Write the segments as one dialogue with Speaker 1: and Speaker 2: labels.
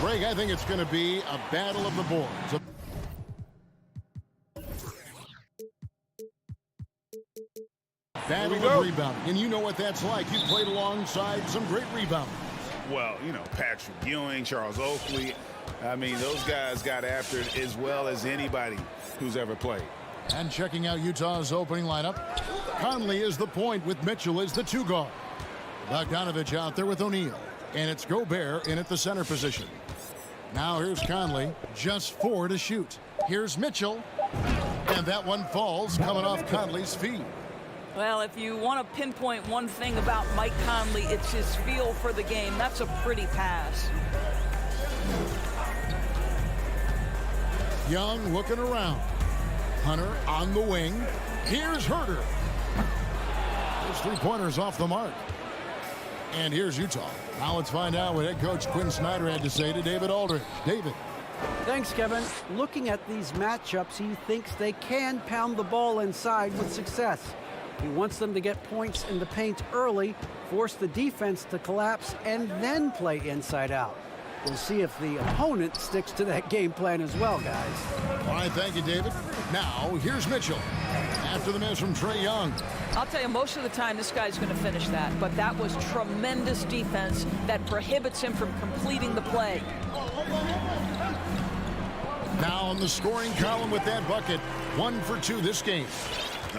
Speaker 1: Greg, I think it's going to be a battle of the boards. Battle of rebounding. And you know what that's like. You played alongside some great rebounders.
Speaker 2: Well, you know, Patrick Ewing, Charles Oakley. I mean, those guys got after it as well as anybody who's ever played.
Speaker 1: And checking out Utah's opening lineup, Conley is the point with Mitchell as the two guard. Bogdanovich out there with O'Neal. And it's Gobert in at the center position. Now here's Conley, just 4 to shoot. Here's Mitchell. And that one falls coming off Conley's feet.
Speaker 3: Well, if you want to pinpoint one thing about Mike Conley, it's his feel for the game. That's a pretty pass.
Speaker 1: Young looking around. Hunter on the wing. Here's Herter. Those three-pointers off the mark. And here's Utah. Now let's find out what head coach Quinn Snyder had to say to David Aldridge. David.
Speaker 4: Thanks, Kevin. Looking at these matchups, he thinks they can pound the ball inside with success. He wants them to get points in the paint early, force the defense to collapse, and then play inside out. We'll see if the opponent sticks to that game plan as well, guys.
Speaker 1: All right, thank you, David. Now, here's Mitchell. After the miss from Trae Young.
Speaker 3: I'll tell you, most of the time this guy's going to finish that, but that was tremendous defense that prohibits him from completing the play.
Speaker 1: Now on the scoring column with that bucket. 1 for 2 this game.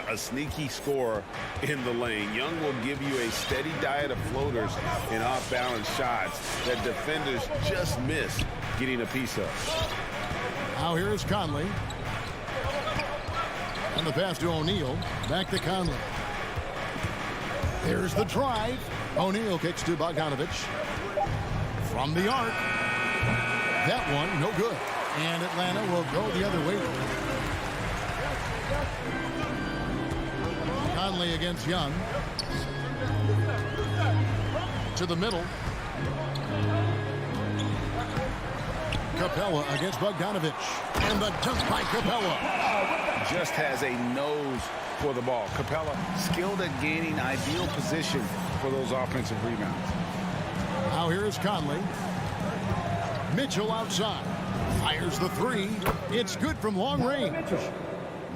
Speaker 2: A sneaky scorer in the lane. Young will give you a steady diet of floaters and off-balance shots that defenders just miss getting a piece of.
Speaker 1: Now here is Conley. And the pass to O'Neal. Back to Conley. Here's the drive. O'Neal kicks to Bogdanovich. From the arc. That one, no good. And Atlanta will go the other way. Conley against Young. To the middle. Capella against Bogdanovich. And the dunk by Capella.
Speaker 2: Just has a nose for the ball. Capella skilled at gaining ideal position for those offensive rebounds.
Speaker 1: Now here's Conley. Mitchell outside. Fires the three. It's good from long range.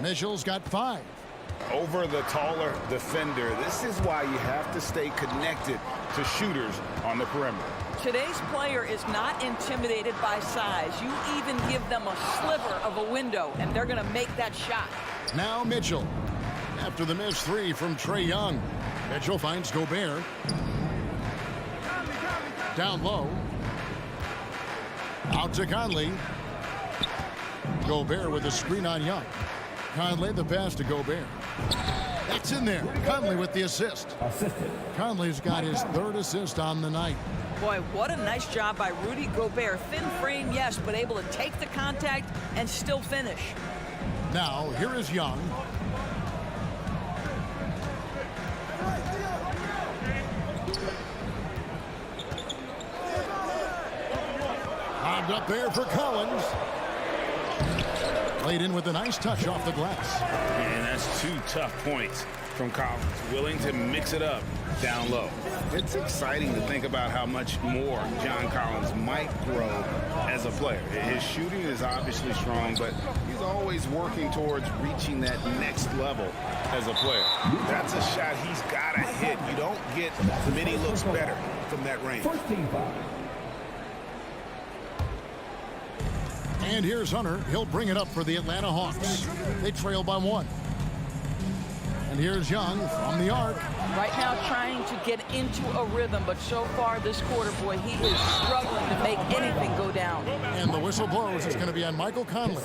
Speaker 1: Mitchell's got 5.
Speaker 2: Over the taller defender. This is why you have to stay connected to shooters on the perimeter.
Speaker 3: Today's player is not intimidated by size. You even give them a sliver of a window, and they're going to make that shot.
Speaker 1: Now Mitchell. After the missed 3 from Trae Young. Mitchell finds Gobert. Down low. Out to Conley. Gobert with a screen on Young. Conley the pass to Gobert. That's in there. Conley with the assist. Conley's got his 3rd assist on the night.
Speaker 3: Boy, what a nice job by Rudy Gobert. Thin frame, yes, but able to take the contact and still finish.
Speaker 1: Now, here is Young. Lobbed up there for Collins. Played in with a nice touch off the glass.
Speaker 2: And that's 2 tough points from Collins. Willing to mix it up down low. It's exciting to think about how much more John Collins might grow as a player. His shooting is obviously strong, but he's always working towards reaching that next level as a player. That's a shot he's got to hit. You don't get many looks better from that range.
Speaker 1: And here's Hunter. He'll bring it up for the Atlanta Hawks. They trail by 1. And here's Young from the arc.
Speaker 3: Right now trying to get into a rhythm, but so far this quarter, boy, he is struggling to make anything go down.
Speaker 1: And the whistle blows. It's going to be on Michael Conley.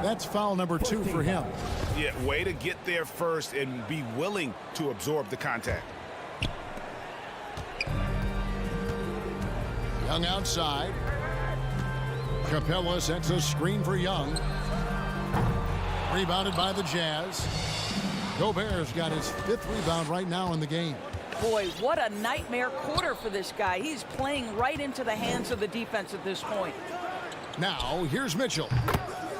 Speaker 1: That's foul number 2 for him.
Speaker 2: Yeah, way to get there first and be willing to absorb the contact.
Speaker 1: Young outside. Capella sets a screen for Young. Rebounded by the Jazz. Gobert's got his 5th rebound right now in the game.
Speaker 3: Boy, what a nightmare quarter for this guy. He's playing right into the hands of the defense at this point.
Speaker 1: Now, here's Mitchell.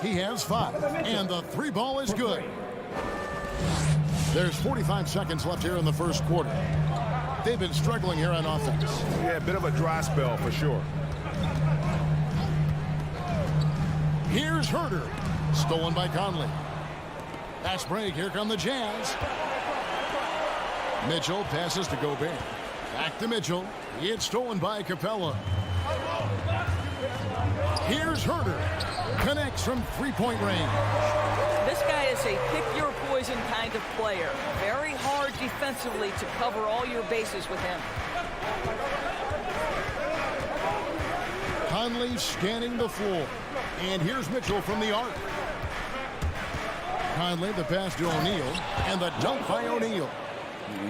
Speaker 1: He has 5, and the 3 ball is good. There's 45 seconds left here in the first quarter. They've been struggling here on offense.
Speaker 2: Yeah, a bit of a dry spell for sure.
Speaker 1: Here's Herder. Stolen by Conley. Pass break. Here come the Jazz. Mitchell passes to Gobert. Back to Mitchell. It's stolen by Capella. Here's Herder. Connects from three-point range.
Speaker 3: This guy is a pick-your-poison kind of player. Very hard defensively to cover all your bases with him.
Speaker 1: Conley scanning the floor. And here's Mitchell from the arc. Conley, the pass to O'Neal. And the dunk by O'Neal.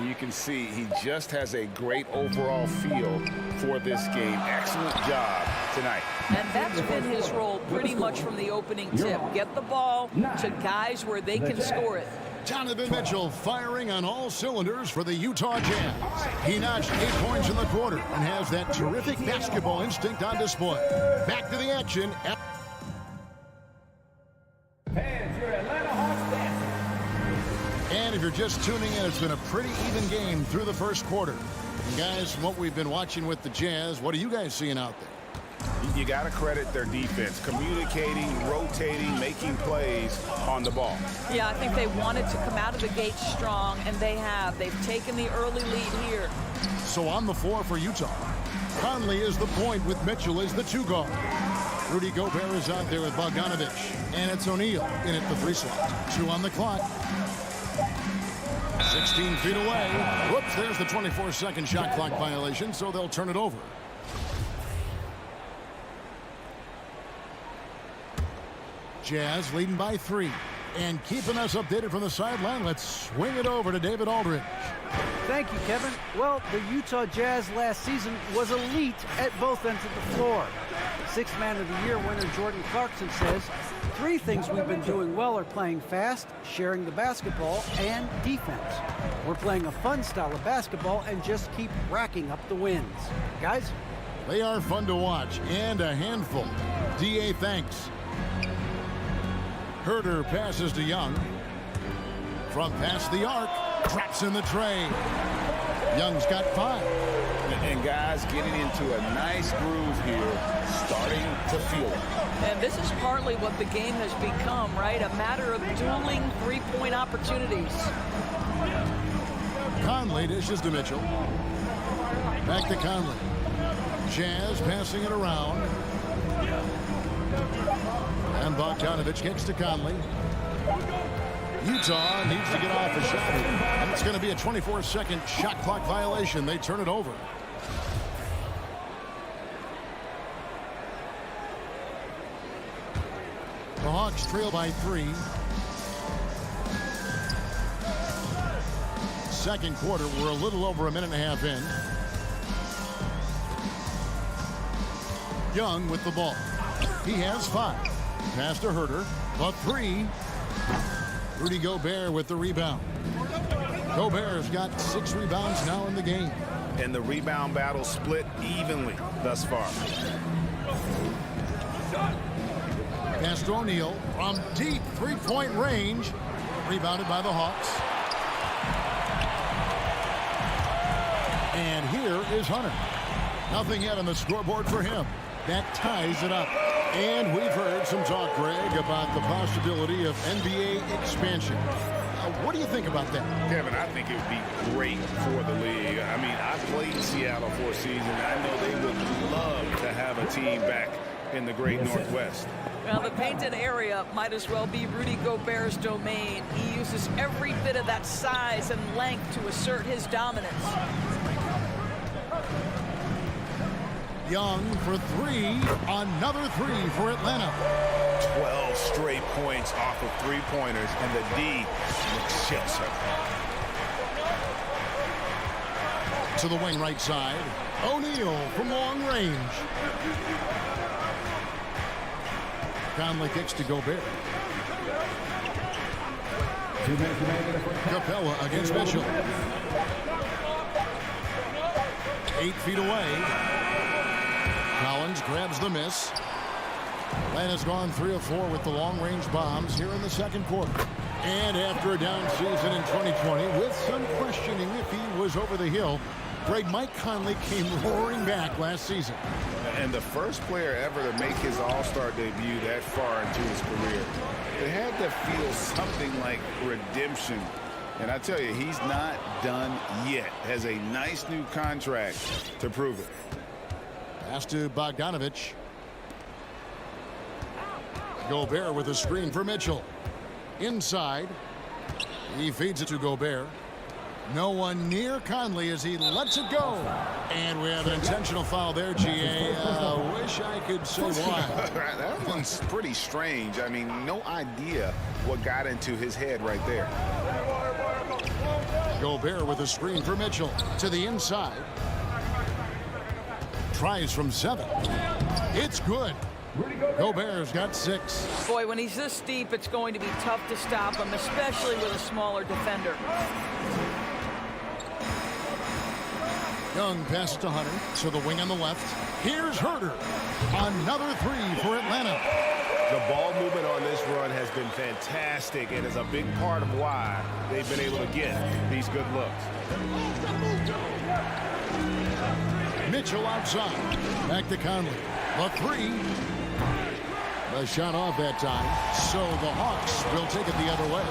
Speaker 2: You can see he just has a great overall feel for this game. Excellent job tonight.
Speaker 3: And that's been his role pretty much from the opening tip. Get the ball to guys where they can score it.
Speaker 1: Donovan Mitchell firing on all cylinders for the Utah Jazz. He notched 8 points in the quarter and has that terrific basketball instinct on display. Back to the action. And if you're just tuning in, it's been a pretty even game through the first quarter. And guys, what we've been watching with the Jazz, what are you guys seeing out there?
Speaker 2: You got to credit their defense, communicating, rotating, making plays on the ball.
Speaker 3: Yeah, I think they wanted to come out of the gate strong, and they have. They've taken the early lead here.
Speaker 1: So on the floor for Utah, Conley is the point with Mitchell as the two guard. Rudy Gobert is out there with Bogdanovich, and it's O'Neal in at the 3 slot. 2 on the clock. 16 feet away. Whoops, there's the 24-second shot clock violation, so they'll turn it over. Jazz leading by 3. And keeping us updated from the sideline, let's swing it over to David Aldridge.
Speaker 4: Thank you, Kevin. Well, the Utah Jazz last season was elite at both ends of the floor. Sixth Man of the Year winner Jordan Clarkson says, 3 things we've been doing well are playing fast, sharing the basketball, and defense. We're playing a fun style of basketball and just keep racking up the wins. Guys?
Speaker 1: They are fun to watch and a handful. D.A. thanks. Herder passes to Young. From past the arc, traps in the tray. Young's got 5.
Speaker 2: And guys getting into a nice groove here, starting to feel it.
Speaker 3: And this is partly what the game has become, right? A matter of dueling three-point opportunities.
Speaker 1: Conley dishes to Mitchell. Back to Conley. Jazz passing it around. And Bogdanovich kicks to Conley. Utah needs to get off a shot. And it's going to be a 24-second shot clock violation. They turn it over. The Hawks trail by 3. Second quarter, we're a little over a minute and a half in. Young with the ball. He has 5. Pass to Herder. The 3. Rudy Gobert with the rebound. Gobert's got 6 rebounds now in the game.
Speaker 2: And the rebound battle split evenly thus far.
Speaker 1: Pass to O'Neal from deep 3-point range. Rebounded by the Hawks. And here is Hunter. Nothing yet on the scoreboard for him. That ties it up. And we've heard some talk, Greg, about the possibility of NBA expansion. What do you think about that?
Speaker 2: Kevin, I think it would be great for the league. I mean, I played in Seattle for a season. I know they would love to have a team back in the great Northwest.
Speaker 3: Well, the painted area might as well be Rudy Gobert's domain. He uses every bit of that size and length to assert his dominance.
Speaker 1: Young for 3. Another 3 for Atlanta.
Speaker 2: 12 straight points off of 3-pointers, and the D looks chills her.
Speaker 1: To the wing right side. O'Neal from long range. Conley kicks to Gobert. Capella against Mitchell. 8 feet away. Collins grabs the miss. Atlanta's gone 3 of 4 with the long-range bombs here in the second quarter. And after a down season in 2020, with some questioning if he was over the hill, Greg, Mike Conley came roaring back last season.
Speaker 2: And the first player ever to make his All-Star debut that far into his career. It had to feel something like redemption. And I tell you, he's not done yet. Has a nice new contract to prove it.
Speaker 1: Pass to Bogdanovich. Gobert with a screen for Mitchell. Inside. He feeds it to Gobert. No one near Conley as he lets it go. And we have an intentional foul there, GA. Wish I could say why.
Speaker 2: That one's pretty strange. I mean, no idea what got into his head right there.
Speaker 1: Gobert with a screen for Mitchell. To the inside. Tries from 7. It's good. Gobert's got 6.
Speaker 3: Boy, when he's this deep, it's going to be tough to stop him, especially with a smaller defender.
Speaker 1: Young passes to Hunter, so the wing on the left. Here's Herter. Another 3 for Atlanta.
Speaker 5: The ball movement on this run has been fantastic and is a big part of why they've been able to get these good looks.
Speaker 1: Mitchell outside. Back to Conley. The 3. The shot off that time. So the Hawks will take it the other way.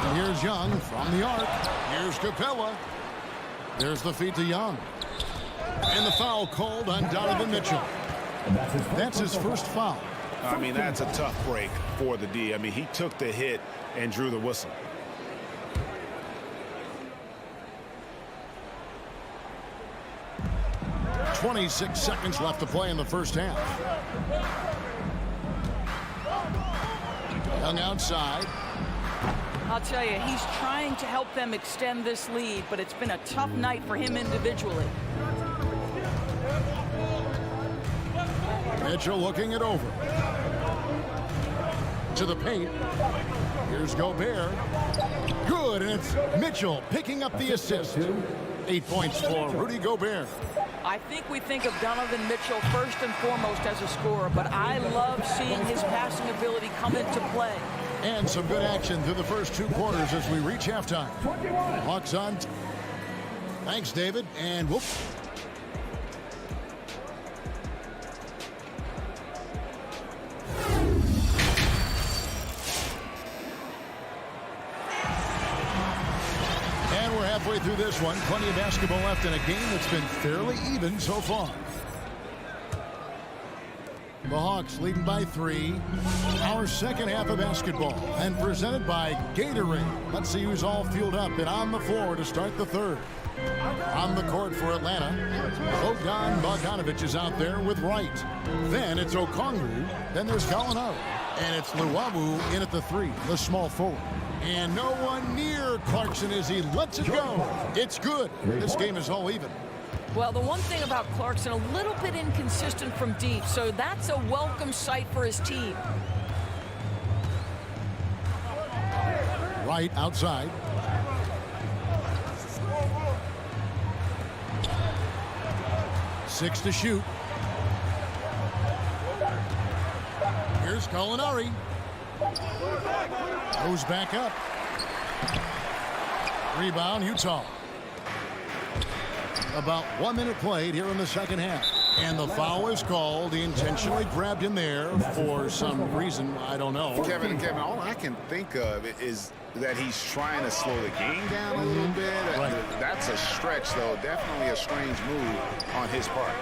Speaker 1: And here's Young from the arc. Here's Capella. There's the feed to Young. And the foul called on Donovan Mitchell. That's his first foul.
Speaker 5: I mean, that's a tough break for the D. I mean, he took the hit and drew the whistle.
Speaker 1: .26 seconds left to play in the first half. Young outside.
Speaker 3: I'll tell you, he's trying to help them extend this lead, but it's been a tough night for him individually.
Speaker 1: Mitchell looking it over. To the paint. Here's Gobert. Good, and it's Mitchell picking up the assist. 8 points for Rudy Gobert.
Speaker 3: I think we think of Donovan Mitchell first and foremost as a scorer, but I love seeing his passing ability come into play.
Speaker 1: And some good action through the first 2 quarters as we reach halftime. Hawks on. Thanks, David. And whoop. And we're halfway through this one. Plenty of basketball left in a game that's been fairly even so far. The Hawks leading by 3. Our second half of basketball and presented by Gatorade. Let's see who's all fueled up and on the floor to start the third. On the court for Atlanta, Bogdanovich is out there with Wright. Then it's Okongwu. Then there's Gallinari. And it's Luwawu in at the 3, the small forward. And no one near Clarkson as he lets it go. It's good. This game is all even.
Speaker 3: Well, the one thing about Clarkson, a little bit inconsistent from deep, so that's a welcome sight for his team.
Speaker 1: Right outside. Six to shoot. Here's Gallinari. Goes back up. Rebound, Utah. About 1 minute played here in the second half. And the foul is called. He intentionally grabbed him there for some reason. I don't know.
Speaker 2: Kevin, all I can think of is that he's trying to slow the game down a little bit.
Speaker 1: Right.
Speaker 2: That's a stretch, though. Definitely a strange move on his part.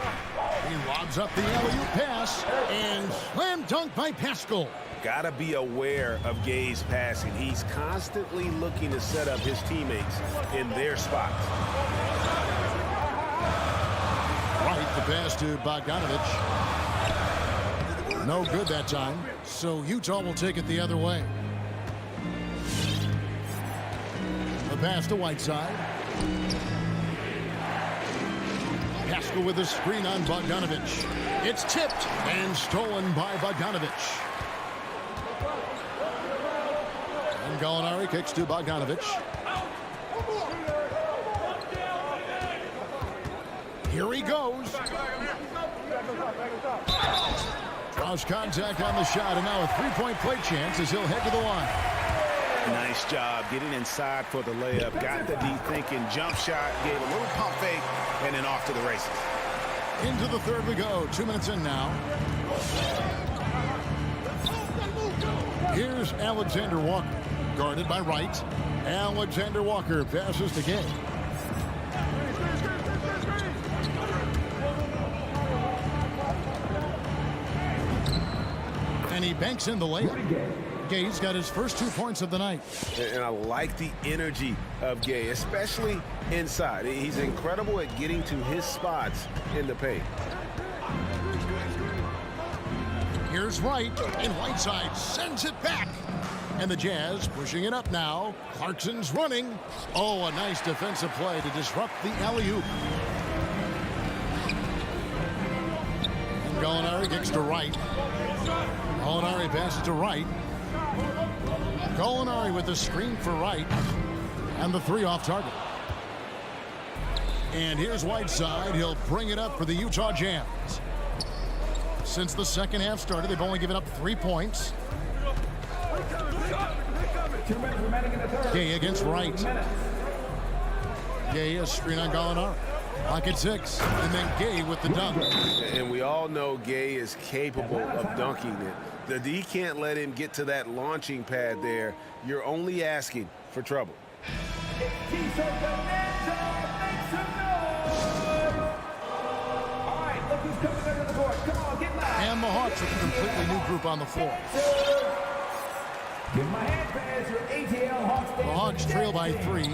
Speaker 1: He lobs up the alley-oop pass. And slam dunk by Pascal.
Speaker 5: Got to be aware of Gay's passing. He's constantly looking to set up his teammates in their spots.
Speaker 1: Right, the pass to Bogdanovich. No good that time. So Utah will take it the other way. The pass to Whiteside. Pascal with a screen on Bogdanovich. It's tipped and stolen by Bogdanovich. And Gallinari kicks to Bogdanovich. Here he goes. Draws contact on the shot, and now a three-point play chance as he'll head to the line.
Speaker 2: Nice job getting inside for the layup. Got the D thinking, jump shot, gave a little pump fake, and then off to the races.
Speaker 1: Into the third we go. 2 minutes in now. Here's Alexander Walker, guarded by Wright. Alexander Walker passes to Gay. And he banks in the layup. Gay's got his first 2 points of the night.
Speaker 5: And I like the energy of Gay, especially inside. He's incredible at getting to his spots in the paint.
Speaker 1: Here's Wright, and Whiteside sends it back. And the Jazz pushing it up now. Clarkson's running. Oh, a nice defensive play to disrupt the alley-oop. And Gallinari kicks to Wright. Gallinari passes to Wright. Gallinari with the screen for Wright. And the 3 off target. And here's Whiteside. He'll bring it up for the Utah Jazz. Since the second half started, they've only given up 3 points. Gay against Wright. Gay a screen on Gallinari. Clock at 6. And then Gay with the dunk.
Speaker 5: And we all know Gay is capable of dunking it. The D can't let him get to that launching pad there. You're only asking for trouble.
Speaker 1: And the Hawks with a completely new group on the floor. The Hawks trail by 3.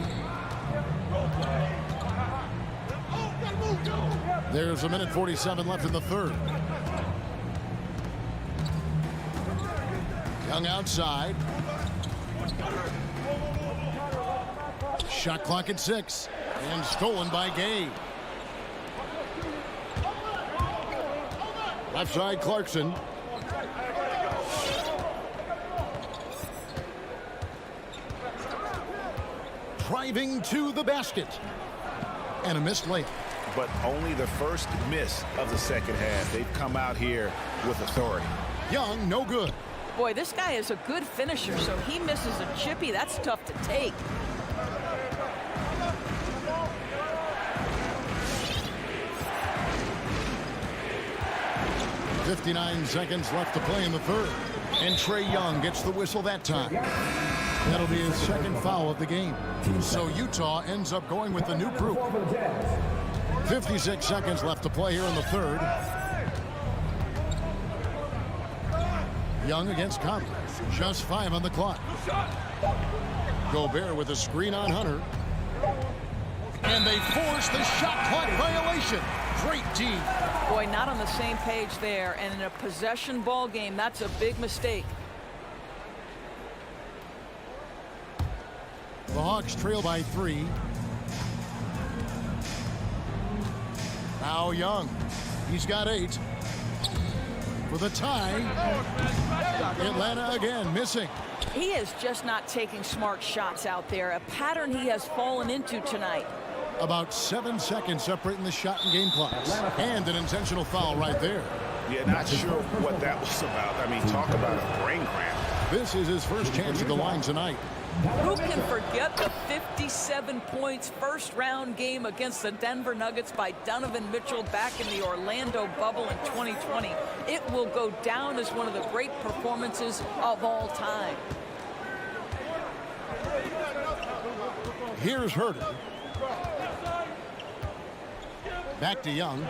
Speaker 1: There's 1:47 left in the third. Young outside. Shot clock at 6. And stolen by Gay. Left side, Clarkson. Driving to the basket. And a missed layup.
Speaker 2: But only the first miss of the second half. They've come out here with authority.
Speaker 1: Young, no good.
Speaker 3: Boy, this guy is a good finisher, so he misses a chippy. That's tough to take.
Speaker 1: .59 seconds left to play in the third. And Trae Young gets the whistle that time. That'll be his second foul of the game. So Utah ends up going with the new group. 56 seconds left to play here in the third. Young against Conley. Just 5 on the clock. Gobert with a screen on Hunter. And they force the shot clock violation. Great team.
Speaker 3: Boy, not on the same page there. And in a possession ball game, that's a big mistake.
Speaker 1: The Hawks trail by 3. Now Young. He's got 8. For the tie. Atlanta again missing.
Speaker 3: He is just not taking smart shots out there. A pattern he has fallen into tonight.
Speaker 1: About 7 seconds separating the shot and game clocks. And an intentional foul right there.
Speaker 2: Yeah, not sure what that was about. I mean, talk about a brain cramp.
Speaker 1: This is his first chance at the line tonight.
Speaker 3: Who can forget the 57 points first round game against the Denver Nuggets by Donovan Mitchell back in the Orlando bubble in 2020? It will go down as one of the great performances of all time.
Speaker 1: Here's Herter. Back to Young.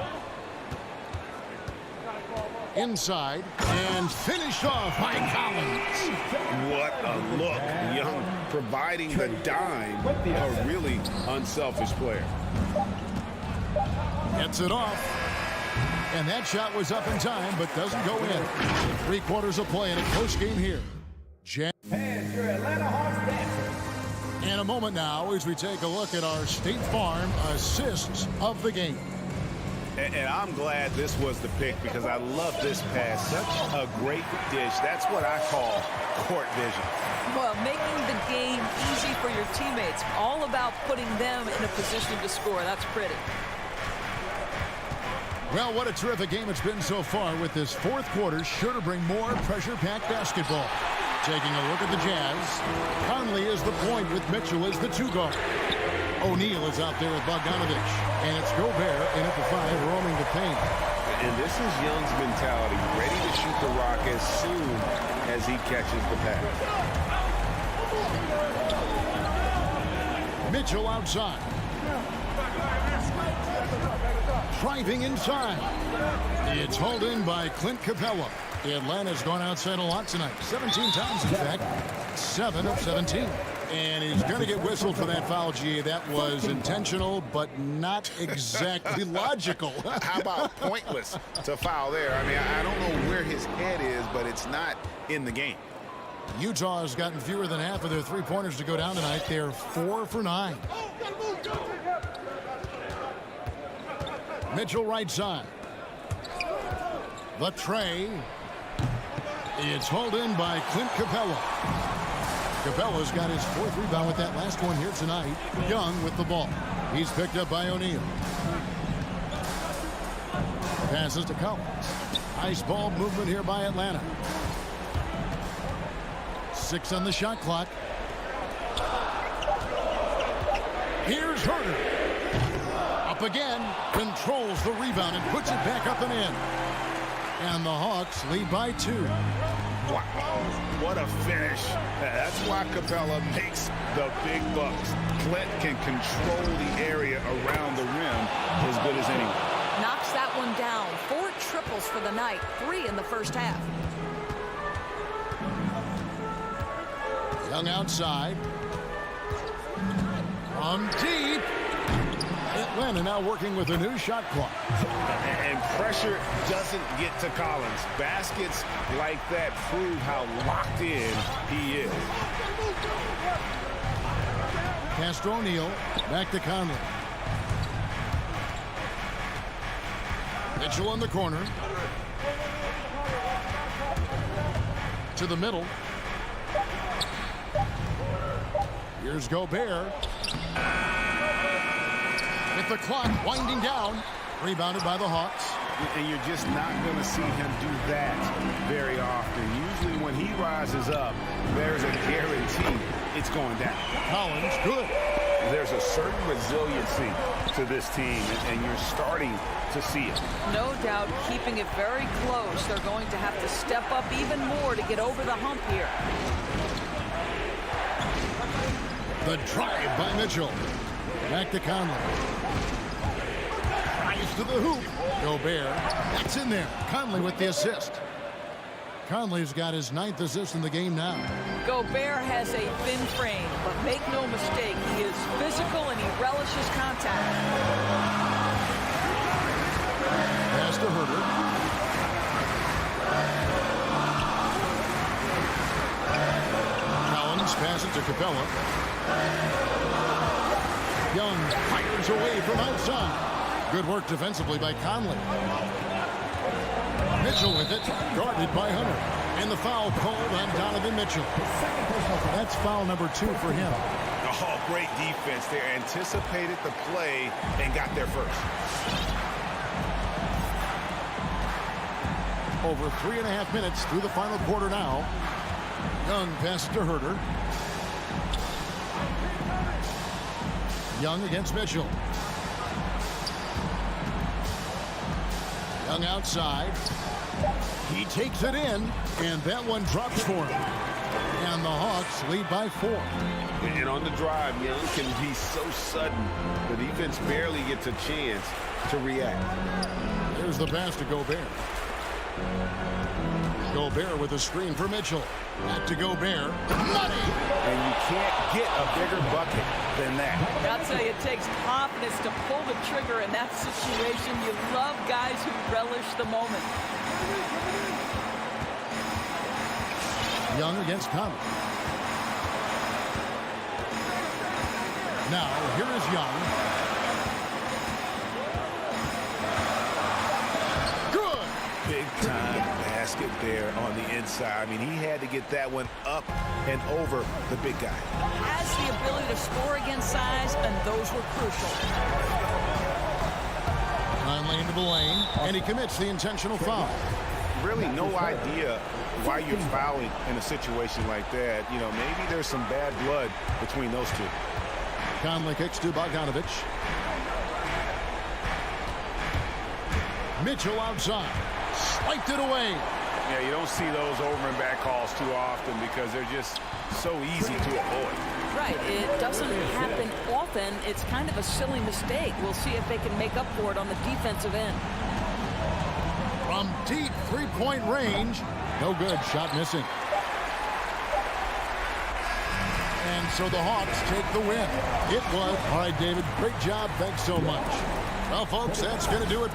Speaker 1: Inside and finished off by Collins.
Speaker 2: What a look. Young providing the dime. A really unselfish player.
Speaker 1: Gets it off. And that shot was up in time, but doesn't go in. 3 quarters of play in a close game here.
Speaker 6: And your Atlanta Hawks dancers.
Speaker 1: In a moment now as we take a look at our State Farm assists of the game.
Speaker 2: And I'm glad this was the pick because I love this pass. Such a great dish. That's what I call court vision.
Speaker 3: Well, making the game easy for your teammates. All about putting them in a position to score. That's pretty.
Speaker 1: Well, what a terrific game it's been so far with this fourth quarter. Sure to bring more pressure-packed basketball. Taking a look at the Jazz. Conley is the point with Mitchell as the 2 guard. O'Neal is out there with Bogdanovich. And it's Gobert in at the 5, roaming the paint.
Speaker 5: And this is Young's mentality, ready to shoot the rock as soon as he catches the pass.
Speaker 1: Mitchell outside. Driving inside. It's hauled in by Clint Capella. Atlanta's gone outside a lot tonight. 17 times, in fact. 7 of 17. And he's going to get whistled for that foul, G. That was intentional, but not exactly logical.
Speaker 2: How about pointless to foul there? I mean, I don't know where his head is, but it's not in the game.
Speaker 1: Utah has gotten fewer than half of their three-pointers to go down tonight. They're 4 for 9. Mitchell right side. The tray. It's hauled in by Clint Capella. Capella's got his 4th rebound with that last one here tonight. Young with the ball. He's picked up by O'Neal. Passes to Collins. Nice ball movement here by Atlanta. 6 on the shot clock. Here's Herter. Up again. Controls the rebound and puts it back up and in. And the Hawks lead by 2.
Speaker 2: Wow, what a finish. That's why Capella makes the big bucks. Clint can control the area around the rim as good as anyone.
Speaker 3: Knocks that one down. 4 triples for the night. 3 in the first half.
Speaker 1: Young outside. From deep. Atlanta now working with a new shot clock.
Speaker 2: And pressure doesn't get to Collins. Baskets like that prove how locked in he is.
Speaker 1: Castro O'Neal. Back to Conley. Mitchell in the corner. To the middle. Here's Gobert. With the clock winding down. Rebounded by the Hawks.
Speaker 2: And you're just not going to see him do that very often. Usually when he rises up, there's a guarantee it's going down.
Speaker 1: Collins, good.
Speaker 2: There's a certain resiliency to this team, and you're starting to see it.
Speaker 3: No doubt keeping it very close. They're going to have to step up even more to get over the hump here.
Speaker 1: The drive by Mitchell. Back to Conley. Tries to the hoop. Gobert. That's in there. Conley with the assist. Conley's got his 9th assist in the game now.
Speaker 3: Gobert has a thin frame, but make no mistake, he is physical and he relishes contact.
Speaker 1: Pass to Herter. Collins passes to Capella. Young fires away from outside. Good work defensively by Conley. Mitchell with it, guarded by Hunter. And the foul called on Donovan Mitchell. That's foul number 2 for him.
Speaker 2: Oh, great defense there. Anticipated the play and got there first.
Speaker 1: Over 3.5 minutes through the final quarter now. Young passes to Herter. Young against Mitchell. Young outside. He takes it in, and that one drops for him. And the Hawks lead by 4.
Speaker 5: And on the drive, Young can be so sudden. The defense barely gets a chance to react.
Speaker 1: There's the pass to Gobert. Gobert with a screen for Mitchell. Back to Gobert. Money!
Speaker 2: And you can't get a bigger bucket than that.
Speaker 3: I'll tell you, it takes confidence to pull the trigger in that situation. You love guys who relish the moment.
Speaker 1: Young against Conley. Now, here is Young. Good!
Speaker 2: Big time basket there on the inside. I mean, he had to get that one up and over the big guy.
Speaker 3: Has the ability to score against size, and those were crucial.
Speaker 1: Conley into the lane, and he commits the intentional foul.
Speaker 2: really no idea why you're fouling in a situation like that. You know, maybe there's some bad blood between those two.
Speaker 1: Conley kicks to Bogdanovic. Mitchell outside. Swiped it away.
Speaker 2: Yeah, you don't see those over and back calls too often because they're just so easy to avoid.
Speaker 3: Right. It doesn't happen often. It's kind of a silly mistake. We'll see if they can make up for it on the defensive end.
Speaker 1: From deep three-point range. No good. Shot missing. And so the Hawks take the win. It was. All right, David. Great job. Thanks so much. Well, folks, that's going to do it.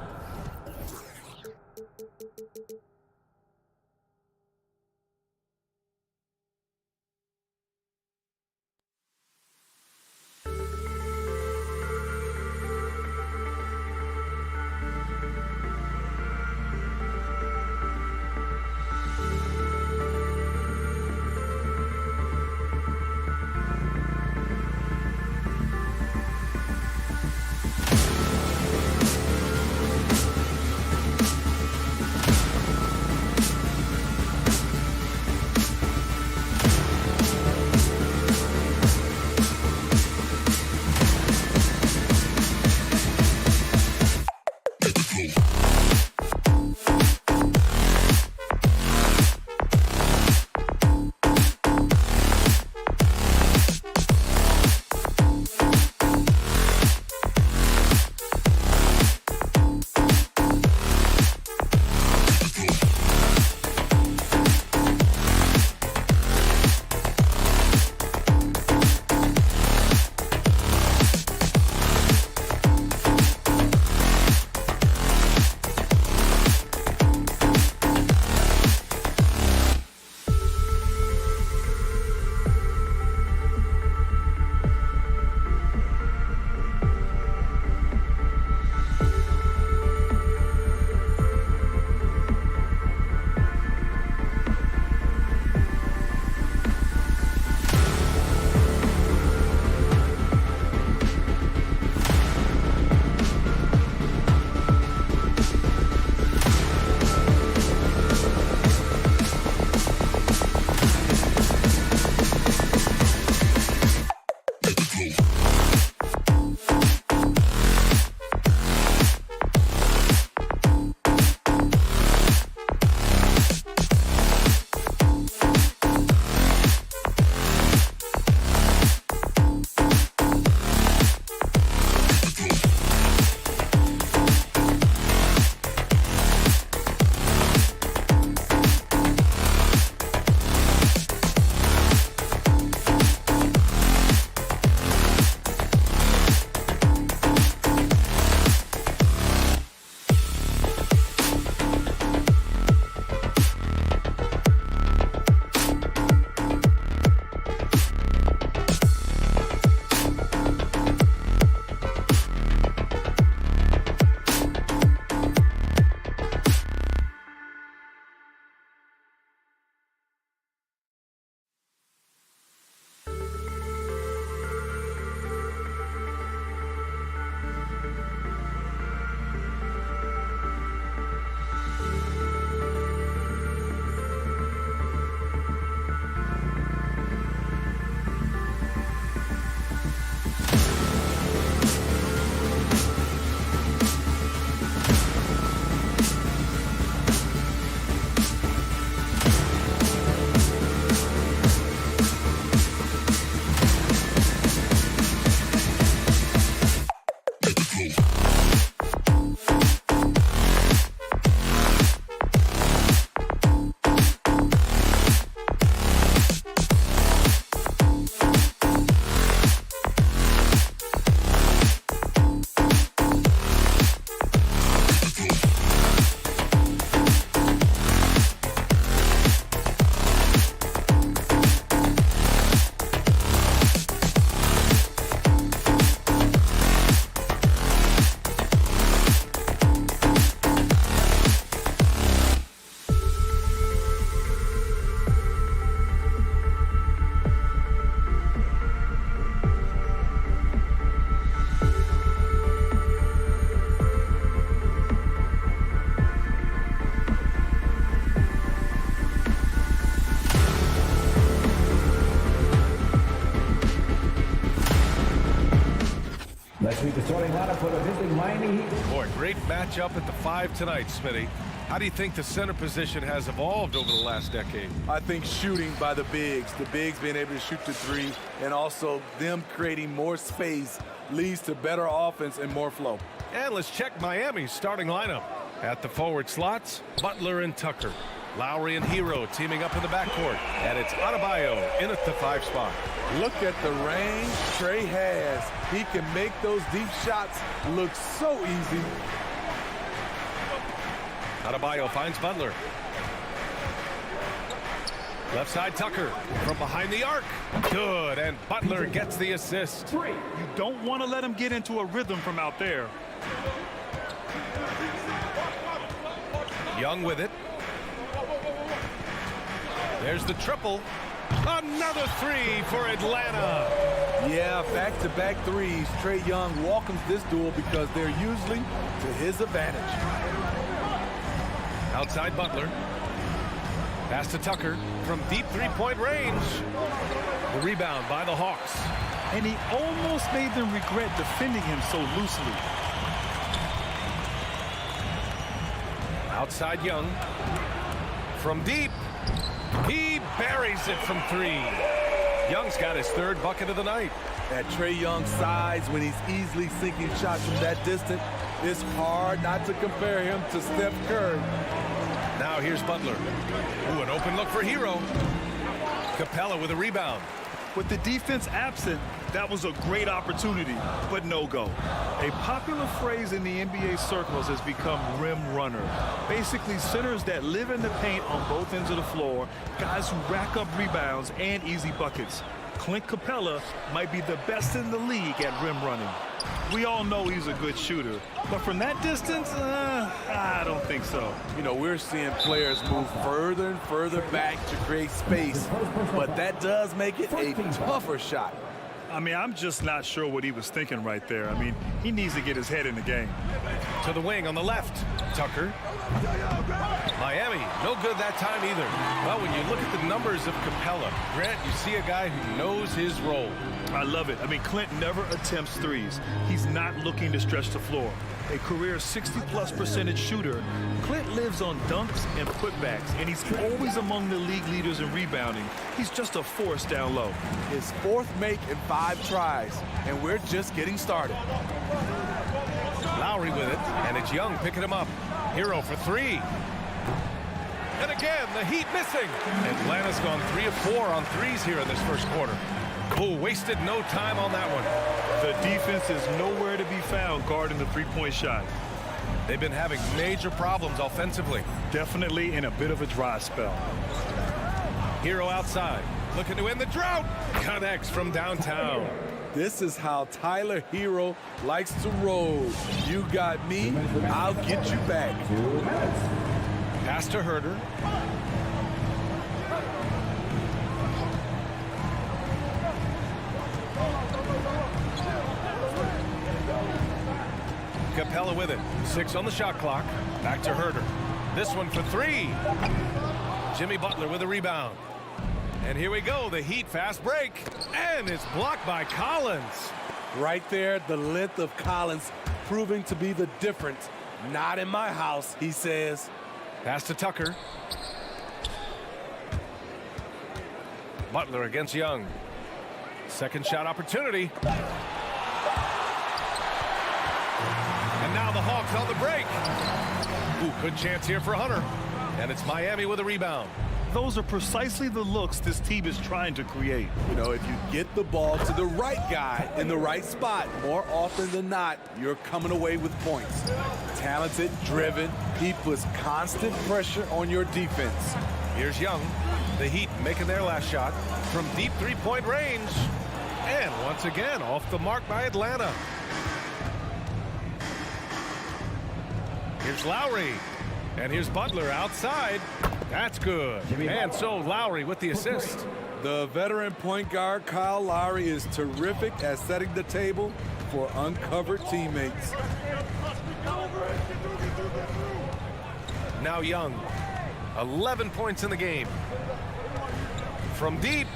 Speaker 7: Boy, great matchup at the 5 tonight, Smitty. How do you think the center position has evolved over the last decade?
Speaker 8: I think shooting by the bigs being able to shoot the 3, and also them creating more space leads to better offense and more flow.
Speaker 7: And let's check Miami's starting lineup. At the forward slots, Butler and Tucker. Lowry and Hero teaming up in the backcourt. And it's Adebayo in at the 5 spot.
Speaker 8: Look at the range Trey has. He can make those deep shots look so easy.
Speaker 7: Adebayo finds Butler. Left side Tucker from behind the arc. Good, and Butler gets the assist.
Speaker 9: You don't want to let him get into a rhythm from out there.
Speaker 7: Young with it. There's the triple. Another 3 for Atlanta.
Speaker 8: Yeah, back-to-back threes. Trey Young welcomes this duel because they're usually to his advantage.
Speaker 7: Outside Butler. Pass to Tucker from deep 3-point range. The rebound by the Hawks.
Speaker 9: And he almost made them regret defending him so loosely.
Speaker 7: Outside Young. From deep. He buries it from 3. Young's got his 3rd bucket of the night.
Speaker 8: At Trey Young's size, when he's easily sinking shots from that distance, it's hard not to compare him to Steph Curry.
Speaker 7: Now here's Butler. Ooh, an open look for Hero. Capella with a rebound.
Speaker 9: With the defense absent, that was a great opportunity, but no go. A popular phrase in the NBA circles has become rim runner. Basically, centers that live in the paint on both ends of the floor, guys who rack up rebounds and easy buckets. Clint Capella might be the best in the league at rim running. We all know he's a good shooter, but from that distance, I don't think so.
Speaker 8: You know, we're seeing players move further and further back to create space, but that does make it a tougher shot.
Speaker 9: I mean, I'm just not sure what he was thinking right there. I mean, he needs to get his head in the game.
Speaker 7: To the wing on the left. Tucker. Miami, no good that time either. Well, when you look at the numbers of Capella, Grant, you see a guy who knows his role.
Speaker 9: I love it. I mean, Clint never attempts threes. He's not looking to stretch the floor. A career 60+% shooter, Clint lives on dunks and putbacks, and he's always among the league leaders in rebounding. He's just a force down low.
Speaker 8: His 4th make in 5 tries, and we're just getting started.
Speaker 7: Lowry with it, and it's Young picking him up. Hero for 3. And again, the Heat missing. Atlanta's gone 3 of 4 on threes here in this first quarter. Oh, wasted no time on that one.
Speaker 9: The defense is nowhere to be found guarding the 3-point shot.
Speaker 7: They've been having major problems offensively.
Speaker 9: Definitely in a bit of a dry spell.
Speaker 7: Hero outside, looking to end the drought. Connects from downtown.
Speaker 8: This is how Tyler Hero likes to roll. You got me, I'll get you back.
Speaker 7: Pass to Herter. Capella with it. 6 on the shot clock. Back to Herter. This one for 3. Jimmy Butler with a rebound. And here we go. The Heat fast break. And it's blocked by Collins.
Speaker 8: Right there, the length of Collins proving to be the difference. Not in my house, he says.
Speaker 7: Pass to Tucker. Butler against Young. Second shot opportunity. And now the Hawks on the break. Ooh, good chance here for Hunter. And it's Miami with a rebound.
Speaker 9: Those are precisely the looks this team is trying to create.
Speaker 8: You know, if you get the ball to the right guy in the right spot, more often than not, you're coming away with points. Talented, driven, he puts constant pressure on your defense.
Speaker 7: Here's Young. The Heat making their last shot from deep 3-point range. And once again, off the mark by Atlanta. Here's Lowry. And here's Butler outside. That's good. And so Lowry with the assist.
Speaker 8: The veteran point guard, Kyle Lowry, is terrific at setting the table for uncovered teammates.
Speaker 7: Now Young. 11 points in the game. From deep.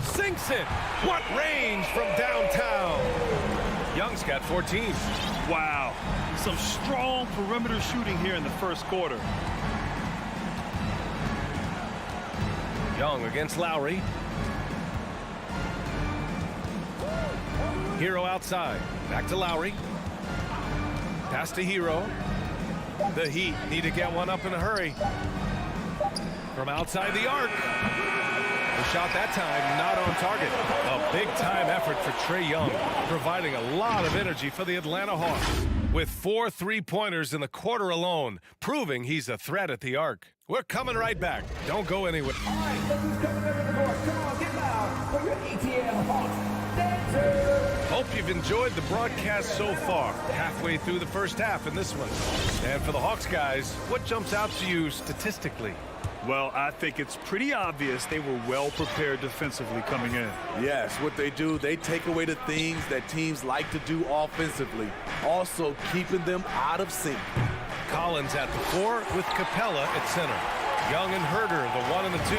Speaker 7: Sinks it. What range from downtown. Young's got 14.
Speaker 9: Wow. Some strong perimeter shooting here in the first quarter.
Speaker 7: Young against Lowry. Hero outside. Back to Lowry. Pass to Hero. The Heat need to get one up in a hurry. From outside the arc. The shot that time not on target. A big-time effort for Trae Young, providing a lot of energy for the Atlanta Hawks. With 4 3-pointers in the quarter alone, proving he's a threat at the arc. We're coming right back. Don't go anywhere.
Speaker 6: All right, look who's coming over the court. Come on, get loud for your ATL Hawks dancers.
Speaker 7: Hope you've enjoyed the broadcast so far. Halfway through the first half in this one. And for the Hawks guys, what jumps out to you statistically?
Speaker 9: Well, I think it's pretty obvious they were well prepared defensively coming in.
Speaker 8: Yes, what they do, they take away the things that teams like to do offensively, also keeping them out of sync.
Speaker 7: Collins at the 4 with Capella at center. Young and Herder, the 1 and the 2.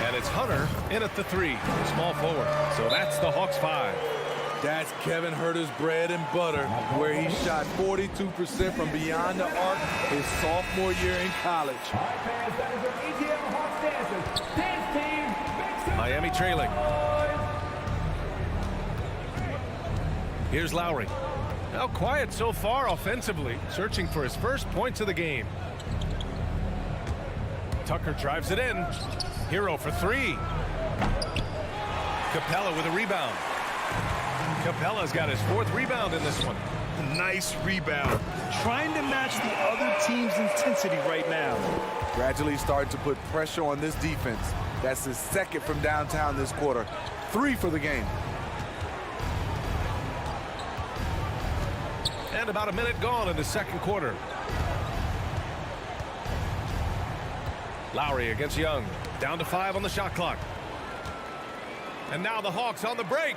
Speaker 7: And it's Hunter in at the 3, small forward. So that's the Hawks 5.
Speaker 8: That's Kevin Herter's bread and butter, where he shot 42% from beyond the arc his sophomore year in college.
Speaker 6: All right, fans, that is your ATL Hawks dancers. Dance team, make some
Speaker 7: Miami trailing. Here's Lowry. Now quiet so far offensively, searching for his first points of the game. Tucker drives it in. Hero for 3. Capella with a rebound. Capella's got his 4th rebound in this one.
Speaker 9: Nice rebound. Trying to match the other team's intensity right now.
Speaker 8: Gradually starting to put pressure on this defense. That's his 2nd from downtown this quarter. 3 for the game.
Speaker 7: And about a minute gone in the second quarter. Lowry against Young. Down to 5 on the shot clock. And now the Hawks on the break.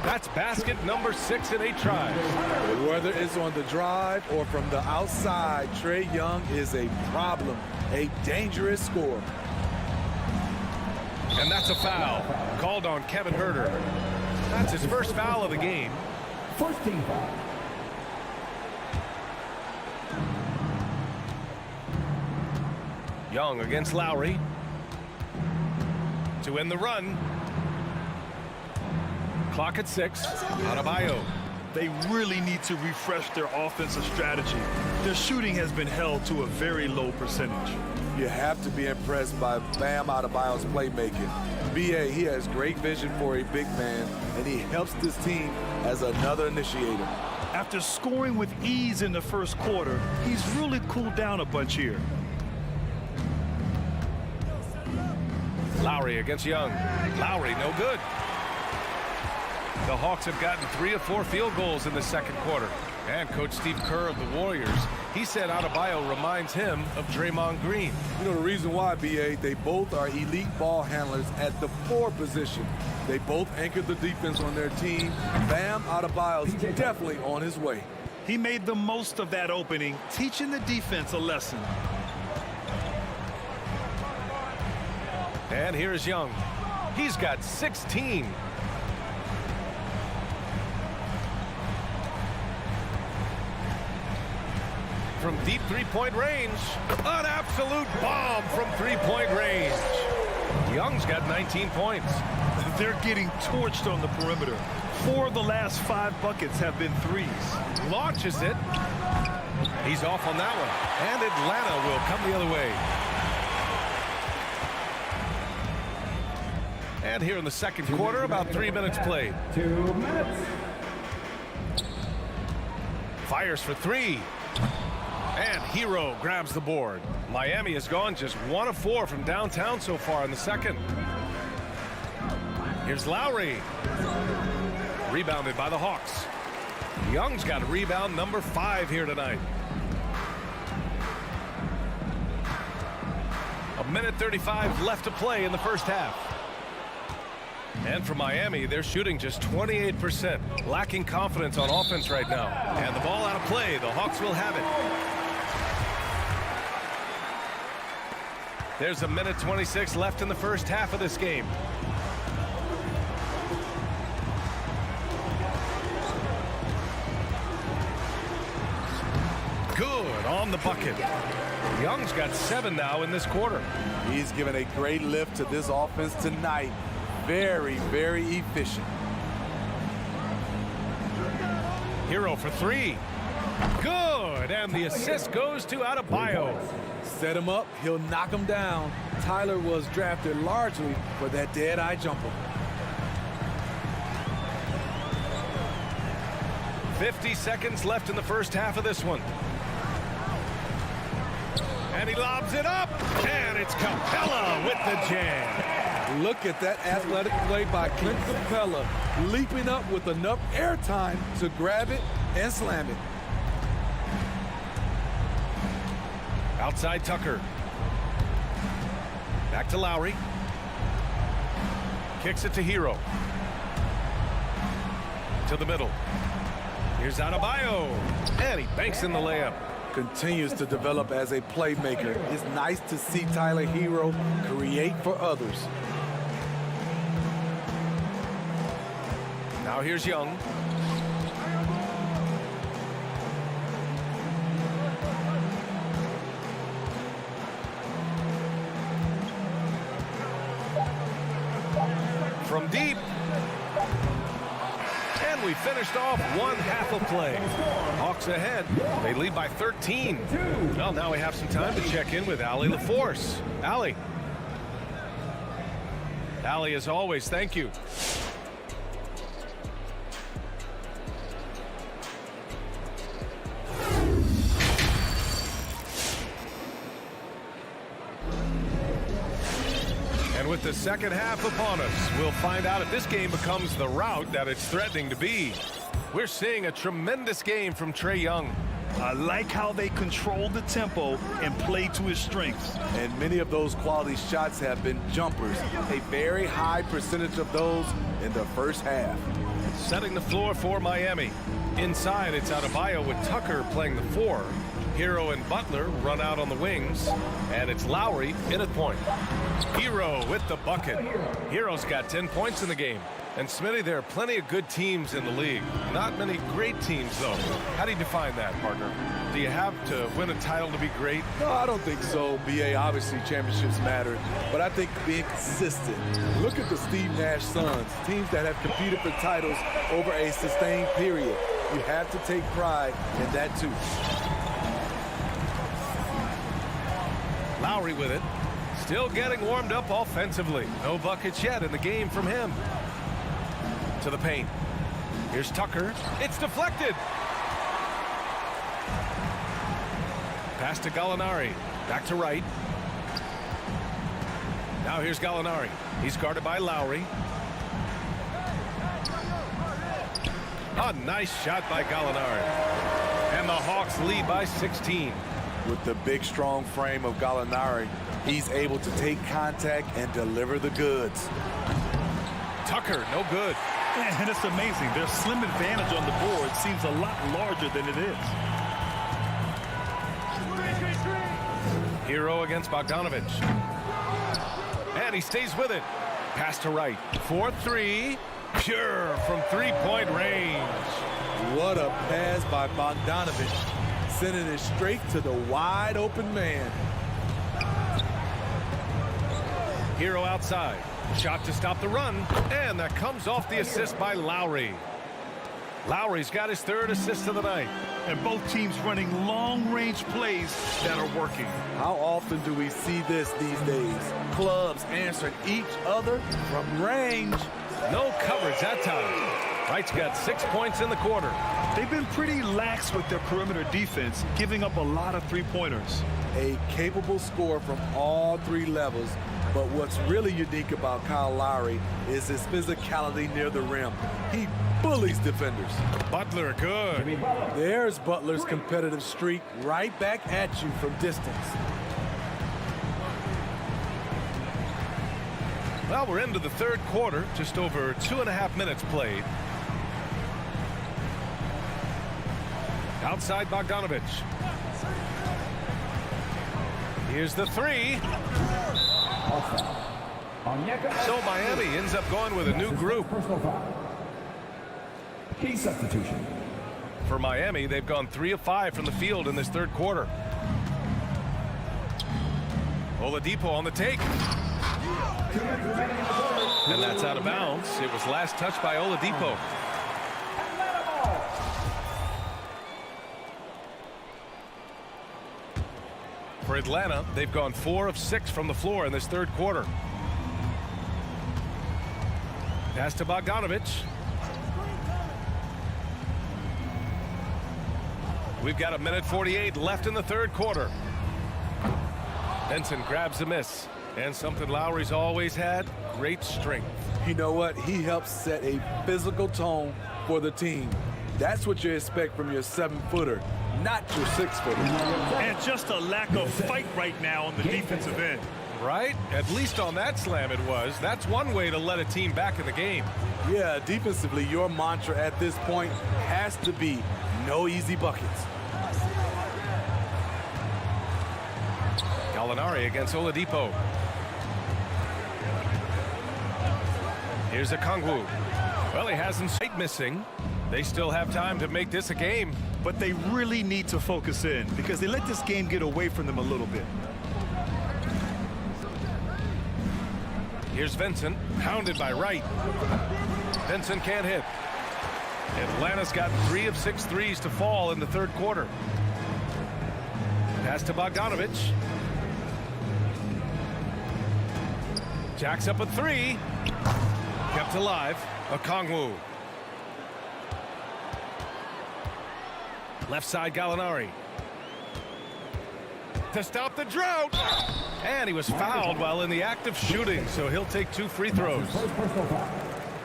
Speaker 7: That's basket number 6 in 8 tries.
Speaker 8: Whether it's on the drive or from the outside, Trae Young is a problem, a dangerous scorer.
Speaker 7: And that's a foul called on Kevin Herter. That's his first foul of the game.
Speaker 6: first team foul.
Speaker 7: Young against Lowry. To end the run. Clock at 6. Adebayo.
Speaker 9: They really need to refresh their offensive strategy. Their shooting has been held to a very low percentage.
Speaker 8: You have to be impressed by Bam Adebayo's playmaking. B.A., he has great vision for a big man, and he helps this team as another initiator.
Speaker 9: After scoring with ease in the first quarter, he's really cooled down a bunch here.
Speaker 7: Lowry against Young. Lowry, no good. The Hawks have gotten 3 of 4 field goals in the second quarter. And Coach Steve Kerr of the Warriors, he said Adebayo reminds him of Draymond Green.
Speaker 8: You know the reason why, B.A., they both are elite ball handlers at the 4 position. They both anchored the defense on their team. Bam Adebayo's definitely on his way.
Speaker 9: He made the most of that opening, teaching the defense a lesson.
Speaker 7: And here's Young. He's got 16. From deep three-point range, an absolute bomb from three-point range. Young's got 19 points.
Speaker 9: They're getting torched on the perimeter. 4 of the last 5 buckets have been threes.
Speaker 7: Launches it. He's off on that one. And Atlanta will come the other way. And here in the second quarter, about 3 minutes played.
Speaker 6: 2 minutes.
Speaker 7: Fires for 3. And Hero grabs the board. Miami has gone just 1 of 4 from downtown so far in the second. Here's Lowry. Rebounded by the Hawks. Young's got rebound number 5 here tonight. A minute 35 left to play in the first half. And for Miami, they're shooting just 28%, lacking confidence on offense right now. And the ball out of play, the Hawks will have it. There's a minute 26 left in the first half of this game. Good on the bucket. Young's got 7 now in this quarter.
Speaker 8: He's given a great lift to this offense tonight. Very, very efficient.
Speaker 7: Hero for 3. Good, and the assist goes to Adebayo.
Speaker 8: Set him up, he'll knock him down. Tyler was drafted largely for that dead-eye jumper.
Speaker 7: 50 seconds left in the first half of this one. And he lobs it up, and it's Capella with the jam.
Speaker 8: Look at that athletic play by Clint Capella, leaping up with enough airtime to grab it and slam it.
Speaker 7: Outside Tucker. Back to Lowry. Kicks it to Hero. To the middle. Here's Adebayo. And he banks in the layup.
Speaker 8: Continues to develop as a playmaker. It's nice to see Tyler Hero create for others.
Speaker 7: Now here's Young. From deep. And we finished off one half of play. Hawks ahead. They lead by 13. Well, now we have some time to check in with Allie LaForce. Allie. Allie, as always, thank you. And with the second half upon us, we'll find out if this game becomes the rout that it's threatening to be. We're seeing a tremendous game from Trae Young.
Speaker 9: I like how they control the tempo and play to his strengths.
Speaker 8: And many of those quality shots have been jumpers. A very high percentage of those in the first half.
Speaker 7: Setting the floor for Miami. Inside, it's Adebayo with Tucker playing the 4. Hero and Butler run out on the wings. And it's Lowry in at point. Hero with the bucket. Hero's got 10 points in the game. And Smitty, there are plenty of good teams in the league. Not many great teams, though. How do you define that, partner? Do you have to win a title to be great?
Speaker 8: No, I don't think so. BA, obviously championships matter, but I think being consistent. Look at the Steve Nash Suns, teams that have competed for titles over a sustained period. You have to take pride in that, too.
Speaker 7: Lowry with it. Still getting warmed up offensively. No buckets yet in the game from him. To the paint. Here's Tucker. It's deflected. Pass to Gallinari. Back to right. Now here's Gallinari. He's guarded by Lowry. A nice shot by Gallinari. And the Hawks lead by 16.
Speaker 8: With the big, strong frame of Gallinari, he's able to take contact and deliver the goods.
Speaker 7: Tucker, no good.
Speaker 9: And it's amazing. Their slim advantage on the board seems a lot larger than it is.
Speaker 7: Hero against Bogdanovich. And he stays with it. Pass to right. 4-3. Pure from three-point range.
Speaker 8: What a pass by Bogdanovich. Sending it straight to the wide-open man.
Speaker 7: Hero outside. Shot to stop the run, and that comes off the assist by Lowry. Lowry's got his 3rd assist of the night.
Speaker 9: And both teams running long-range plays that are working.
Speaker 8: How often do we see this these days? Clubs answering each other from range.
Speaker 7: No coverage that time. Wright's got 6 points in the quarter.
Speaker 9: They've been pretty lax with their perimeter defense, giving up a lot of three-pointers.
Speaker 8: A capable scorer from all 3 levels. But what's really unique about Kyle Lowry is his physicality near the rim. He bullies defenders.
Speaker 7: Butler, good.
Speaker 8: There's Butler's competitive streak right back at you from distance.
Speaker 7: Well, we're into the 3rd quarter, just over 2.5 minutes played. Outside Bogdanovich. Here's the 3. So Miami ends up going with a new group.
Speaker 6: Key substitution.
Speaker 7: For Miami, they've gone 3 of 5 from the field in this third quarter. Oladipo on the take. And that's out of bounds. It was last touched by Oladipo. For Atlanta, they've gone 4 of 6 from the floor in this third quarter. Pass to Bogdanovic. We've got 1:48 left in the third quarter. Benson grabs the miss. And something Lowry's always had, great strength.
Speaker 8: You know what? He helps set a physical tone for the team. That's what you expect from your 7-footer, not your 6-footer.
Speaker 9: And just a lack of fight right now on the defensive end.
Speaker 7: Right? At least on that slam it was. That's one way to let a team back in the game.
Speaker 8: Yeah, defensively, your mantra at this point has to be no easy buckets.
Speaker 7: Gallinari against Oladipo. Here's a Okongwu. Well, he has some sight missing. They still have time to make this a game.
Speaker 9: But they really need to focus in because they let this game get away from them a little bit.
Speaker 7: Here's Vincent, pounded by Wright. Vincent can't hit. Atlanta's got 3 of 6 threes to fall in the third quarter. Pass to Bogdanovic. Jacks up a 3. Kept alive. Okongwu. Left side Gallinari. To stop the drought. And he was fouled while in the act of shooting, so he'll take 2 free throws.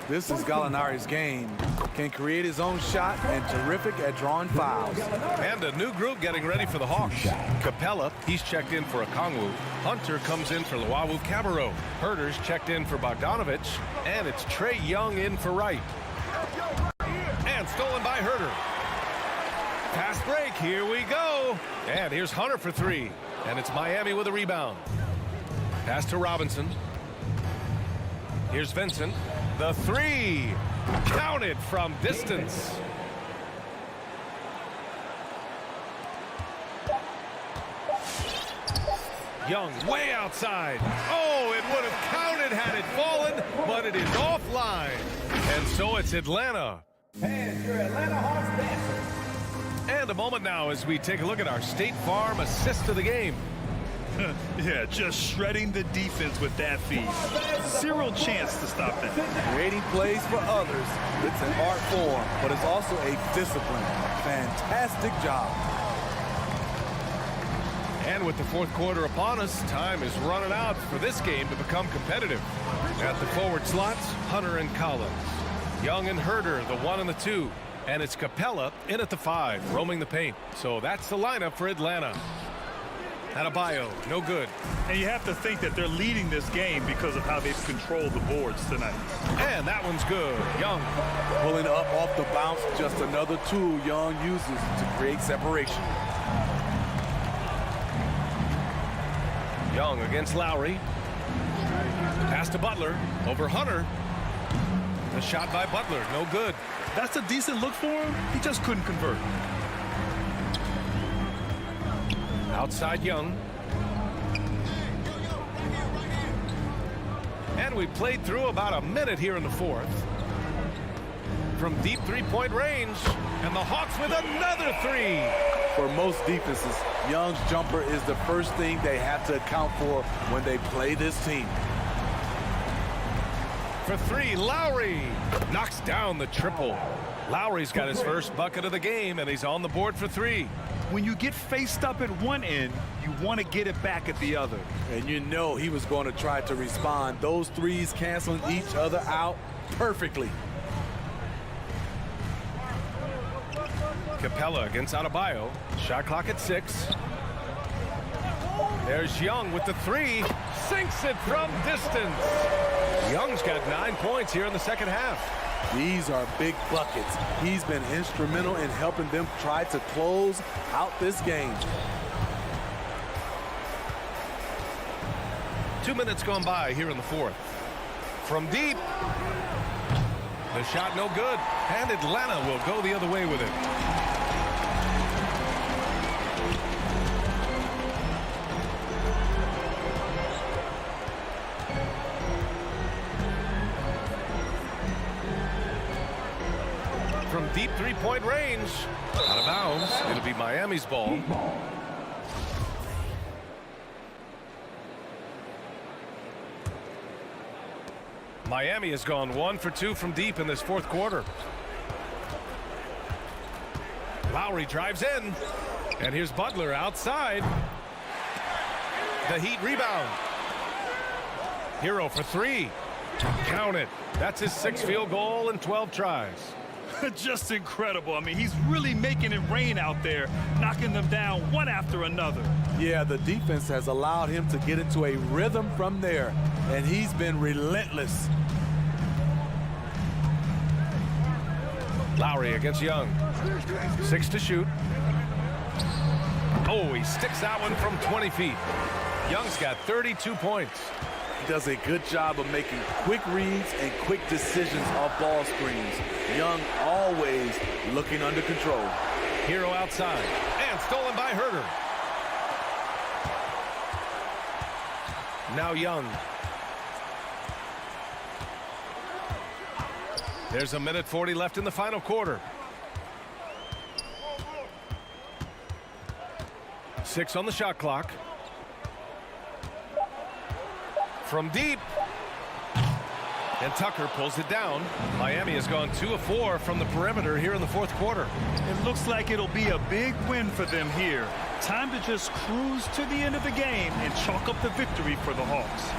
Speaker 8: This is Gallinari's game. Can create his own shot and terrific at drawing fouls.
Speaker 7: And a new group getting ready for the Hawks. Capella, he's checked in for Okongwu. Hunter comes in for Luwawu-Cabarrot. Herder's checked in for Bogdanovic. And it's Trae Young in for Wright. And stolen by Herder. Fast break, here we go. And here's Hunter for 3. And it's Miami with a rebound. Pass to Robinson. Here's Vincent. The 3. Counted from distance. Young way outside. Oh, it would have counted had it fallen, but it is offline. And so it's Atlanta.
Speaker 6: And your Atlanta Hawks dancers.
Speaker 7: And a moment now as we take a look at our State Farm assist of the game.
Speaker 9: Yeah, just shredding the defense with that feed. Zero chance to stop that.
Speaker 8: Creating plays for others, it's an art form, but it's also a discipline. Fantastic job.
Speaker 7: And with the fourth quarter upon us, time is running out for this game to become competitive. At the forward slots, Hunter and Collins. Young and Herder, the 1 and the 2. And it's Capella in at the 5, roaming the paint. So that's the lineup for Atlanta. Adebayo, no good.
Speaker 9: And you have to think that they're leading this game because of how they've controlled the boards tonight.
Speaker 7: And that one's good. Young.
Speaker 8: Pulling up off the bounce, just another tool Young uses to create separation.
Speaker 7: Young against Lowry. Pass to Butler. Over Hunter. The shot by Butler, no good.
Speaker 9: That's a decent look for him. He just couldn't convert.
Speaker 7: Outside Young. And we played through about a minute here in the fourth. From deep three-point range. And the Hawks with another 3.
Speaker 8: For most defenses, Young's jumper is the first thing they have to account for when they play this team.
Speaker 7: For 3, Lowry knocks down the triple. Lowry's got his first bucket of the game, and he's on the board for 3.
Speaker 9: When you get faced up at one end, you want to get it back at the other.
Speaker 8: And you know he was going to try to respond. Those 3s canceling each other out perfectly.
Speaker 7: Capella against Adebayo. Shot clock at 6. There's Young with the 3. Sinks it from distance. Young's got 9 points here in the second half.
Speaker 8: These are big buckets. He's been instrumental in helping them try to close out this game.
Speaker 7: 2 minutes gone by here in the fourth. From deep. The shot no good. And Atlanta will go the other way with it. three-point range. Out of bounds. It'll be Miami's ball. Miami has gone 1 for 2 from deep in this fourth quarter. Lowry drives in. And here's Butler outside. The Heat rebound. Hero for three. Count it. That's his 6th field goal in 12 tries.
Speaker 9: Just incredible. I mean, he's really making it rain out there, knocking them down one after another.
Speaker 8: Yeah, the defense has allowed him to get into a rhythm from there, and he's been relentless.
Speaker 7: Lowry against Young. 6 to shoot. Oh, he sticks that one from 20 feet. Young's got 32 points.
Speaker 8: He does a good job of making quick reads and quick decisions off ball screens. Young always looking under control.
Speaker 7: Hero outside and stolen by Herter. Now Young. There's a minute 40 left in the final quarter. 6 on the shot clock. From deep. And Tucker pulls it down. Miami has gone 2 of 4 from the perimeter here in the fourth quarter.
Speaker 9: It looks like it'll be a big win for them here. Time to just cruise to the end of the game and chalk up the victory for the Hawks.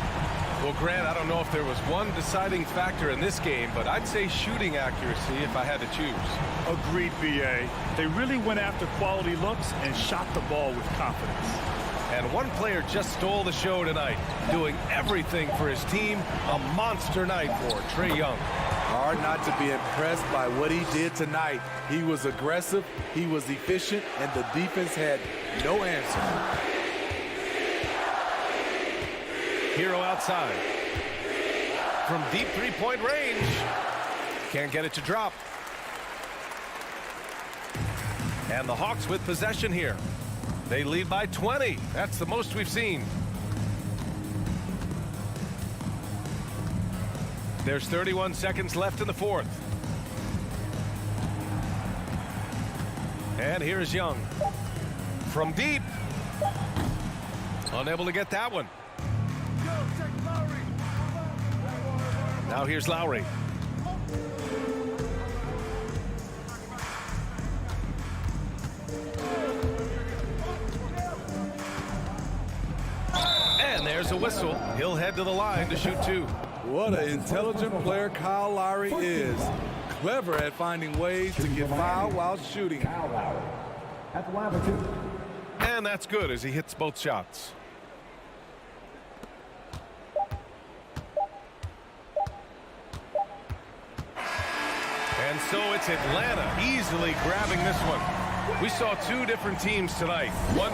Speaker 7: Well, Grant, I don't know if there was one deciding factor in this game, but I'd say shooting accuracy if I had to choose.
Speaker 9: Agreed, BA. They really went after quality looks and shot the ball with confidence.
Speaker 7: And one player just stole the show tonight, doing everything for his team. A monster night for Trae Young.
Speaker 8: Hard not to be impressed by what he did tonight. He was aggressive, he was efficient, and the defense had no answer.
Speaker 7: Hero outside. From deep three-point range. Can't get it to drop. And the Hawks with possession here. They lead by 20. That's the most we've seen. There's 31 seconds left in the fourth. And here's Young. From deep. Unable to get that one. Now here's Lowry. And there's a whistle. He'll head to the line to shoot 2.
Speaker 8: What an intelligent player Kyle Lowry is. Clever at finding ways to get fouled while shooting.
Speaker 6: At the line for 2.
Speaker 7: And that's good as he hits both shots. And so it's Atlanta easily grabbing this one. We saw 2 different teams tonight. One.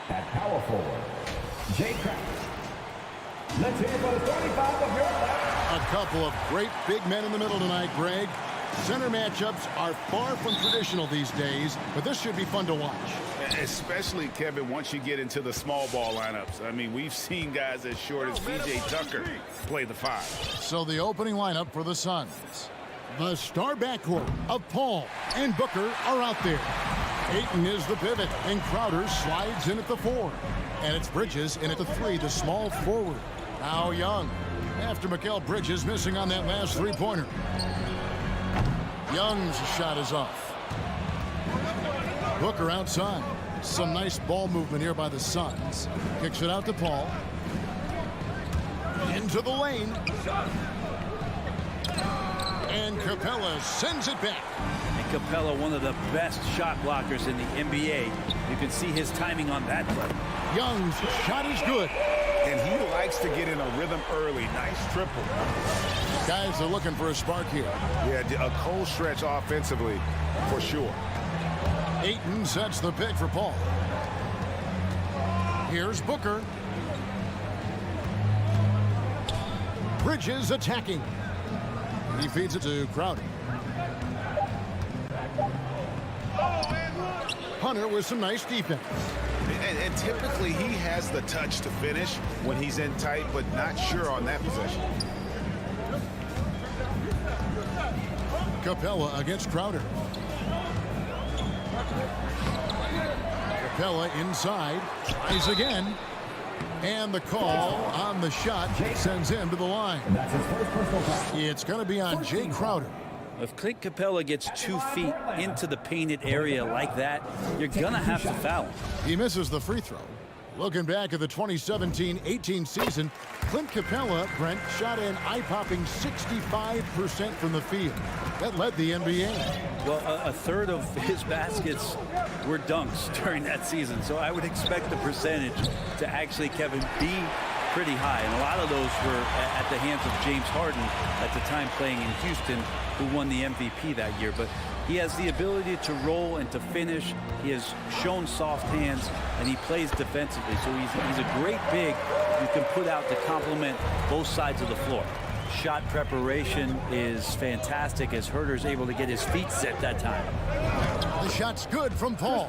Speaker 6: At power forward, Jay Crowder. Let's hear for the 35 of your left.
Speaker 1: A couple of great big men in the middle tonight, Greg. Center matchups are far from traditional these days, but this should be fun to watch.
Speaker 2: Especially, Kevin, once you get into the small ball lineups. I mean, we've seen guys as short as P.J. Tucker play the 5.
Speaker 1: So the opening lineup for the Suns. The star backcourt of Paul and Booker are out there. Ayton is the pivot, and Crowder slides in at the 4. And it's Bridges in at the 3, the small forward. Now Young, after Mikal Bridges missing on that last three-pointer. Young's shot is off. Booker outside. Some nice ball movement here by the Suns. Kicks it out to Paul. Into the lane. And Capella sends it back.
Speaker 10: And Capella, one of the best shot blockers in the NBA. You can see his timing on that play.
Speaker 1: Young's shot is good.
Speaker 2: And he likes to get in a rhythm early. Nice triple.
Speaker 1: Guys are looking for a spark here.
Speaker 5: Yeah, a cold stretch offensively, for sure.
Speaker 1: Ayton sets the pick for Paul. Here's Booker. Bridges attacking. He feeds it to Crowder. Hunter with some nice defense.
Speaker 5: And typically he has the touch to finish when he's in tight, but not sure on that possession.
Speaker 1: Capella against Crowder. Capella inside. Tries again. And the call on the shot sends him to the line. It's going to be on Jay Crowder.
Speaker 10: If Clint Capella gets 2 feet into the painted area like that, you're going to have to foul him.
Speaker 1: He misses the free throw. Looking back at the 2017-18 season, Clint Capella, Brent, shot an eye-popping 65% from the field. That led the NBA.
Speaker 10: Well, a third of his baskets were dunks during that season, so I would expect the percentage to actually, Kevin, be pretty high. And a lot of those were at the hands of James Harden at the time playing in Houston, who won the MVP that year. But he has the ability to roll and to finish. He has shown soft hands, and he plays defensively. So he's a great big you can put out to complement both sides of the floor. Shot preparation is fantastic as Herder's able to get his feet set that time.
Speaker 1: The shot's good from Paul.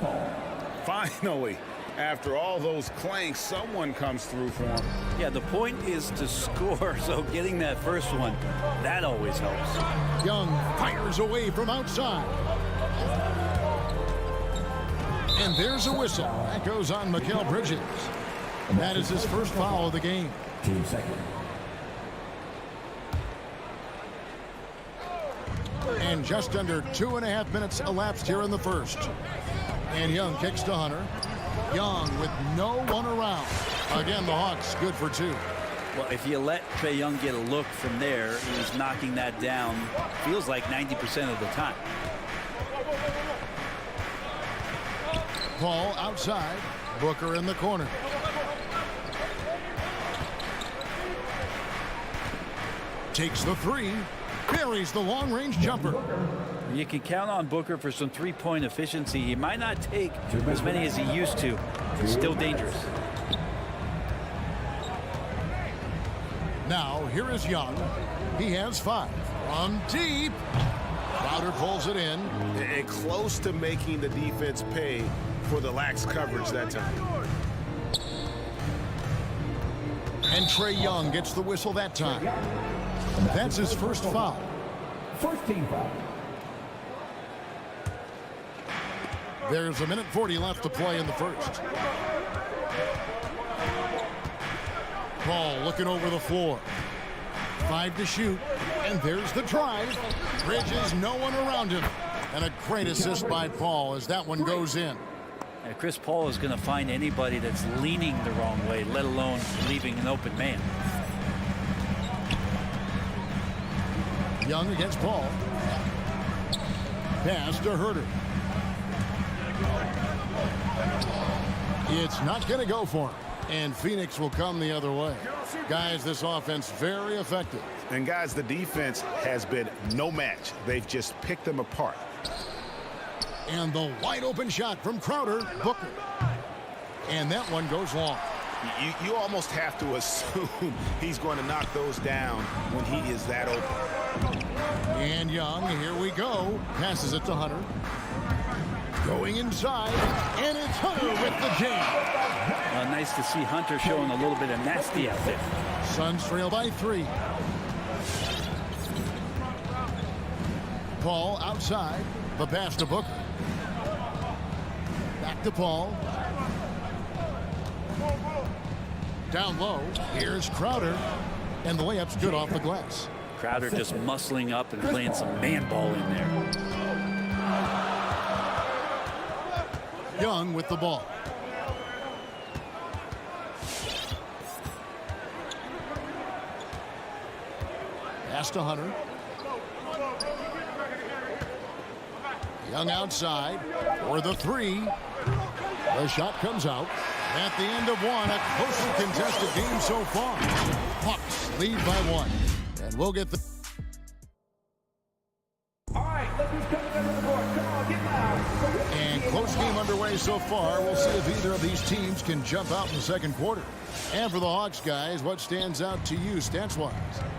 Speaker 2: Finally, after all those clanks, someone comes through for him.
Speaker 10: Yeah, the point is to score, so getting that first one, that always helps.
Speaker 1: Young fires away from outside. And there's a whistle. That goes on Mikal Bridges. That is his first foul of the game.
Speaker 6: Team second.
Speaker 1: And just under 2.5 minutes elapsed here in the first. And Young kicks to Hunter. Young with no one around. Again, the Hawks good for 2.
Speaker 10: Well, if you let Trae Young get a look from there, he's knocking that down, feels like 90% of the time.
Speaker 1: Paul outside. Booker in the corner. Takes the 3. Buries the long-range jumper.
Speaker 10: You can count on Booker for some three-point efficiency. He might not take as many as he used to. Still dangerous.
Speaker 1: Now, here is Young. He has 5. From deep. Crowder pulls it in.
Speaker 5: And close to making the defense pay for the lax coverage that time.
Speaker 1: And Trae Young gets the whistle that time. That's his first foul.
Speaker 6: First team foul.
Speaker 1: There's 1:40 left to play in the first. Paul looking over the floor. 5 to shoot. And there's the drive. Bridges, no one around him. And a great assist by Paul as that one goes in.
Speaker 10: And Chris Paul is going to find anybody that's leaning the wrong way, let alone leaving an open man.
Speaker 1: Young against Paul. Pass to Herder. It's not going to go for him. And Phoenix will come the other way. Guys, this offense very effective.
Speaker 5: And guys, the defense has been no match. They've just picked them apart.
Speaker 1: And the wide open shot from Crowder. Booker. And that one goes long.
Speaker 5: You almost have to assume he's going to knock those down when he is that open.
Speaker 1: And Young, here we go. Passes it to Hunter. Going inside, and it's Hunter with the jam.
Speaker 10: Nice to see Hunter showing a little bit of nasty out there.
Speaker 1: Suns trail by 3. Paul outside. The pass to Booker. Back to Paul. Down low. Here's Crowder. And the layup's good off the glass.
Speaker 10: Crowder just muscling up and playing some man ball in there.
Speaker 1: Young with the ball. Pass to Hunter. Young outside for the 3. The shot comes out. At the end of one, a closely contested game so far. Hawks lead by 1. And we'll get the...
Speaker 6: All right, look who's coming into the court. Come on, get loud.
Speaker 1: And close game underway so far. We'll see if either of these teams can jump out in the second quarter. And for the Hawks, guys, what stands out to you stats-wise?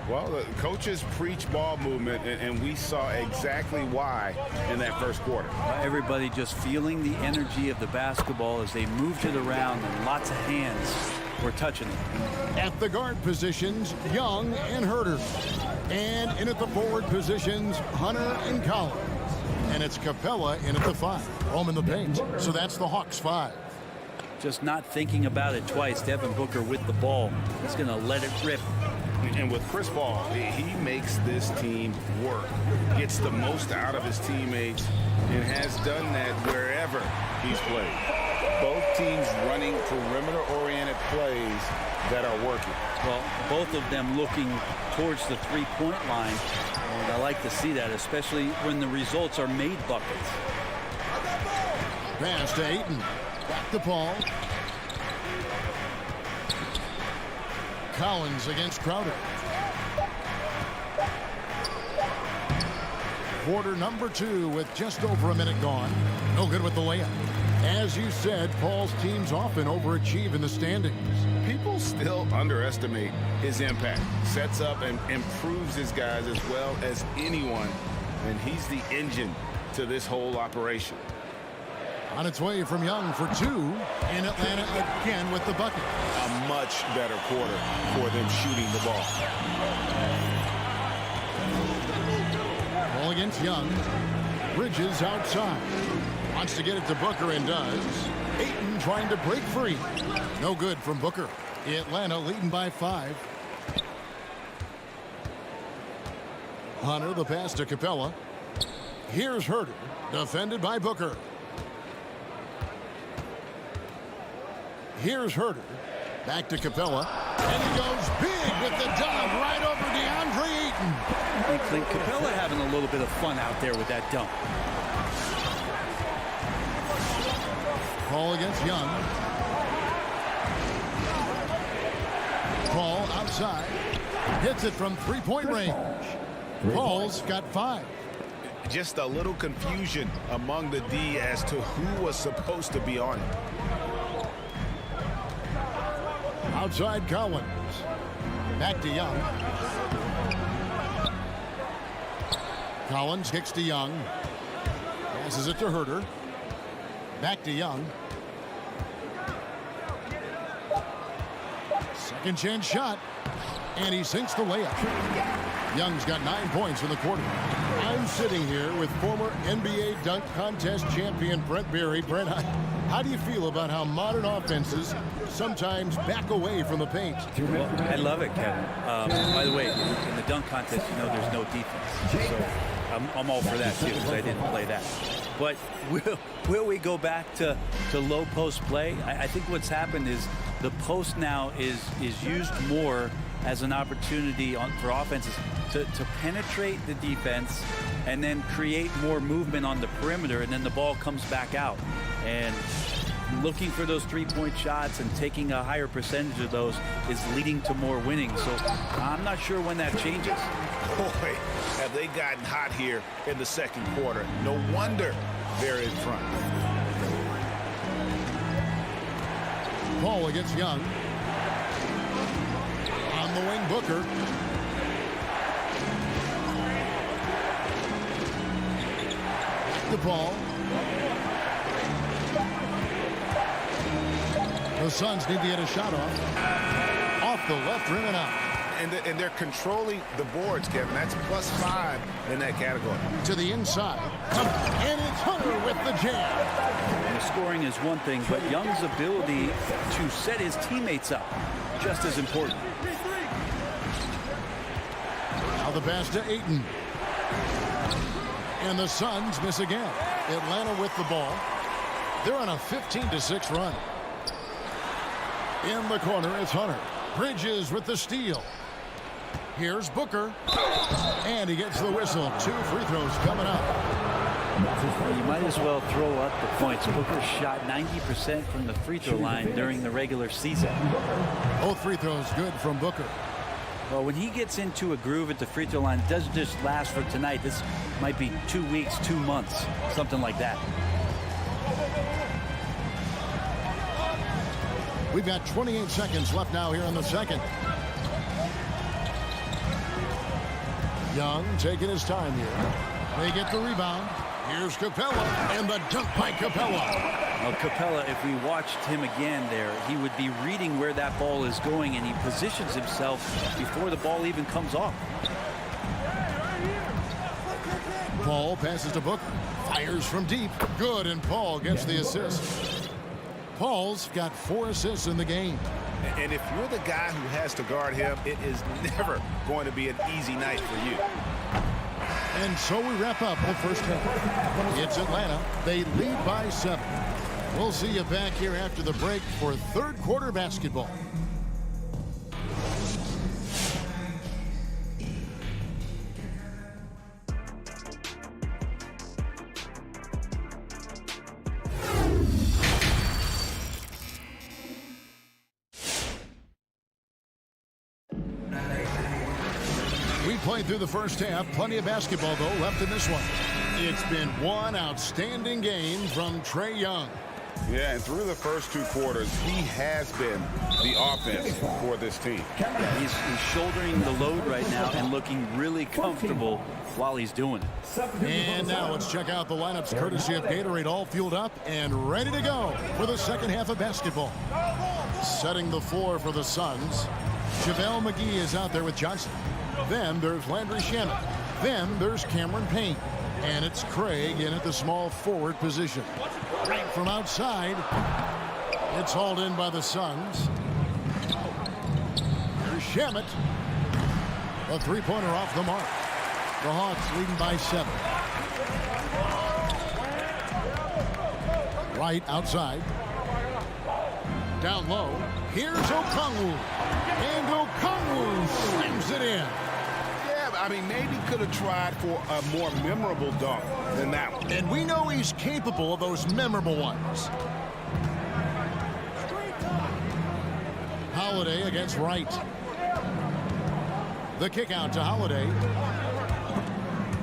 Speaker 2: Well, the coaches preach ball movement, and we saw exactly why in that first quarter.
Speaker 10: Everybody just feeling the energy of the basketball as they moved it around, and lots of hands were touching it.
Speaker 1: At the guard positions, Young and Herter. And in at the forward positions, Hunter and Collins. And it's Capella in at the 5. Home in the paint. So that's the Hawks 5.
Speaker 10: Just not thinking about it twice. Devin Booker with the ball. He's going to let it rip.
Speaker 2: And with Chris Paul, he makes this team work. Gets the most out of his teammates and has done that wherever he's played. Both teams running perimeter-oriented plays that are working.
Speaker 10: Well, both of them looking towards the three-point line. And I like to see that, especially when the results are made buckets.
Speaker 1: Pass to Ayton. Back to Paul. Collins against Crowder. Quarter number 2 with just over a minute gone. No good with the layup. As you said, Paul's teams often overachieve in the standings.
Speaker 2: People still underestimate his impact. Sets up and improves his guys as well as anyone. And he's the engine to this whole operation.
Speaker 1: On its way from Young for 2. In Atlanta again with the bucket.
Speaker 5: A much better quarter for them shooting the ball.
Speaker 1: Ball against Young. Bridges outside. Wants to get it to Booker and does. Ayton trying to break free. No good from Booker. Atlanta leading by 5. Hunter, the pass to Capella. Here's Herter. Defended by Booker. Here's Herter. Back to Capella. And he goes big with the dunk right over DeAndre Ayton.
Speaker 10: I think Capella having a little bit of fun out there with that dunk.
Speaker 1: Paul against Young. Paul outside. Hits it from three-point range. Paul's got 5.
Speaker 5: Just a little confusion among the D as to who was supposed to be on it.
Speaker 1: Outside Collins. Back to Young. Collins kicks to Young. Passes it to Herter. Back to Young. Second chance shot. And he sinks the layup. Young's got 9 points in the quarter. I'm sitting here with former NBA dunk contest champion Brent Berry. Brent, how do you feel about how modern offenses sometimes back away from the paint?
Speaker 10: Well, I love it, Kevin. By the way, in the dunk contest, you know there's no defense. So I'm all for that, too, because I didn't play that. But will we go back to low post play? I think what's happened is the post now is used more as an opportunity for offenses to penetrate the defense and then create more movement on the perimeter, and then the ball comes back out. And looking for those three-point shots and taking a higher percentage of those is leading to more winning. So I'm not sure when that changes.
Speaker 5: Boy, have they gotten hot here in the second quarter. No wonder they're in front.
Speaker 1: DePaul against Young. On the wing, Booker. DePaul. The Suns need to get a shot off the left rim and out.
Speaker 5: And they're controlling the boards, Kevin. That's +5 in that category.
Speaker 1: To the inside. And it's Hunter with the jam.
Speaker 10: And the scoring is one thing, but Young's ability to set his teammates up just as important.
Speaker 1: Now the pass to Ayton. And the Suns miss again. Atlanta with the ball. They're on a 15-6 run. In the corner, it's Hunter. Bridges with the steal. Here's Booker. And he gets the whistle. 2 free throws coming up.
Speaker 10: You might as well throw up the points. Booker shot 90% from the free throw line during the regular season.
Speaker 1: Both free throws good from Booker.
Speaker 10: Well, when he gets into a groove at the free throw line, it doesn't just last for tonight. This might be 2 weeks, 2 months, something like that.
Speaker 1: We've got 28 seconds left now here in the second. Young taking his time here. They get the rebound. Here's Capella, and the dunk by Capella.
Speaker 10: Well, Capella, if we watched him again there, he would be reading where that ball is going, and he positions himself before the ball even comes off.
Speaker 1: Paul passes to Booker. Fires from deep. Good, and Paul gets the assist. Paul's got 4 assists in the game.
Speaker 5: And if you're the guy who has to guard him, it is never going to be an easy night for you.
Speaker 1: And so we wrap up the first half. It's Atlanta. They lead by 7. We'll see you back here after the break for third quarter basketball. Played through the first half. Plenty of basketball, though, left in this one. It's been one outstanding game from Trae Young.
Speaker 2: Yeah, and through the first 2 quarters, he has been the offense for this team.
Speaker 10: He's shouldering the load right now and looking really comfortable while he's doing it.
Speaker 1: And now let's check out the lineups courtesy of Gatorade, all fueled up and ready to go for the second half of basketball. Setting the floor for the Suns, JaVale McGee is out there with Johnson. Then there's Landry Shamet. Then there's Cameron Payne. And it's Craig in at the small forward position. From outside, it's hauled in by the Suns. Here's Shamet. A three-pointer off the mark. The Hawks leading by 7. Right outside. Down low. Here's Okongwu. And Okongwu slams it in.
Speaker 5: I mean, maybe could have tried for a more memorable dunk than that one.
Speaker 1: And we know he's capable of those memorable ones. Holiday against Wright. The kick out to Holiday.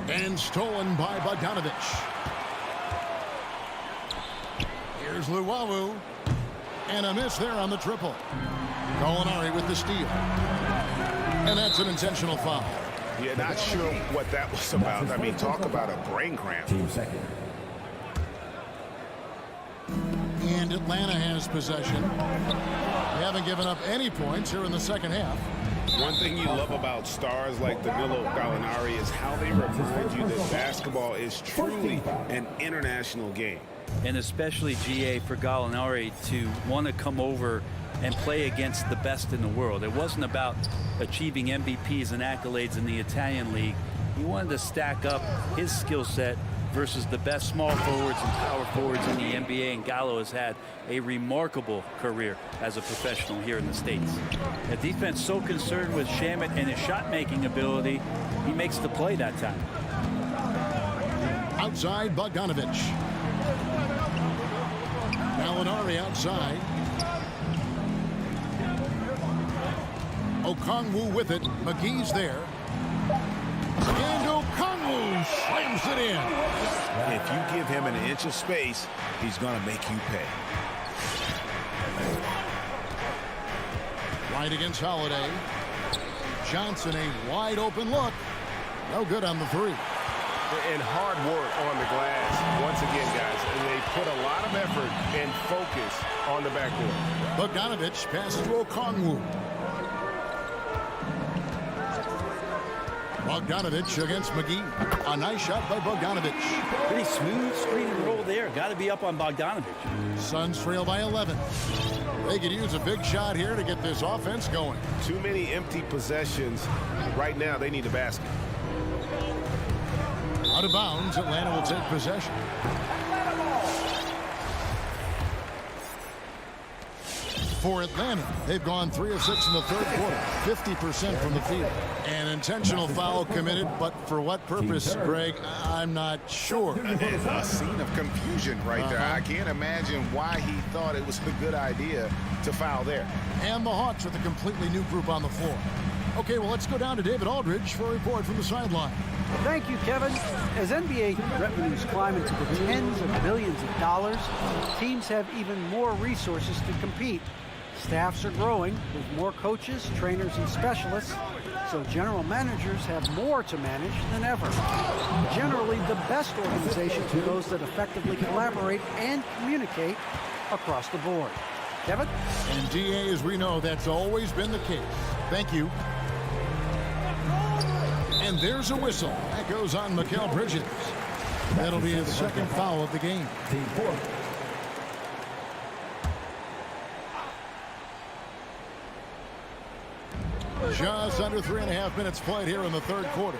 Speaker 1: And stolen by Bogdanovich. Here's Luwawu. And a miss there on the triple. Gallinari with the steal. And that's an intentional foul.
Speaker 5: Yeah, not sure what that was about. I mean, talk about a brain cramp.
Speaker 1: And Atlanta has possession. They haven't given up any points here in the second half.
Speaker 2: One thing you love about stars like Danilo Gallinari is how they remind you that basketball is truly an international game.
Speaker 10: And especially, GA, for Gallinari to want to come over and play against the best in the world. It wasn't about achieving MVPs and accolades in the Italian league. He wanted to stack up his skill set versus the best small forwards and power forwards in the NBA, and Gallo has had a remarkable career as a professional here in the States. The defense so concerned with Shamet and his shot-making ability, he makes the play that time.
Speaker 1: Outside, Bogdanovich. Gallinari outside. Okongwu with it. McGee's there. And Okongwu slams it in.
Speaker 5: If you give him an inch of space, he's going to make you pay.
Speaker 1: Right against Holiday. Johnson, a wide open look. No good on the three.
Speaker 5: And hard work on the glass. Once again, guys, they put a lot of effort and focus on the backboard.
Speaker 1: Bogdanovich passes to Okongwu. Bogdanovich against McGee. A nice shot by Bogdanovich.
Speaker 10: Pretty smooth screen and roll there. Got to be up on Bogdanovich.
Speaker 1: Suns trail by 11. They could use a big shot here to get this offense going.
Speaker 5: Too many empty possessions. Right now, they need a basket.
Speaker 1: Out of bounds, Atlanta will take possession. For Atlanta, they've gone 3 of 6 in the third quarter, 50% from the field. An intentional foul committed, but for what purpose, Greg, I'm not sure.
Speaker 2: A scene of confusion right there. I can't imagine why he thought it was a good idea to foul there.
Speaker 1: And the Hawks with a completely new group on the floor. Okay, well, let's go down to David Aldridge for a report from the sideline.
Speaker 4: Thank you, Kevin. As NBA revenues climb into the tens of billions of dollars, teams have even more resources to compete. Staffs are growing with more coaches, trainers, and specialists, so general managers have more to manage than ever. Generally, the best organizations are those that effectively collaborate and communicate across the board. Kevin?
Speaker 1: And DA, as we know, that's always been the case. Thank you. And there's a whistle. That goes on Mikal Bridges. That'll be his second foul of the game.
Speaker 6: Team 4.
Speaker 1: Just under 3.5 minutes played here in the third quarter.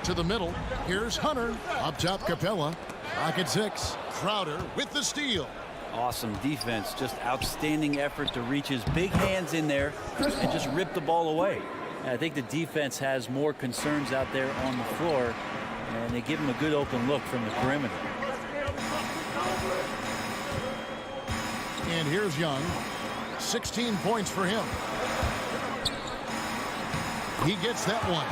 Speaker 1: To the middle. Here's Hunter. Up top, Capella. Rocket 6. Crowder with the steal.
Speaker 10: Awesome defense. Just outstanding effort to reach his big hands in there and just rip the ball away. And I think the defense has more concerns out there on the floor, and they give him a good open look from the perimeter.
Speaker 1: And here's Young. 16 points for him. He gets that one.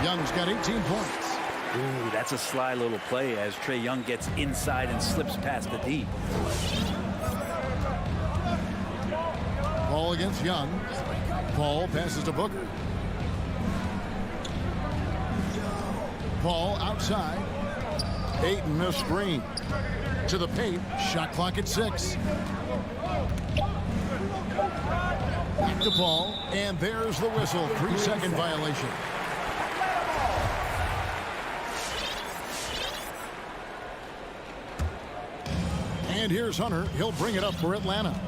Speaker 1: Young's got 18 points.
Speaker 10: Ooh, that's a sly little play as Trae Young gets inside and slips past the D.
Speaker 1: Ball against Young. Paul passes to Booker. Paul outside. Ayton a screen. To the paint. Shot clock at 6. Back to Paul. And there's the whistle. 3-second violation. And here's Hunter. He'll bring it up for Atlanta.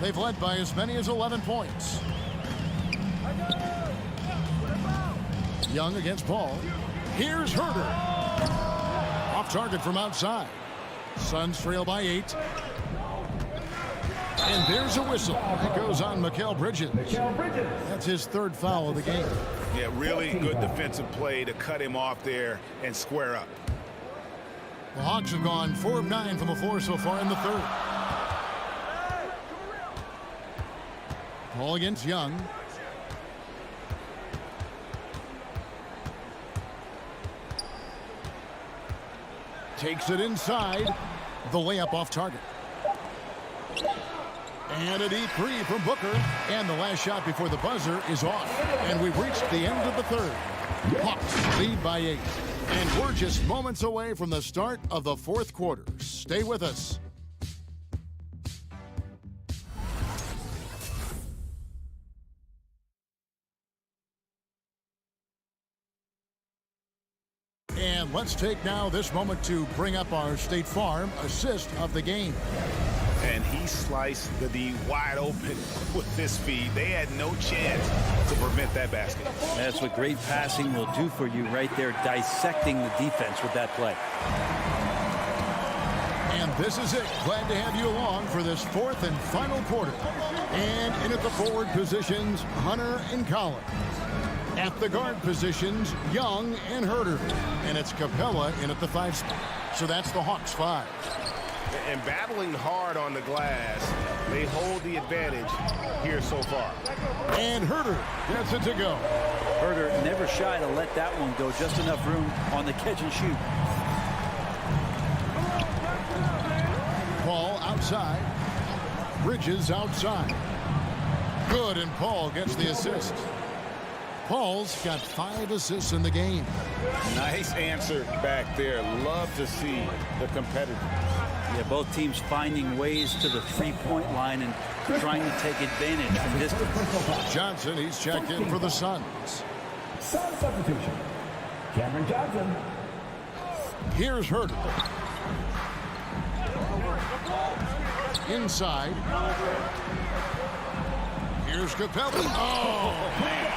Speaker 1: They've led by as many as 11 points. Young against Paul. Here's Herder. Off target from outside. Suns trail by 8. And there's a whistle. It goes on Mikal Bridges. That's his third foul of the game.
Speaker 2: Yeah, really good defensive play to cut him off there and square up.
Speaker 1: The Hawks have gone 4 of 9 from the floor so far in the third. Paul against Young. Takes it inside. The layup off target. And a deep three from Booker. And the last shot before the buzzer is off. And we've reached the end of the third. Hawks lead by 8. And we're just moments away from the start of the fourth quarter. Stay with us. And let's take now this moment to bring up our State Farm assist of the game.
Speaker 2: And he sliced the D wide open with this feed. They had no chance to prevent that basket.
Speaker 10: That's what great passing will do for you right there, dissecting the defense with that play.
Speaker 1: And this is it. Glad to have you along for this fourth and final quarter. And in at the forward positions, Hunter and Collins. At the guard positions, Young and Herder. And it's Capella in at the 5 spot. So that's the Hawks 5.
Speaker 5: And battling hard on the glass, they hold the advantage here so far.
Speaker 1: And Herder gets it to go.
Speaker 10: Herder never shy to let that one go. Just enough room on the catch and shoot.
Speaker 1: Ball outside. Bridges outside. Good, and Paul gets the assist. Paul's got 5 assists in the game.
Speaker 2: Nice answer back there. Love to see the competitor.
Speaker 10: Yeah, both teams finding ways to the three-point line and trying to take advantage from distance.
Speaker 1: Johnson, he's checked in for the Suns.
Speaker 6: Sun substitution. Cameron Johnson.
Speaker 1: Here's Herter. Inside. Here's Capella. Oh, man.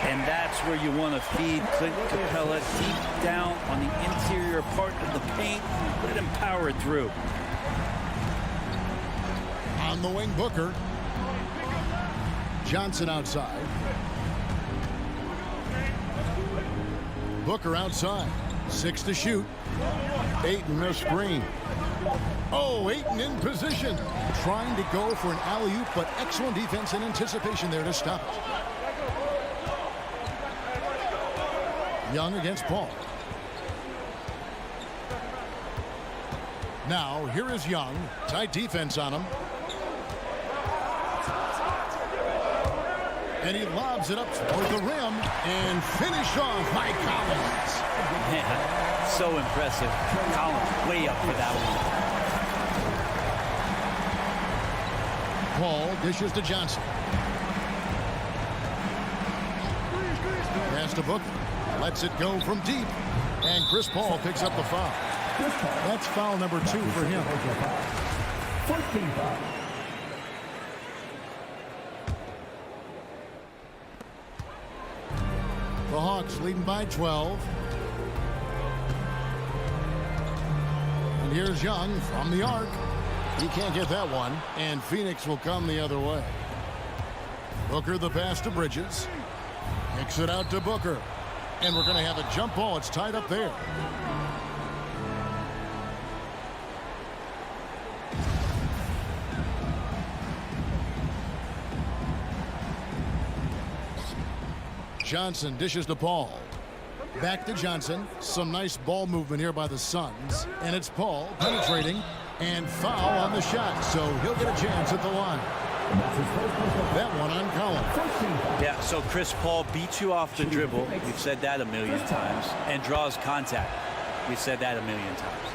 Speaker 10: And that's where you want to feed Clint Capella, deep down on the interior part of the paint. Let him power it through.
Speaker 1: On the wing, Booker. Johnson outside. Booker outside. 6 to shoot. Ayton a screen. Oh, Ayton in position. Trying to go for an alley-oop, but excellent defense and anticipation there to stop it. Young against Paul. Now, here is Young. Tight defense on him. And he lobs it up toward the rim and finished off by Collins.
Speaker 10: Yeah, so impressive. Collins way up for that one.
Speaker 1: Paul dishes to Johnson. Pass to Booker. Lets it go from deep. And Chris Paul picks up the foul. That's foul number 2 for him.
Speaker 6: 14 foul.
Speaker 1: The Hawks leading by 12. And here's Young from the arc. He can't get that one. And Phoenix will come the other way. Booker the pass to Bridges. Kicks it out to Booker. And we're going to have a jump ball. It's tied up there. Johnson dishes to Paul. Back to Johnson. Some nice ball movement here by the Suns. And it's Paul penetrating and foul on the shot. So he'll get a chance at the line. That one on Collins.
Speaker 10: Yeah, so Chris Paul beats you off the dribble. We've said that a million times. And draws contact. We've said that a million times.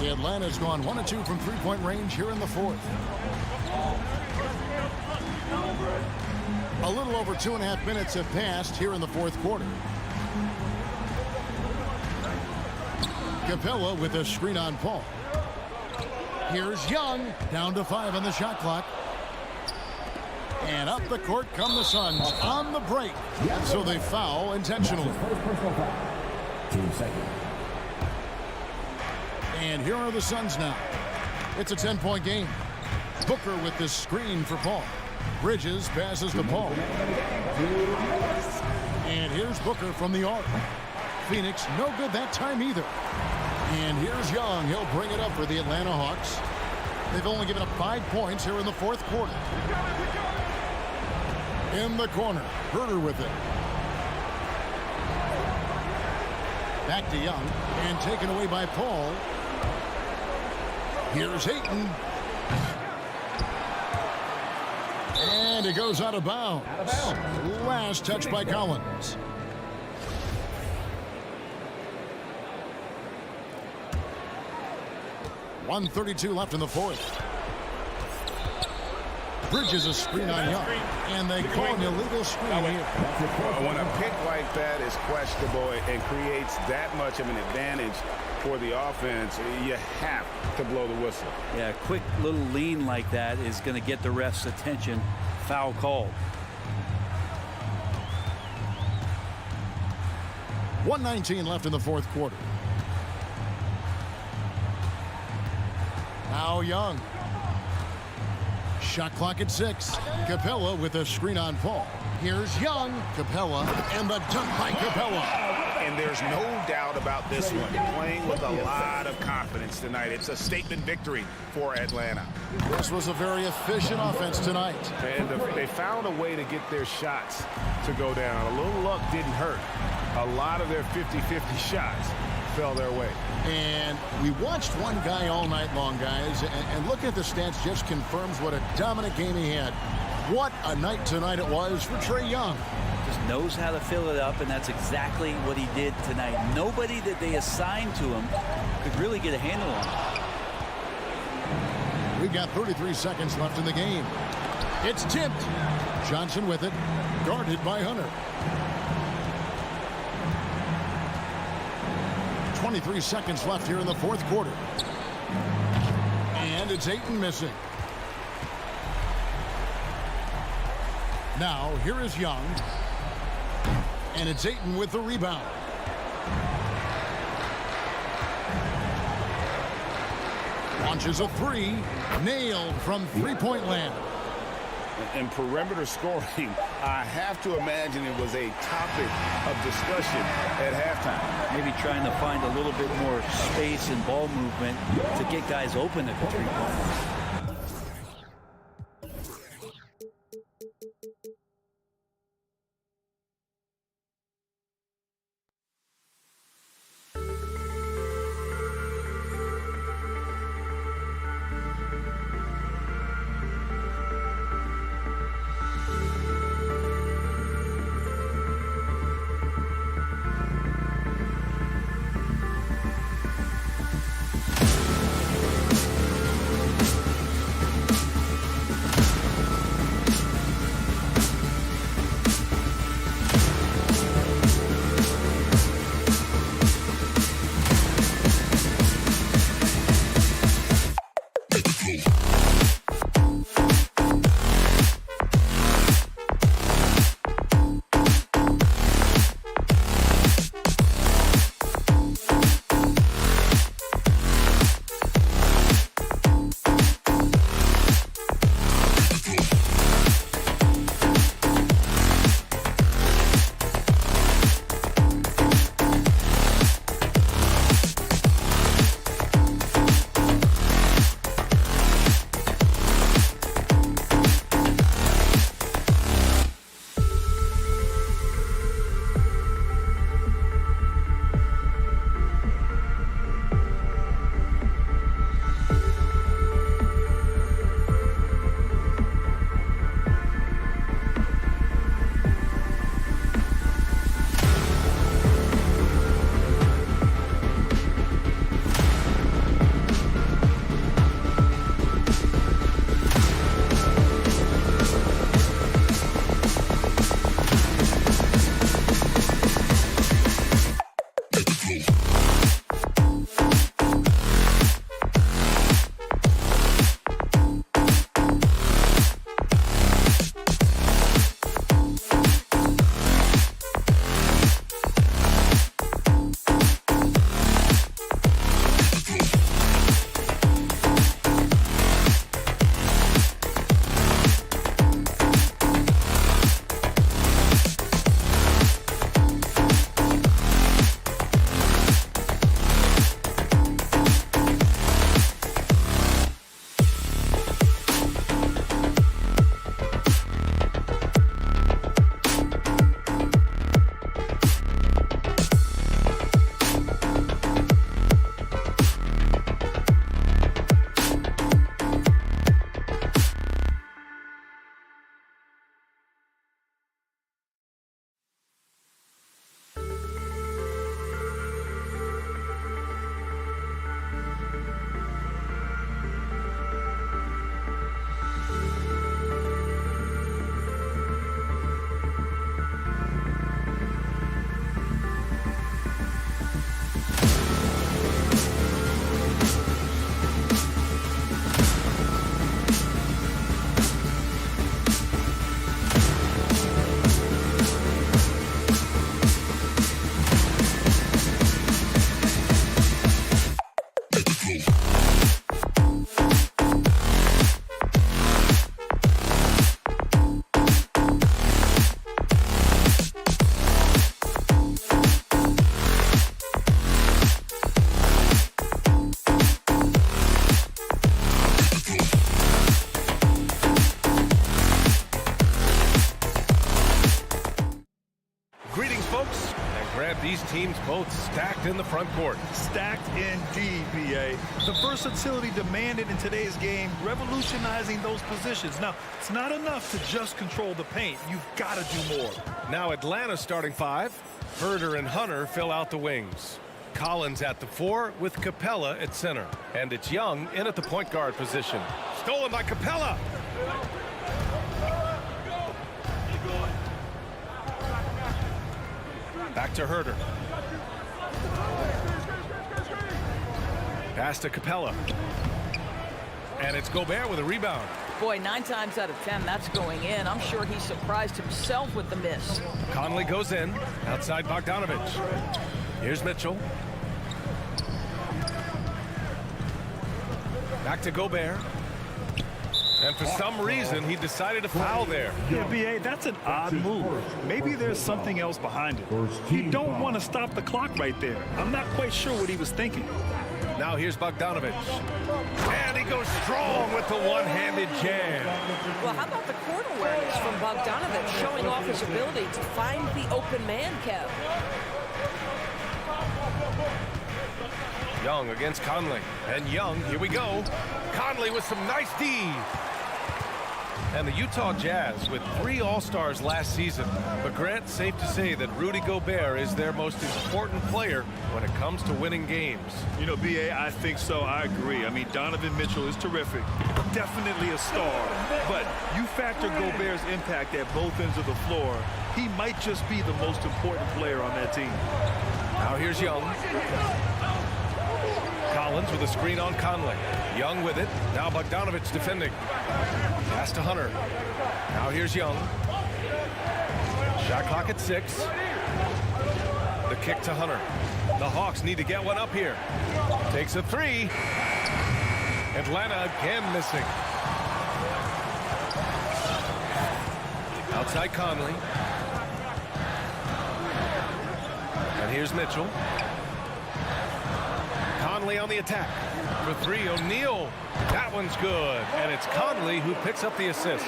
Speaker 1: Atlanta's gone 1 of 2 from three-point range here in the 4th. A little over 2.5 minutes have passed here in the 4th quarter. Capella with a screen on Paul. Here's Young, down to 5 on the shot clock. And up the court come the Suns on the break. So they foul intentionally. And here are the Suns now. It's a 10-point game. Booker with this screen for Paul. Bridges passes to Paul. And here's Booker from the arc. Phoenix no good that time either. And here's Young. He'll bring it up for the Atlanta Hawks. They've only given up 5 points here in the 4th quarter. In the corner, Herter with it. Back to Young and taken away by Paul. Here's Ayton. And it goes out of bounds. Last touch by Collins. .132 left in the 4th. Bridges a screen on Young. And they call an illegal screen here.
Speaker 2: When a pick like that is questionable and creates that much of an advantage for the offense, you have to blow the whistle.
Speaker 10: Yeah, a quick little lean like that is going to get the ref's attention. Foul called.
Speaker 1: 1:19 left in the 4th quarter. Now Young. Shot clock at 6. Capella with a screen on Paul. Here's Young. Capella and the dunk by Capella.
Speaker 2: And there's no doubt about this one. Playing with a lot of confidence tonight. It's a statement victory for Atlanta.
Speaker 1: This was a very efficient offense tonight.
Speaker 5: And they found a way to get their shots to go down. A little luck didn't hurt. A lot of their 50-50 shots fell their way.
Speaker 1: And we watched one guy all night long, guys, and looking at the stats just confirms what a dominant game he had. What a night tonight it was for Trae Young.
Speaker 10: Just knows how to fill it up, and that's exactly what he did tonight. Nobody that they assigned to him could really get a handle on him.
Speaker 1: We've got 33 seconds left in the game. It's tipped. Johnson with it, guarded by Hunter. 23 seconds left here in the fourth quarter. And it's Ayton missing. Now, here is Young. And it's Ayton with the rebound. Launches a three. Nailed from three-point land.
Speaker 2: And perimeter scoring, I have to imagine it was a topic of discussion at halftime.
Speaker 10: Maybe trying to find a little bit more space and ball movement to get guys open at the three-pointers.
Speaker 7: teams both stacked in the front court.
Speaker 9: Stacked indeed, B.A. The versatility demanded in today's game, revolutionizing those positions. Now, it's not enough to just control the paint. You've got to do more.
Speaker 7: Now Atlanta's starting five. Herder and Hunter fill out the wings. Collins at the 4 with Capella at center. And it's Young in at the point guard position. Stolen by Capella. Back to Herder. Pass to Capella. And it's Gobert with a rebound.
Speaker 3: Boy, 9 times out of 10, that's going in. I'm sure he surprised himself with the miss.
Speaker 7: Conley goes in. Outside Bogdanovich. Here's Mitchell. Back to Gobert. And for some reason, he decided to foul there.
Speaker 9: Yeah, B.A., that's an odd move. Maybe there's something else behind it. You don't want to stop the clock right there. I'm not quite sure what he was thinking.
Speaker 7: Now here's Bogdanovich. And he goes strong with the one-handed jam.
Speaker 11: Well, how about the court awareness from Bogdanovich, showing off his ability to find the open man, Kev?
Speaker 7: Young against Conley. And Young, here we go. Conley with some nice D. And the Utah Jazz with 3 All-Stars last season. But Grant, safe to say that Rudy Gobert is their most important player when it comes to winning games.
Speaker 9: You know, B.A., I think so. I agree. I mean, Donovan Mitchell is terrific. Definitely a star. But you factor Gobert's impact at both ends of the floor, he might just be the most important player on that team.
Speaker 7: Now here's Young. Collins with a screen on Conley. Young with it. Now Bogdanovich defending. Pass to Hunter. Now here's Young. Shot clock at 6. The kick to Hunter. The Hawks need to get one up here. Takes a 3. Atlanta again missing. Outside Conley. And here's Mitchell. Conley on the attack. For 3, O'Neal. That one's good. And it's Conley who picks up the assist.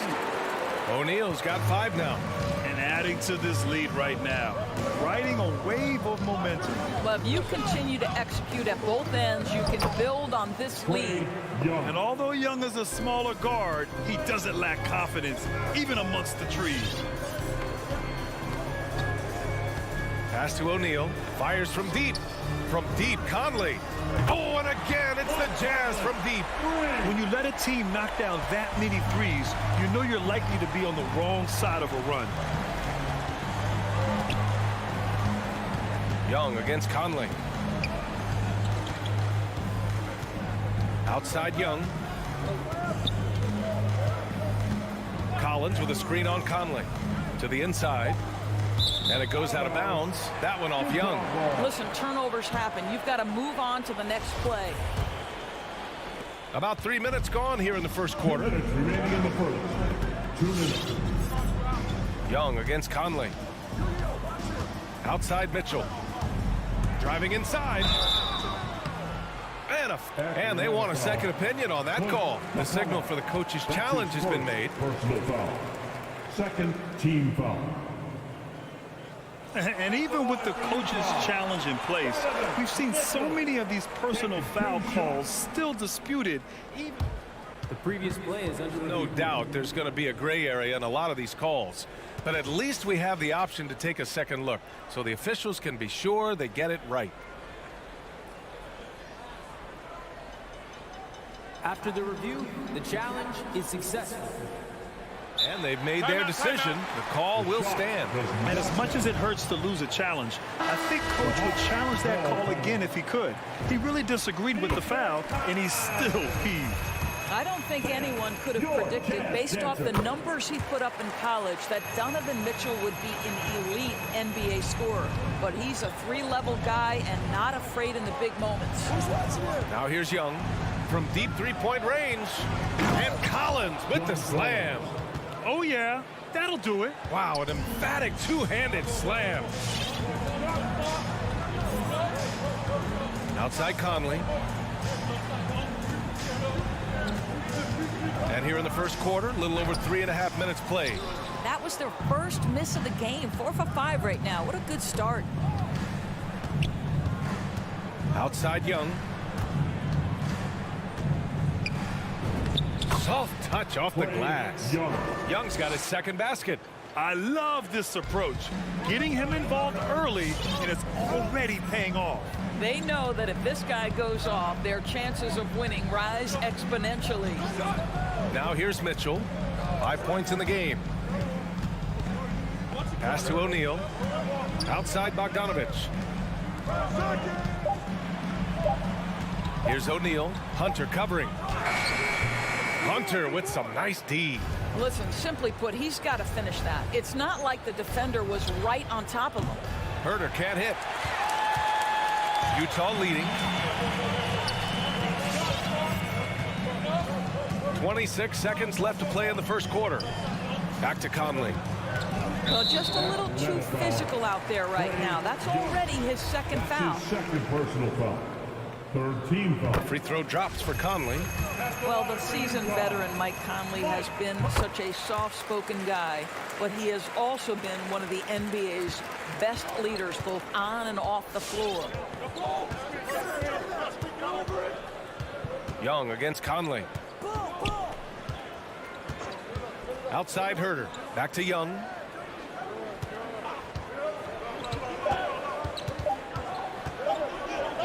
Speaker 7: O'Neal's got 5 now.
Speaker 9: And adding to this lead right now. Riding a wave of momentum.
Speaker 3: Well, if you continue to execute at both ends, you can build on this lead.
Speaker 9: And although Young is a smaller guard, he doesn't lack confidence, even amongst the trees.
Speaker 7: Pass to O'Neal. Fires from deep. From deep, Conley. Oh, and again, it's the Jazz from deep.
Speaker 9: When you let a team knock down that many threes, you know you're likely to be on the wrong side of a run.
Speaker 7: Young against Conley. Outside Young. Collins with a screen on Conley. To the inside. And it goes out of bounds. That one off Young.
Speaker 3: Listen, turnovers happen. You've got to move on to the next play.
Speaker 7: About 3 minutes gone here in the first quarter.
Speaker 6: 2 remaining in the first. 2 minutes.
Speaker 7: Young against Conley. Outside Mitchell. Driving inside. And they want a second opinion on that call. The signal for the coach's challenge has been made.
Speaker 6: Personal foul. Second team foul.
Speaker 9: And even with the coach's challenge in place, we've seen so many of these personal foul calls still disputed.
Speaker 12: The previous play is under
Speaker 7: no doubt there's going to be a gray area in a lot of these calls. But at least we have the option to take a second look, so the officials can be sure they get it right.
Speaker 12: After the review, the challenge is successful.
Speaker 7: And they've made their decision. The call will stand.
Speaker 9: And as much as it hurts to lose a challenge, I think Coach would challenge that call again if he could. He really disagreed with the foul, and he's still heaved.
Speaker 3: I don't think anyone could have predicted, based off the numbers he put up in college, that Donovan Mitchell would be an elite NBA scorer. But he's a 3-level guy and not afraid in the big moments.
Speaker 7: Now here's Young from deep 3-point range. And Collins with the slam.
Speaker 9: Oh, yeah, that'll do it.
Speaker 7: Wow, an emphatic two-handed slam. Outside Conley. And here in the first quarter, a little over 3.5 minutes played.
Speaker 3: That was their first miss of the game. 4 for 5 right now. What a good start.
Speaker 7: Outside Young. Soft touch off the glass. Young's got his second basket.
Speaker 9: I love this approach. Getting him involved early, and it's already paying off.
Speaker 3: They know that if this guy goes off, their chances of winning rise exponentially.
Speaker 7: Now here's Mitchell. 5 points in the game. Pass to O'Neal. Outside Bogdanovich. Here's O'Neal. Hunter covering. Hunter with some nice D.
Speaker 3: Listen, simply put, he's got to finish that. It's not like the defender was right on top of him.
Speaker 7: Herder can't hit. Utah leading. 26 seconds left to play in the first quarter. Back to Conley.
Speaker 3: Well, just a little too physical out there right now. That's already his second foul.
Speaker 13: Second personal foul. Third team foul.
Speaker 7: Free throw drops for Conley.
Speaker 3: Well, the seasoned veteran Mike Conley has been such a soft-spoken guy, but he has also been one of the NBA's best leaders, both on and off the floor.
Speaker 7: Young against Conley. Outside Herder. Back to Young.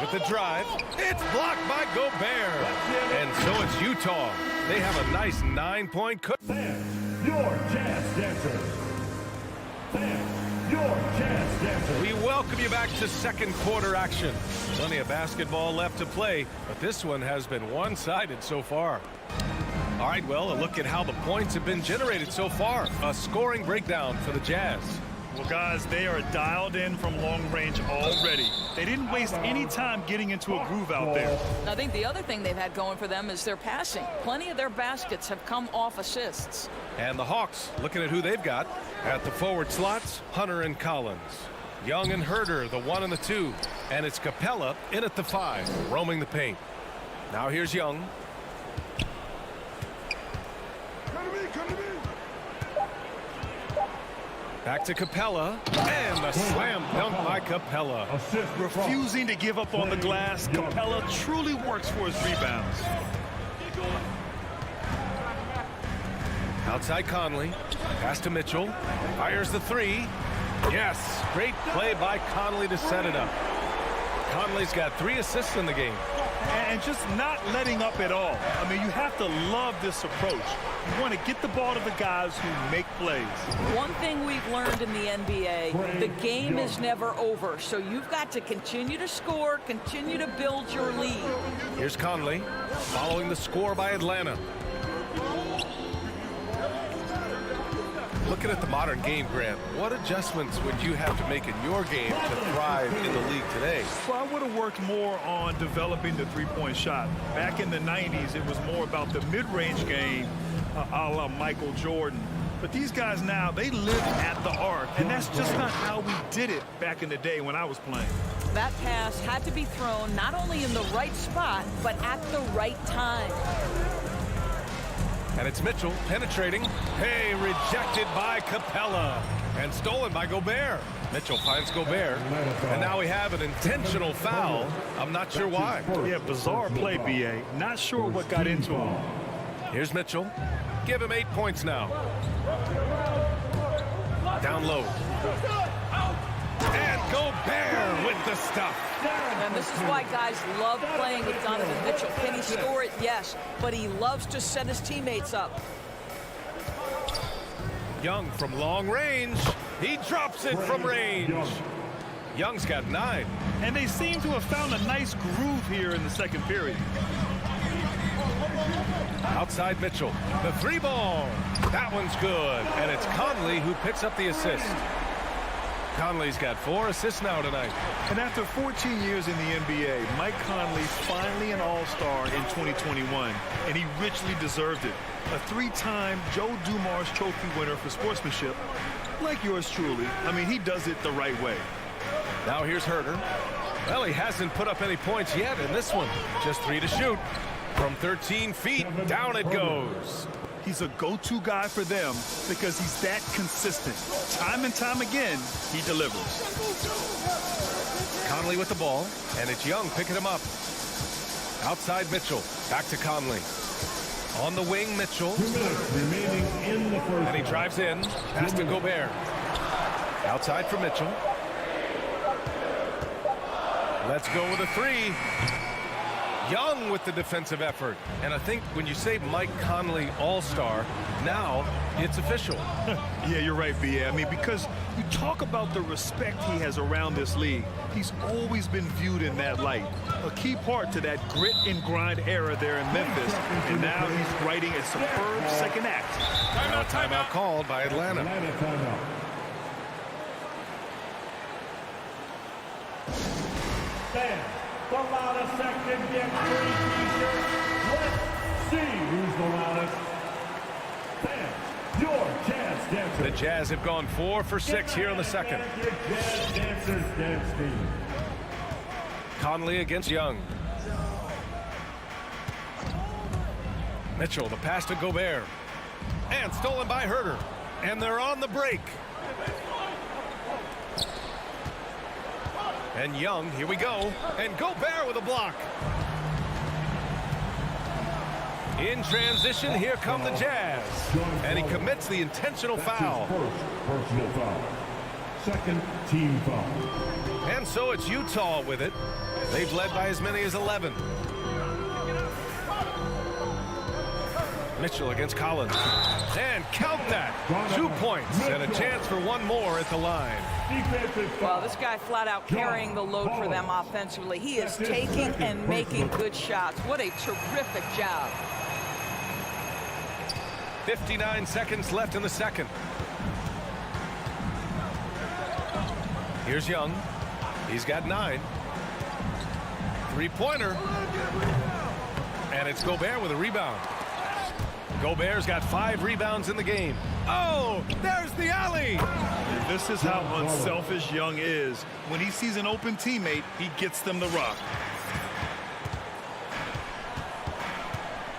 Speaker 7: With the drive. It's blocked by Gobert. And so it's Utah. They have a nice 9-point cook.
Speaker 13: Fans, your jazz dancers. Fans, your jazz dancers.
Speaker 7: We welcome you back to second quarter action. Plenty of basketball left to play, but this one has been one-sided so far. All right, well, a look at how the points have been generated so far. A scoring breakdown for the Jazz.
Speaker 9: Well, guys, they are dialed in from long range already. They didn't waste any time getting into a groove out there.
Speaker 3: I think the other thing they've had going for them is their passing. Plenty of their baskets have come off assists.
Speaker 7: And the Hawks, looking at who they've got. At the forward slots, Hunter and Collins. Young and Herder, the 1 and the 2. And it's Capella in at the 5, roaming the paint. Now here's Young. Back to Capella, and the slam dunk by Capella.
Speaker 9: Refusing to give up on the glass, Capella truly works for his rebounds.
Speaker 7: Outside Conley, pass to Mitchell, fires the 3. Yes, great play by Conley to set it up. Conley's got 3 assists in the game.
Speaker 9: And just not letting up at all. I mean, you have to love this approach. You want to get the ball to the guys who make plays.
Speaker 3: One thing we've learned in the NBA, the game is never over. So you've got to continue to score, continue to build your lead.
Speaker 7: Here's Conley, following the score by Atlanta. Looking at the modern game, Grant, what adjustments would you have to make in your game to thrive in the league today?
Speaker 9: Well, I would have worked more on developing the three-point shot. Back in the 90s, it was more about the mid-range game, a la Michael Jordan. But these guys now, they live at the arc, and that's just not how we did it back in the day when I was playing.
Speaker 3: That pass had to be thrown not only in the right spot, but at the right time.
Speaker 7: And it's Mitchell penetrating. Hey, rejected by Capella. And stolen by Gobert. Mitchell finds Gobert. And now we have an intentional foul. I'm not sure why.
Speaker 9: Yeah, bizarre play, B.A. Not sure what got into him.
Speaker 7: Here's Mitchell. Give him 8 points now. Down low. And Gobert with the stuff.
Speaker 3: And this is why guys love playing with Donovan Mitchell. Can he score it? Yes. But he loves to set his teammates up.
Speaker 7: Young from long range. He drops it from range. Young's got 9.
Speaker 9: And they seem to have found a nice groove here in the second period.
Speaker 7: Outside Mitchell. The 3 ball. That one's good. And it's Conley who picks up the assist. Conley's got 4 assists now tonight.
Speaker 9: And after 14 years in the NBA, Mike Conley finally an all-star in 2021, and he richly deserved it. A 3-time Joe Dumars Trophy winner for sportsmanship, like yours truly. I mean, he does it the right way.
Speaker 7: Now here's Herder. Well, he hasn't put up any points yet in this one. Just 3 to shoot. From 13 feet, down it goes.
Speaker 9: He's a go-to guy for them because he's that consistent. Time and time again, he delivers.
Speaker 7: Conley with the ball, and it's Young picking him up. Outside Mitchell, back to Conley. On the wing, Mitchell.
Speaker 13: 2 minutes remaining in the first.
Speaker 7: And he drives in, pass to Gobert. Outside for Mitchell. Let's go with a three. Young with the defensive effort. And I think when you say Mike Conley all-star, now it's official.
Speaker 9: Yeah, you're right, B.A. I mean, because you talk about the respect he has around this league. He's always been viewed in that light. A key part to that grit and grind era there in Memphis. And now he's writing a superb second act.
Speaker 7: Now a timeout called by Atlanta.
Speaker 13: Atlanta timeout. Fans, the loudest section gets free t-shirts. Let's see who's the loudest. Fans, your Jazz Dancers.
Speaker 7: The Jazz have gone 4 for 6 here in the second.
Speaker 13: Your Jazz Dancers dance team.
Speaker 7: Conley against Young. Mitchell, the pass to Gobert. And stolen by Herter. And they're on the break. And Young, here we go. And Gobert with a block. In transition, here come the Jazz. And he commits the intentional foul.
Speaker 13: First personal foul. Second team foul.
Speaker 7: And so it's Utah with it. They've led by as many as 11. Mitchell against Collins. And count that. 2 points and a chance for one more at the line.
Speaker 3: Well, this guy flat out carrying the load for them offensively. He is taking and making good shots. What a terrific job.
Speaker 7: 59 seconds left in the second. Here's Young. He's got 9. Three-pointer. And it's Gobert with a rebound. Gobert's got 5 rebounds in the game. Oh, there's the alley.
Speaker 9: This is how unselfish Young is. When he sees an open teammate, he gets them the rock.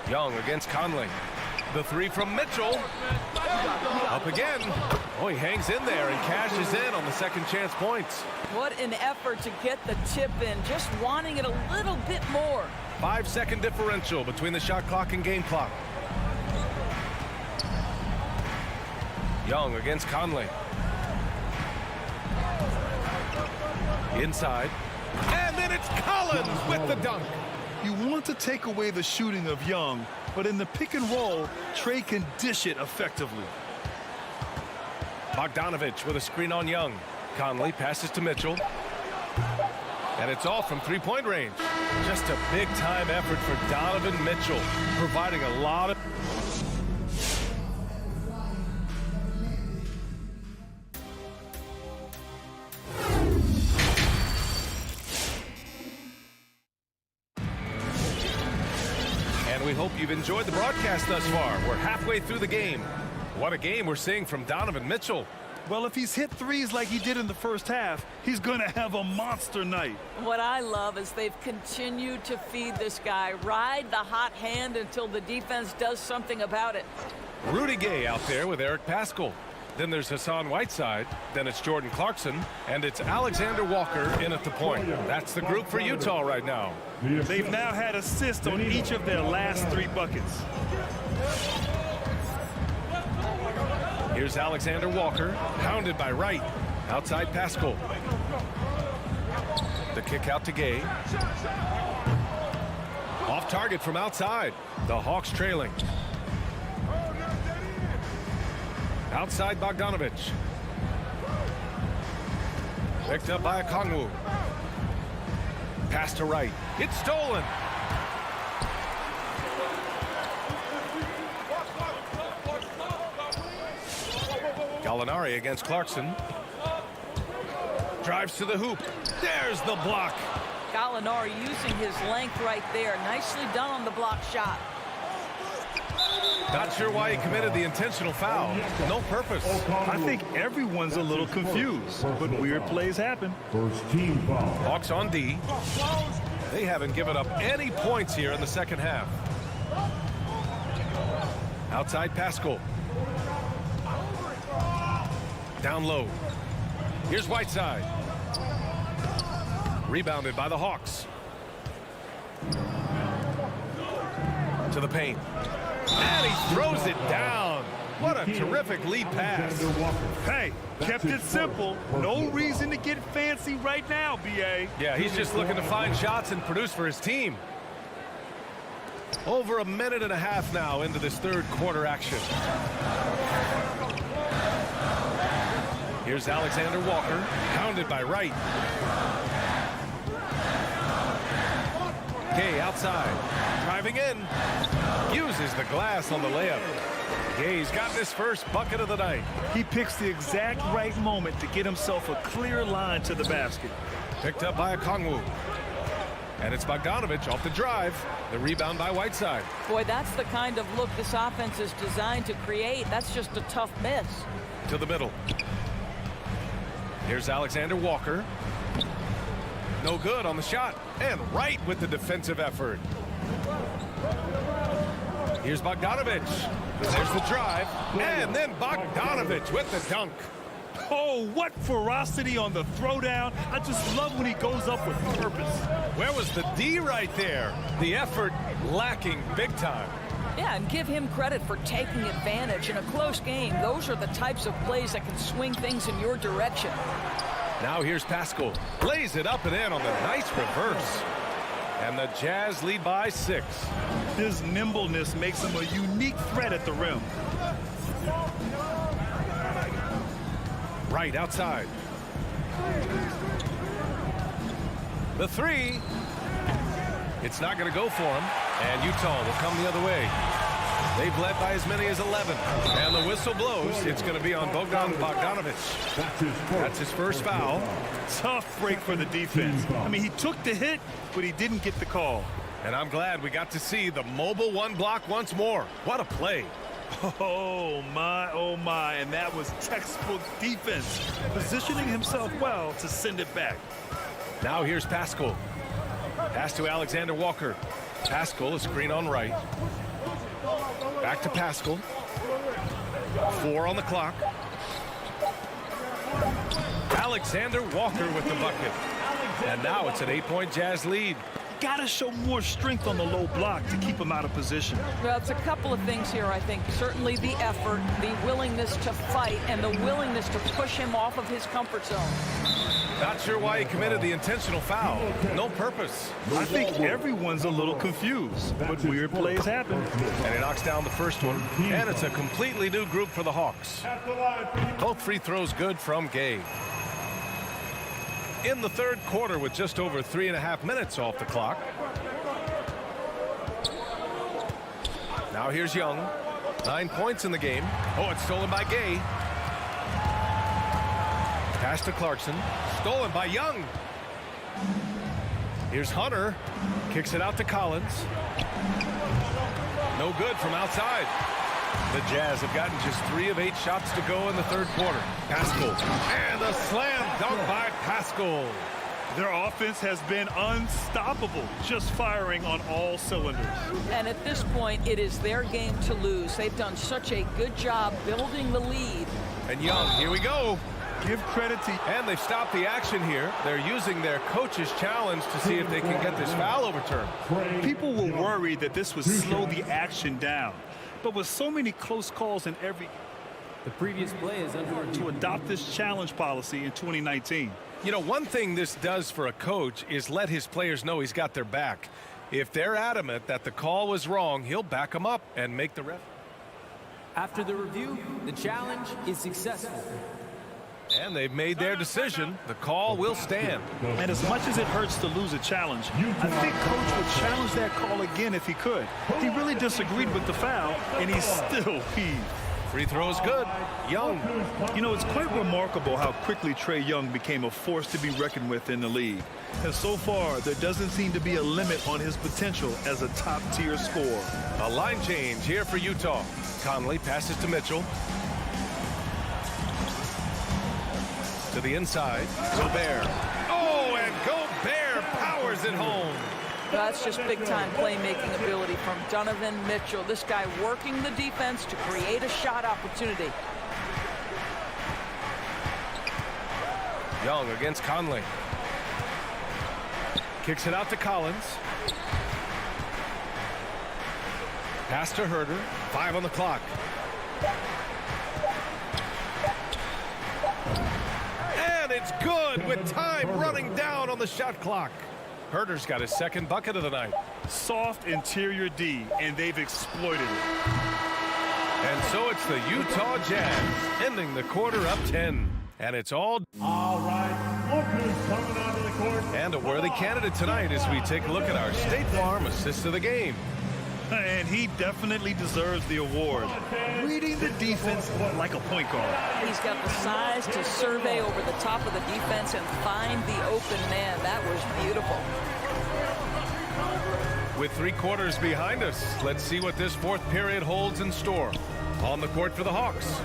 Speaker 7: Young against Conley. The 3 from Mitchell. Up again. Oh, he hangs in there and cashes in on the second chance points.
Speaker 3: What an effort to get the tip in, just wanting it a little bit more.
Speaker 7: 5-second differential between the shot clock and game clock. Young against Conley. Inside. And then it's Collins with the dunk.
Speaker 9: You want to take away the shooting of Young, but in the pick and roll, Trey can dish it effectively.
Speaker 7: Bogdanovich with a screen on Young. Conley passes to Mitchell. And it's all from three-point range. Just a big-time effort for Donovan Mitchell, providing a lot of... And we hope you've enjoyed the broadcast thus far. We're halfway through the game. What a game we're seeing from Donovan Mitchell.
Speaker 9: Well, if he's hit threes like he did in the first half, he's going to have a monster night.
Speaker 3: What I love is they've continued to feed this guy, ride the hot hand until the defense does something about it.
Speaker 7: Rudy Gay out there with Eric Paschall. Then there's Hassan Whiteside. Then it's Jordan Clarkson. And it's Alexander Walker in at the point. That's the group for Utah right now.
Speaker 9: They've now had assists on each of their last 3 buckets.
Speaker 7: Here's Alexander Walker, pounded by Wright. Outside Paschall. The kick out to Gay. Off target from outside. The Hawks trailing. Outside Bogdanovich. Picked up by Okongwu. Pass to Wright. It's stolen. Gallinari against Clarkson. Drives to the hoop. There's the block.
Speaker 3: Gallinari using his length right there. Nicely done on the block shot.
Speaker 7: Not sure why he committed the intentional foul. No purpose.
Speaker 9: I think everyone's a little confused, but weird plays happen.
Speaker 13: First team foul.
Speaker 7: Hawks on D. They haven't given up any points here in the second half. Outside Paschall. Down low. Here's Whiteside. Rebounded by the Hawks. To the paint. And he throws it down. What a terrific lead pass.
Speaker 9: Hey, kept it simple. No reason to get fancy right now, B.A.
Speaker 7: Yeah, he's just looking to find shots and produce for his team. Over a minute and a half now into this third quarter action. Here's Alexander Walker, pounded by Wright. Gay outside, driving in, uses the glass on the layup. Gay's got his first bucket of the night.
Speaker 9: He picks the exact right moment to get himself a clear line to the basket.
Speaker 7: Picked up by Okongwu. And it's Bogdanovich off the drive. The rebound by Whiteside.
Speaker 3: Boy, that's the kind of look this offense is designed to create. That's just a tough miss.
Speaker 7: To the middle. Here's Alexander Walker. No good on the shot. And Wright with the defensive effort. Here's Bogdanovich. There's the drive. And then Bogdanovich with the dunk.
Speaker 9: Oh, what ferocity on the throwdown. I just love when he goes up with purpose.
Speaker 7: Where was the D right there? The effort lacking big time.
Speaker 3: Yeah, and give him credit for taking advantage. In a close game, those are the types of plays that can swing things in your direction.
Speaker 7: Now here's Pascal. Lays it up and in on the nice reverse. And the Jazz lead by 6.
Speaker 9: His nimbleness makes him a unique threat at the rim.
Speaker 7: Right outside. The three. It's not going to go for him. And Utah will come the other way. They've led by as many as 11. And the whistle blows. It's going to be on Bogdanovich. That's his first foul.
Speaker 9: Tough break for the defense. I mean, he took the hit, but he didn't get the call.
Speaker 7: And I'm glad we got to see the mobile one block once more. What a play.
Speaker 9: Oh my, and that was textbook defense, positioning himself well to send it back.
Speaker 7: Now here's Pascal. Pass to Alexander Walker. Pascal, a screen on right. Back to Pascal. 4 on the clock. Alexander Walker with the bucket. And now it's an 8-point Jazz lead.
Speaker 9: Got to show more strength on the low block to keep him out of position.
Speaker 3: Well, it's a couple of things here, I think. Certainly the effort, the willingness to fight, and the willingness to push him off of his comfort zone.
Speaker 7: Not sure why he committed the intentional foul. No purpose.
Speaker 9: I think everyone's a little confused, but weird plays happen.
Speaker 7: And he knocks down the first one. And it's a completely new group for the Hawks. Both free throws good from Gay. In the third quarter with just over 3.5 minutes off the clock. Now here's Young. 9 points in the game. Oh, it's stolen by Gay. Pass to Clarkson. Stolen by Young. Here's Hunter. Kicks it out to Collins. No good from outside. The Jazz have gotten just 3 of 8 shots to go in the third quarter. Pascal. And a slam dunk by Pascal.
Speaker 9: Their offense has been unstoppable, just firing on all cylinders.
Speaker 3: And at this point, it is their game to lose. They've done such a good job building the lead.
Speaker 7: And Young, here we go.
Speaker 9: Give credit to...
Speaker 7: And they've stopped the action here. They're using their coach's challenge to see if they can get this foul overturned.
Speaker 9: People were worried that this would slow the action down. But with so many close calls in every...
Speaker 12: The previous play is under
Speaker 9: to adopt this challenge policy in 2019.
Speaker 7: You know, one thing this does for a coach is let his players know he's got their back. If they're adamant that the call was wrong, he'll back them up and make the ref.
Speaker 12: After the review, the challenge is successful.
Speaker 7: And they've made their decision. The call will stand.
Speaker 9: And as much as it hurts to lose a challenge, I think Coach would challenge that call again if he could. He really disagreed with the foul, and he still heaved.
Speaker 7: Free throw is good. Young.
Speaker 9: You know, it's quite remarkable how quickly Trae Young became a force to be reckoned with in the league. And so far, there doesn't seem to be a limit on his potential as a top-tier scorer.
Speaker 7: A line change here for Utah. Conley passes to Mitchell. To the inside. Gobert. Oh, and Gobert powers it home.
Speaker 3: That's just big-time playmaking ability from Donovan Mitchell. This guy working the defense to create a shot opportunity.
Speaker 7: Young against Conley. Kicks it out to Collins. Pass to Herder. 5 on the clock. And it's good with time running down on the shot clock. Herder's got his second bucket of the night.
Speaker 9: Soft interior D, and they've exploited it.
Speaker 7: And so it's the Utah Jazz ending the quarter up 10. And it's all
Speaker 13: right, look who's coming onto the court.
Speaker 7: And a worthy candidate tonight as we take a look at our State Farm assist of the game.
Speaker 9: And he definitely deserves the award. Reading the defense like a point guard.
Speaker 3: He's got the size to survey over the top of the defense and find the open man. That was beautiful.
Speaker 7: With 3 quarters behind us, let's see what this fourth period holds in store. On the court for the Hawks,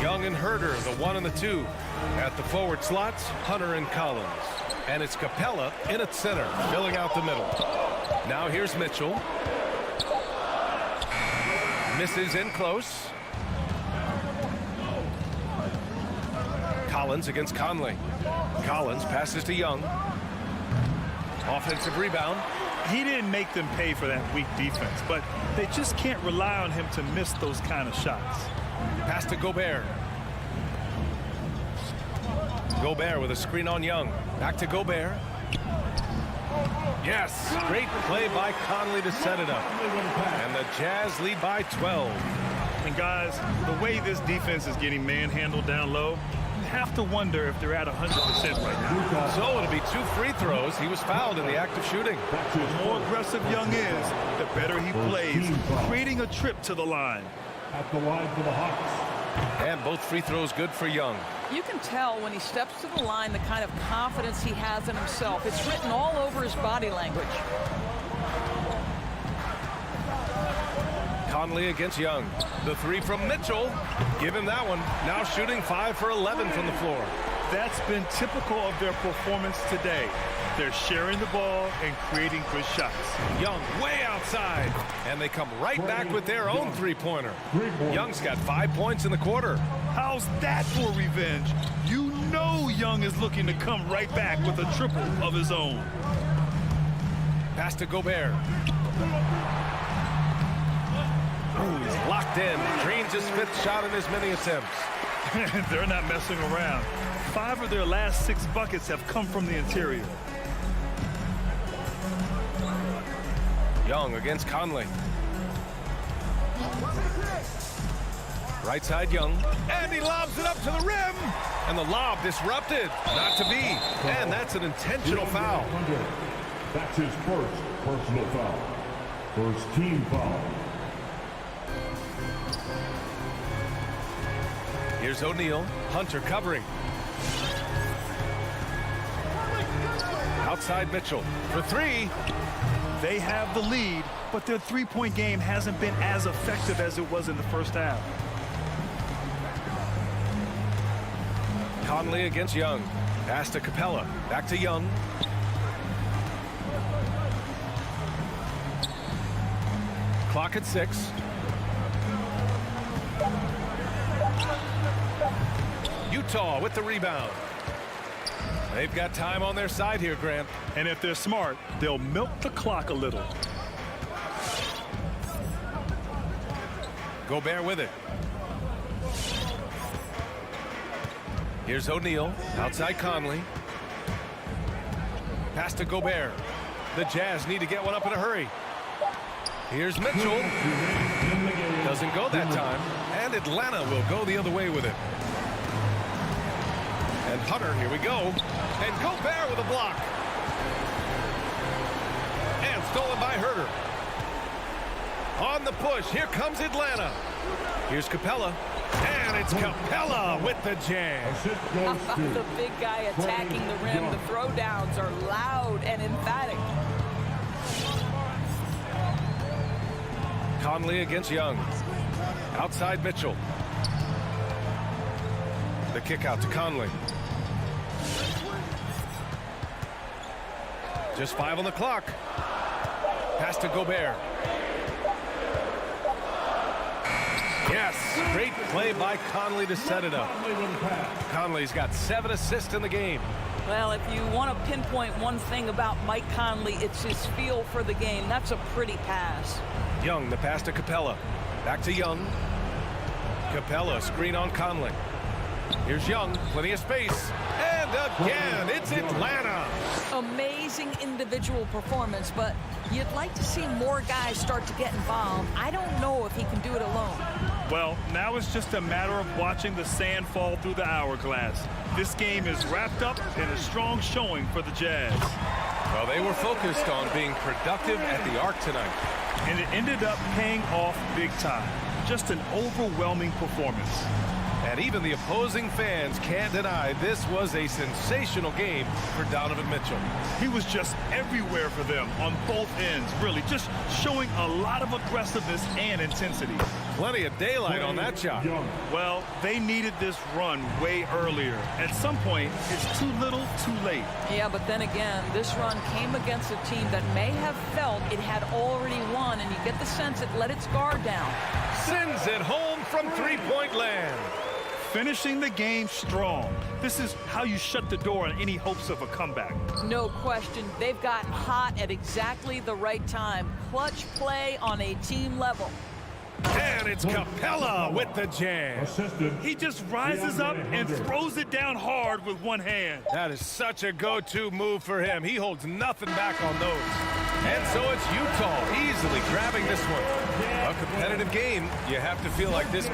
Speaker 7: Young and Herder, the 1 and the 2. At the forward slots, Hunter and Collins. And it's Capella in at center, filling out the middle. Now here's Mitchell. Misses in close. Collins against Conley. Collins passes to Young. Offensive rebound.
Speaker 9: He didn't make them pay for that weak defense, but they just can't rely on him to miss those kind of shots.
Speaker 7: Pass to Gobert. Gobert with a screen on Young. Back to Gobert. Yes, great play by Conley to set it up. And the Jazz lead by 12.
Speaker 9: And guys, the way this defense is getting manhandled down low, you have to wonder if they're at 100% right now.
Speaker 7: So it'll be 2 free throws. He was fouled in the act of shooting.
Speaker 9: The more aggressive Young is, the better he plays, creating a trip to the line.
Speaker 13: At the line for the Hawks.
Speaker 7: And both free throws good for Young.
Speaker 3: You can tell when he steps to the line the kind of confidence he has in himself. It's written all over his body language.
Speaker 7: Conley against Young. The 3 from Mitchell. Give him that one. Now shooting 5 for 11 from the floor.
Speaker 9: That's been typical of their performance today. They're sharing the ball and creating good shots.
Speaker 7: Young way outside. And they come right back with their own three-pointer. Young's got 5 points in the quarter.
Speaker 9: How's that for revenge? You know Young is looking to come right back with a triple of his own.
Speaker 7: Pass to Gobert. Ooh, he's locked in. Drains his 5th shot in as many attempts.
Speaker 9: They're not messing around. 5 of their last 6 buckets have come from the interior.
Speaker 7: Young against Conley. Right side Young. And he lobs it up to the rim. And the lob disrupted. Not to be. And that's an intentional foul.
Speaker 13: That's his first personal foul. First team foul.
Speaker 7: Here's O'Neal. Hunter covering. Outside Mitchell for 3.
Speaker 9: They have the lead, but their three-point game hasn't been as effective as it was in the first half.
Speaker 7: Conley against Young. Pass to Capella. Back to Young. Clock at 6. Utah with the rebound. They've got time on their side here, Grant.
Speaker 9: And if they're smart, they'll milk the clock a little.
Speaker 7: Gobert with it. Here's O'Neal. Outside Conley. Pass to Gobert. The Jazz need to get one up in a hurry. Here's Mitchell. Doesn't go that time. And Atlanta will go the other way with it. And Hunter, here we go. And Gobert with a block. And stolen by Herder. On the push, here comes Atlanta. Here's Capella. And it's Capella with the jam.
Speaker 3: How about the big guy attacking the rim? The throwdowns are loud and emphatic.
Speaker 7: Conley against Young. Outside Mitchell. The kick out to Conley. Just 5 on the clock. Pass to Gobert. Yes, great play by Conley to set it up. Conley's got 7 assists in the game.
Speaker 3: Well, if you want to pinpoint one thing about Mike Conley, it's his feel for the game. That's a pretty pass.
Speaker 7: Young, the pass to Capella. Back to Young. Capella, screen on Conley. Here's Young, plenty of space. And again, it's Atlanta.
Speaker 3: Amazing individual performance, but you'd like to see more guys start to get involved. I don't know if he can do it alone.
Speaker 9: Well, now it's just a matter of watching the sand fall through the hourglass. This game is wrapped up in a strong showing for the Jazz.
Speaker 7: Well, they were focused on being productive at the arc tonight.
Speaker 9: And it ended up paying off big time. Just an overwhelming performance.
Speaker 7: And even the opposing fans can't deny this was a sensational game for Donovan Mitchell.
Speaker 9: He was just everywhere for them on both ends, really, just showing a lot of aggressiveness and intensity.
Speaker 7: Plenty of daylight on that shot.
Speaker 9: Well, they needed this run way earlier. At some point, it's too little, too late.
Speaker 3: Yeah, but then again, this run came against a team that may have felt it had already won, and you get the sense it let its guard down.
Speaker 7: Sends it home from three-point land.
Speaker 9: Finishing the game strong. This is how you shut the door on any hopes of a comeback.
Speaker 3: No question. They've gotten hot at exactly the right time. Clutch play on a team level.
Speaker 7: And it's Capella with the jam.
Speaker 9: He just rises up and throws it down hard with one hand.
Speaker 7: That is such a go-to move for him. He holds nothing back on those. And so it's Utah easily grabbing this one. A competitive game. You have to feel like this.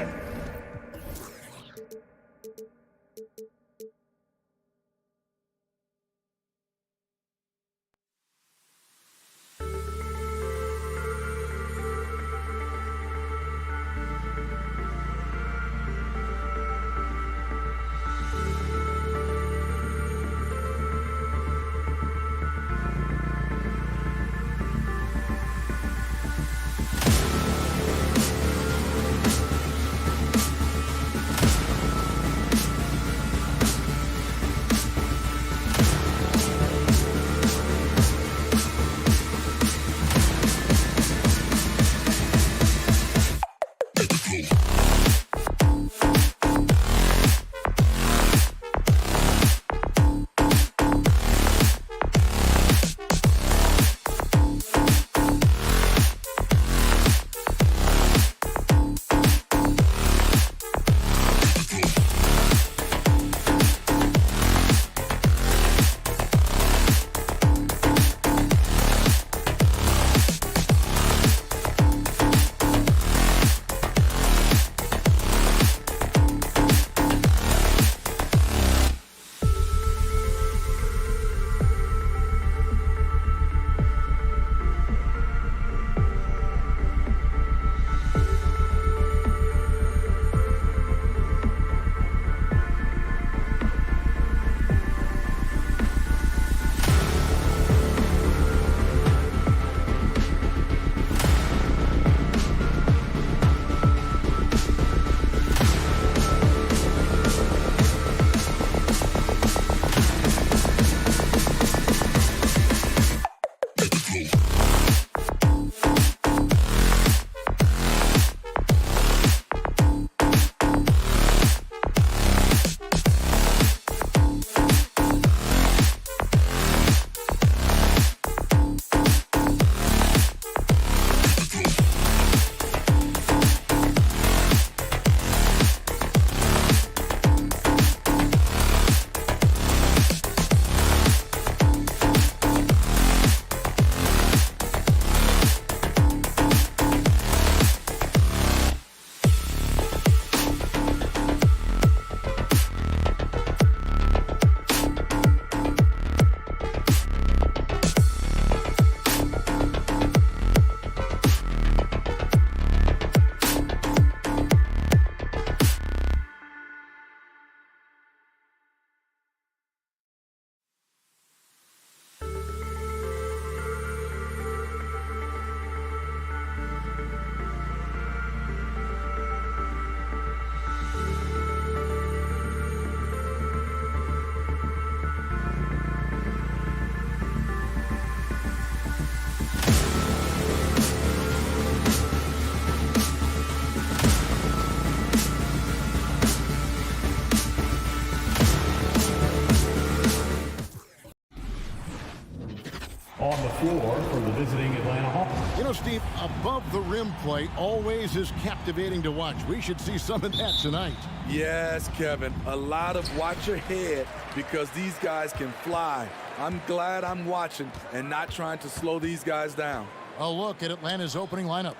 Speaker 1: above the rim play always is captivating to watch. We should see some of that tonight.
Speaker 8: Yes, Kevin, a lot of watch your head because these guys can fly. I'm glad I'm watching and not trying to slow these guys down.
Speaker 1: A look at Atlanta's opening lineup.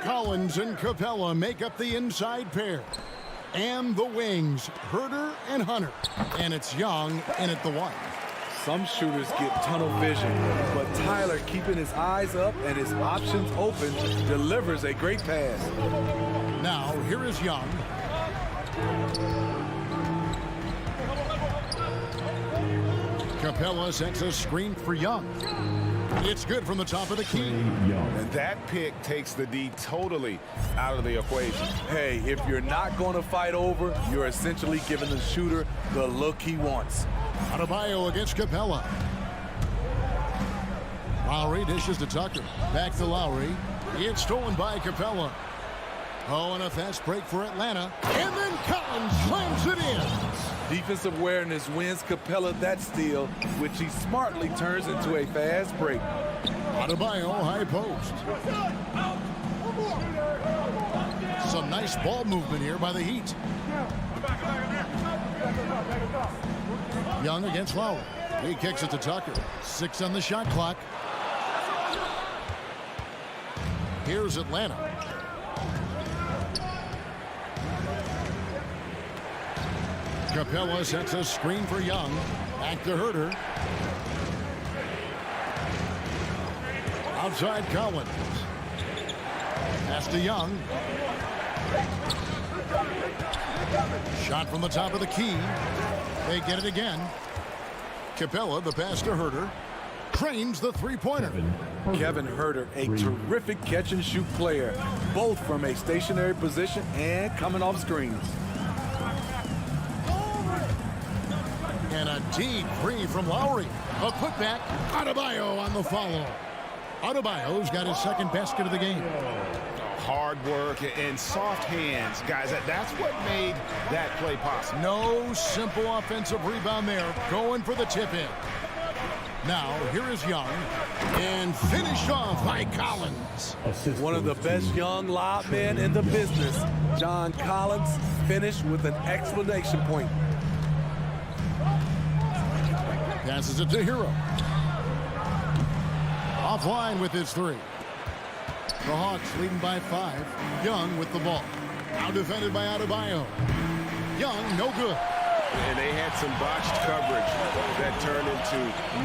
Speaker 1: Collins and Capella make up the inside pair. And the wings, Herder and Hunter. And it's Young in at the one.
Speaker 8: Some shooters get tunnel vision, but Tyler, keeping his eyes up and his options open, delivers a great pass.
Speaker 1: Now, here is Young. Capella sets a screen for Young. It's good from the top of the key.
Speaker 5: And that pick takes the D totally out of the equation.
Speaker 8: Hey, if you're not going to fight over, you're essentially giving the shooter the look he wants.
Speaker 1: Adebayo against Capella. Lowry dishes to Tucker. Back to Lowry. It's stolen by Capella. Oh, and a fast break for Atlanta. And then Collins slams it in.
Speaker 8: Defensive awareness wins Capella that steal, which he smartly turns into a fast break.
Speaker 1: Adebayo high post. Some nice ball movement here by the Heat. Young against Lowry. He kicks it to Tucker. 6 on the shot clock. Here's Atlanta. Capella sets a screen for Young. Back to Herder. Outside Collins. Pass to Young. Shot from the top of the key. They get it again. Capella, the pass to Herder. Trains the three-pointer.
Speaker 8: Kevin Herder, a terrific catch-and-shoot player, both from a stationary position and coming off screens.
Speaker 1: And a deep three from Lowry. A putback. Adebayo on the follow. Adebayo's got his second basket of the game.
Speaker 2: Hard work and soft hands, guys. That's what made that play possible.
Speaker 1: No simple offensive rebound there. Going for the tip-in. Now, here is Young. And finished off by Collins.
Speaker 8: One of the best young lob men in the business. John Collins finished with an exclamation point.
Speaker 1: Passes it to Hero. Offline with his three. The Hawks leading by 5. Young with the ball. Now defended by Adebayo. Young, no good.
Speaker 5: And they had some botched coverage that turned into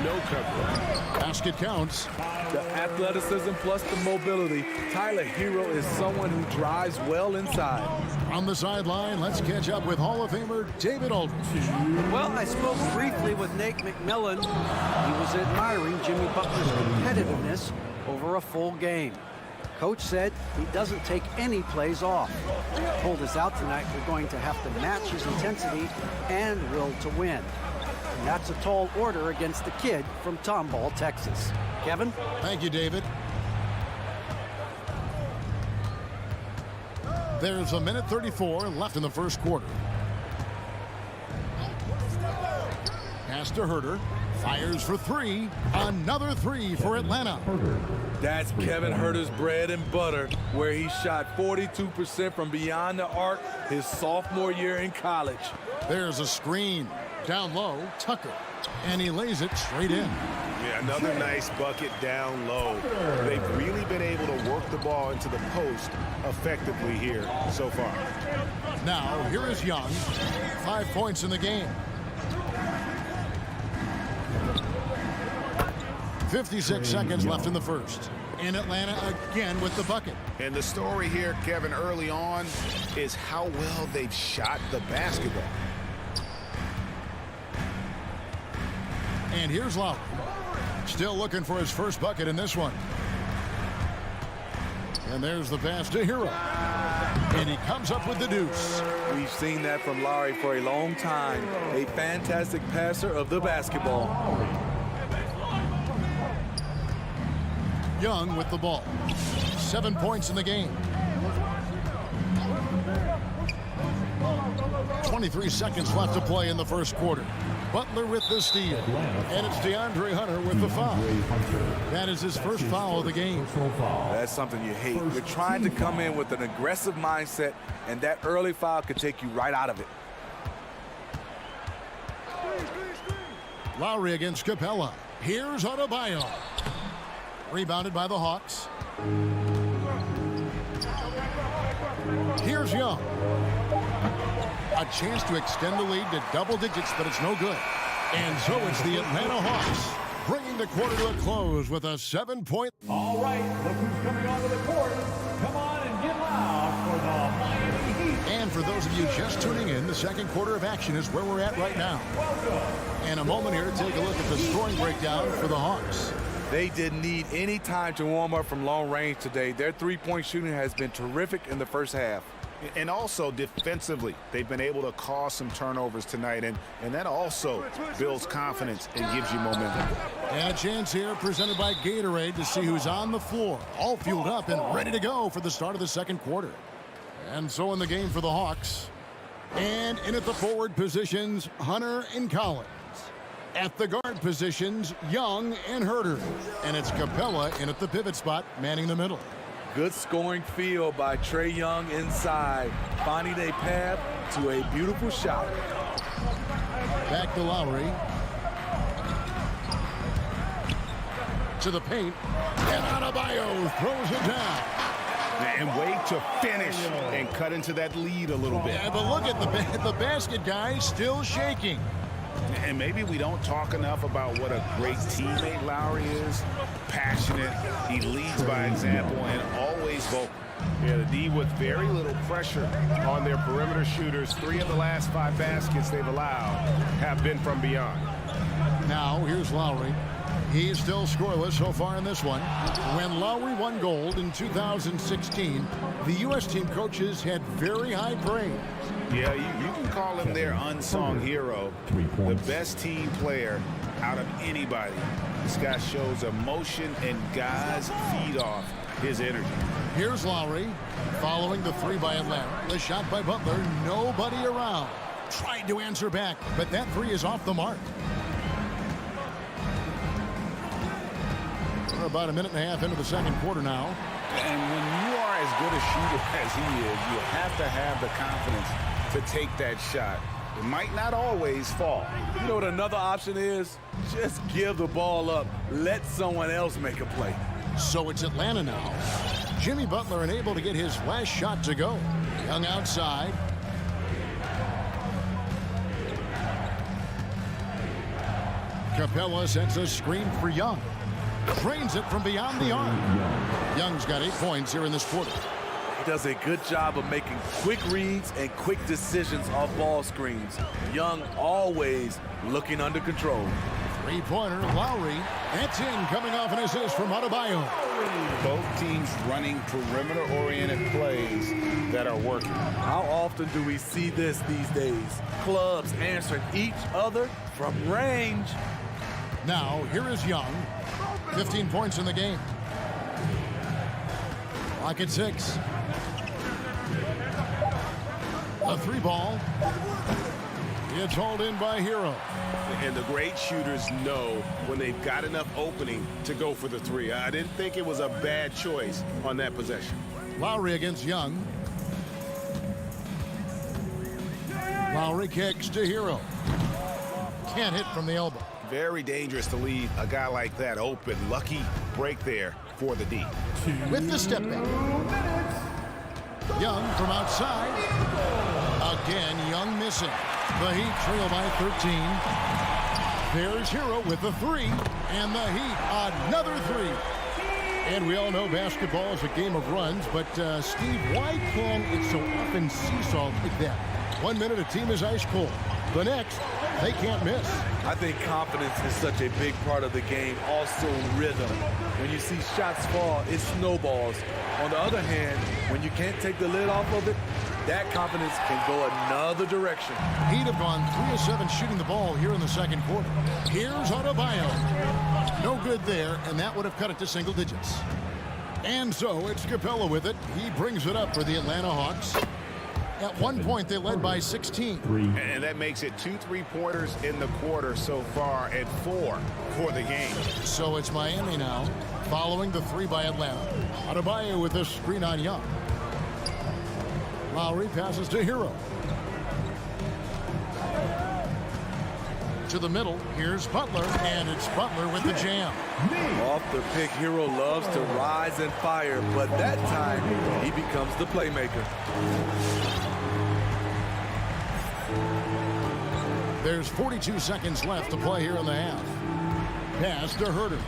Speaker 5: no coverage.
Speaker 1: Basket counts.
Speaker 8: The athleticism plus the mobility. Tyler Hero is someone who drives well inside.
Speaker 1: On the sideline, let's catch up with Hall of Famer David Aldridge.
Speaker 4: Well, I spoke briefly with Nate McMillan. He was admiring Jimmy Butler's competitiveness over a full game. Coach said he doesn't take any plays off. He told us out tonight we're going to have to match his intensity and will to win. And that's a tall order against the kid from Tomball, Texas. Kevin?
Speaker 1: Thank you, David. There's a minute 34 left in the first quarter. Pass to Herder. Fires for 3. Another 3 for Atlanta.
Speaker 8: That's Kevin Herder's bread and butter, where he shot 42% from beyond the arc his sophomore year in college.
Speaker 1: There's a screen. Down low, Tucker. And he lays it straight in.
Speaker 5: Yeah, another nice bucket down low. They've really been able to work the ball into the post effectively here so far.
Speaker 1: Now, here is Young. 5 points in the game. 56 seconds left in the first. In Atlanta again with the bucket.
Speaker 2: And the story here, Kevin, early on is how well they've shot the basketball.
Speaker 1: And here's Lowry. Still looking for his first bucket in this one. And there's the pass to Hero. And he comes up with the deuce.
Speaker 8: We've seen that from Lowry for a long time. A fantastic passer of the basketball.
Speaker 1: Young with the ball. 7 points in the game. 23 seconds left to play in the first quarter. Butler with the steal. And it's DeAndre Hunter with the foul. That is his first foul of the game.
Speaker 8: That's something you hate. You're trying to come in with an aggressive mindset, and that early foul could take you right out of it.
Speaker 1: Lowry against Capella. Here's Adebayo. Rebounded by the Hawks. Here's Young. A chance to extend the lead to double digits, but it's no good. And so it's the Atlanta Hawks bringing the quarter to a close with a 7-point.
Speaker 13: All right, look who's coming onto the court. Come on and get loud for the Miami Heat.
Speaker 1: And for those of you just tuning in, the second quarter of action is where we're at right now. And a moment here to take a look at the scoring breakdown for the Hawks.
Speaker 8: They didn't need any time to warm up from long range today. Their three-point shooting has been terrific in the first half.
Speaker 2: And also defensively, they've been able to cause some turnovers tonight, and that also builds confidence and gives you momentum.
Speaker 1: And a chance here presented by Gatorade to see who's on the floor, all fueled up and ready to go for the start of the second quarter. And so in the game for the Hawks, and in at the forward positions, Hunter and Collins. At the guard positions, Young and Herter. And it's Capella in at the pivot spot, manning the middle.
Speaker 8: Good scoring field by Trae Young inside, finding a path to a beautiful shot.
Speaker 1: Back to Lowry. To the paint. And Adebayo throws it down.
Speaker 2: And wait to finish and cut into that lead a little bit.
Speaker 1: Yeah, but look at the basket guy still shaking.
Speaker 2: And maybe we don't talk enough about what a great teammate Lowry is. Passionate, he leads by example, and always vocal. Yeah, the D with very little pressure on their perimeter shooters. 3 of the last 5 baskets they've allowed have been from beyond.
Speaker 1: Now, here's Lowry. He's still scoreless so far in this one. When Lowry won gold in 2016, the U.S. team coaches had very high praise.
Speaker 2: Yeah, you can call him their unsung hero, the best team player out of anybody. This guy shows emotion, and guys feed off his energy.
Speaker 1: Here's Lowry following the 3 by Atlanta. The shot by Butler, nobody around. Tried to answer back, but that 3 is off the mark. We're about a minute and a half into the second quarter now.
Speaker 2: And when you are as good a shooter as he is, you have to have the confidence to take that shot. It might not always fall.
Speaker 8: You know what another option is? Just give the ball up. Let someone else make a play.
Speaker 1: So it's Atlanta now. Jimmy Butler unable to get his last shot to go. Young outside. Capella sets a screen for Young. Drains it from beyond the arc. Young's got 8 points here in this quarter.
Speaker 8: He does a good job of making quick reads and quick decisions off ball screens. Young always looking under control.
Speaker 1: 3-pointer, Lowry. That's in, coming off an assist from Adebayo.
Speaker 2: Both teams running perimeter-oriented plays that are working.
Speaker 8: How often do we see this these days? Clubs answering each other from range.
Speaker 1: Now, here is Young. 15 points in the game. Clock at 6. A 3-ball. It's hauled in by Hero.
Speaker 2: And the great shooters know when they've got enough opening to go for the 3. I didn't think it was a bad choice on that possession.
Speaker 1: Lowry against Young. Lowry kicks to Hero. Can't hit from the elbow.
Speaker 2: Very dangerous to leave a guy like that open. Lucky break there for the D.
Speaker 1: With the step back. Young from outside. Again, Young missing. The Heat trail by 13. There's Hero with the 3. And the Heat, another 3. And we all know basketball is a game of runs, but Steve, why can it so often seesaw like that? 1 minute a team is ice cold. The next, they can't miss.
Speaker 8: I think confidence is such a big part of the game. Also rhythm. When you see shots fall, it snowballs. On the other hand, when you can't take the lid off of it, that confidence can go another direction.
Speaker 1: He'd have gone 3 of 7 shooting the ball here in the second quarter. Here's Adebayo. No good there, and that would have cut it to single digits. And so it's Capella with it. He brings it up for the Atlanta Hawks. At one point, they led by 16.
Speaker 2: And that makes it 2 3-pointers in the quarter so far and 4 for the game.
Speaker 1: So it's Miami now, following the 3 by Atlanta. Adebayo with a screen on Young. Lowry passes to Hero. To the middle, here's Butler, and it's Butler with the jam.
Speaker 8: Off the pick, Hero loves to rise and fire, but that time he becomes the playmaker.
Speaker 1: There's 42 seconds left to play here in the half. Pass to Herter.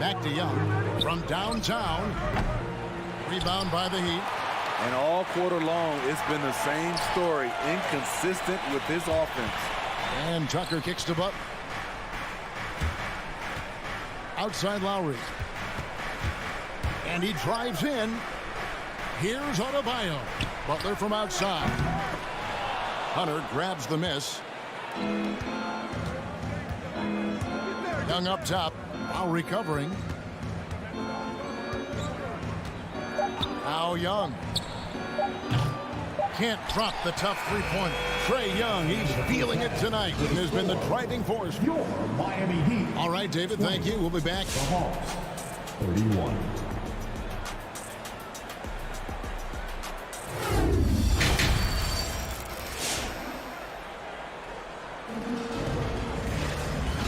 Speaker 1: Back to Young. From downtown. Rebound by the Heat.
Speaker 8: And all quarter long, it's been the same story. Inconsistent with his offense.
Speaker 1: And Tucker kicks to Butler. Outside Lowry. And he drives in. Here's Adebayo. Butler from outside. Hunter grabs the miss. Young up top. Lowry covering. Now Young. Can't drop the tough three-pointer. Trae Young, he's feeling it tonight and has been the driving force.
Speaker 13: Your Miami Heat.
Speaker 1: All right, David, thank you. We'll be back.
Speaker 13: The Hawks, 31.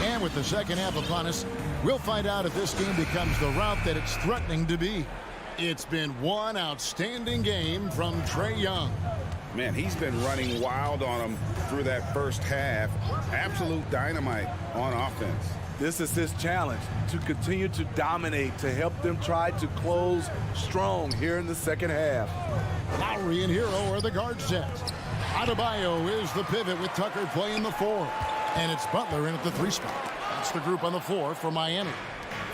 Speaker 1: And with the second half upon us, we'll find out if this game becomes the route that it's threatening to be. It's been one outstanding game from Trae Young.
Speaker 2: Man, he's been running wild on them through that first half. Absolute dynamite on offense.
Speaker 8: This is his challenge, to continue to dominate, to help them try to close strong here in the second half.
Speaker 1: Lowry and Hero are the guard set. Adebayo is the pivot with Tucker playing the 4. And it's Butler in at the 3 spot. That's the group on the 4 for Miami.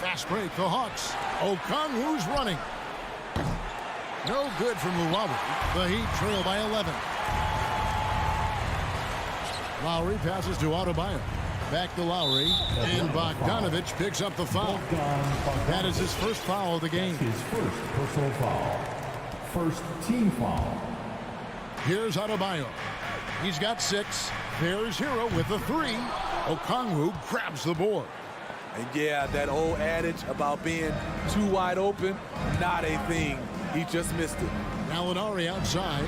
Speaker 1: Fast break, the Hawks. Okongwu's running. No good from Luwawu. The Heat trail by 11. Lowry passes to Adebayo. Back to Lowry. And Bogdanović picks up the foul. That is his first foul of the game.
Speaker 13: His first personal foul. First team foul.
Speaker 1: Here's Adebayo. He's got 6. There's Hero with the 3. Okongwu grabs the board.
Speaker 8: And yeah, that old adage about being too wide open, not a thing. He just missed it.
Speaker 1: Gallinari outside.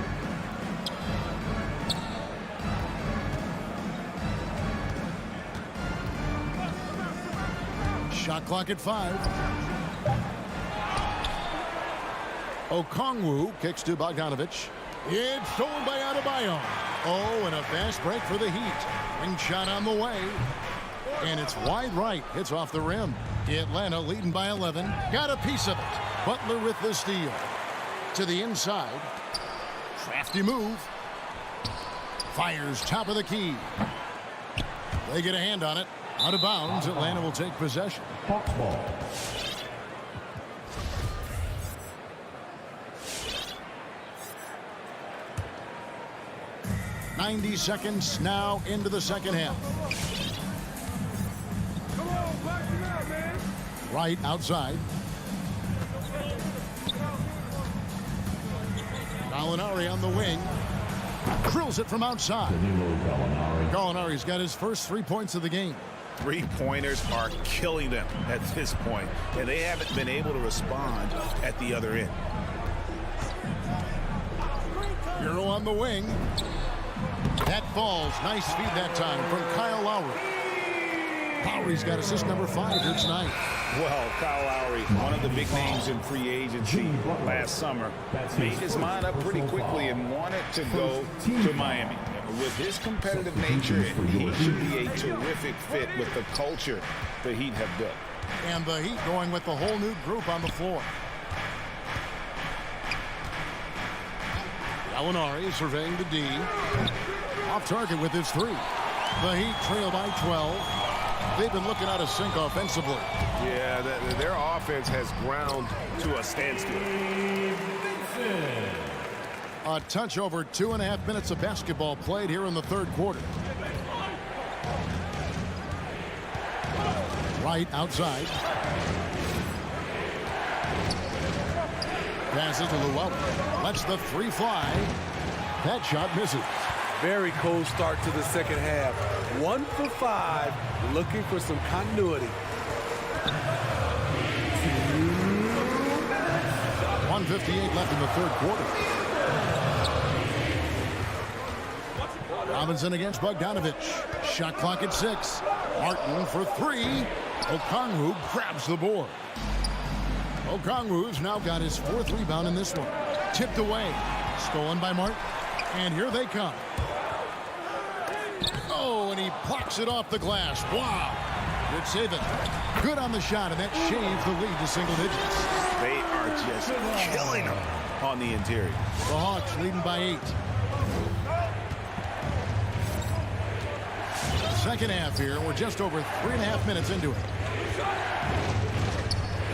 Speaker 1: Shot clock at 5. Okongwu kicks to Bogdanović. It's stolen by Adebayo. Oh, and a fast break for the Heat. Ring shot on the way. And it's wide right. Hits off the rim. Atlanta leading by 11. Got a piece of it. Butler with the steal. To the inside. Crafty move. Fires top of the key. They get a hand on it. Out of bounds. Atlanta will take possession.
Speaker 13: Hawks ball.
Speaker 1: .90 seconds now into the second half. Right outside. Gallinari on the wing. Drills it from outside. Gallinari's got his first 3 points of the game.
Speaker 2: 3-pointers are killing them at this point, and they haven't been able to respond at the other end.
Speaker 1: Hero on the wing. That falls. Nice feed that time from Kyle Lowry. Lowry's got assist number 5 here tonight.
Speaker 2: Well, Kyle Lowry, one of the big names in free agency last summer, made his mind up pretty quickly and wanted to go to Miami. With his competitive nature, he should be a terrific fit with the culture the Heat have built.
Speaker 1: And the Heat going with the whole new group on the floor. Gallinari surveying the D. Off target with his 3. The Heat trail by 12. They've been looking out of sync offensively.
Speaker 5: Yeah, their offense has ground to a standstill.
Speaker 1: A touch over 2.5 minutes of basketball played here in the third quarter. Right outside. Passes to Luwawu. Lets the 3 fly. That shot misses.
Speaker 8: Very cold start to the second half. 1 for 5, looking for some continuity.
Speaker 1: 1:58 left in the third quarter. Robinson against Bogdanovich. Shot clock at 6. Martin for 3. Okongwu grabs the board. Okongwu's now got his 4th rebound in this one. Tipped away. Stolen by Martin. And here they come. Oh, and he plucks it off the glass. Wow. Good save it. Good on the shot, and that shaves the lead to single digits.
Speaker 2: They are just killing them on the interior.
Speaker 1: The Hawks leading by 8. Second half here. We're just over 3.5 minutes into it.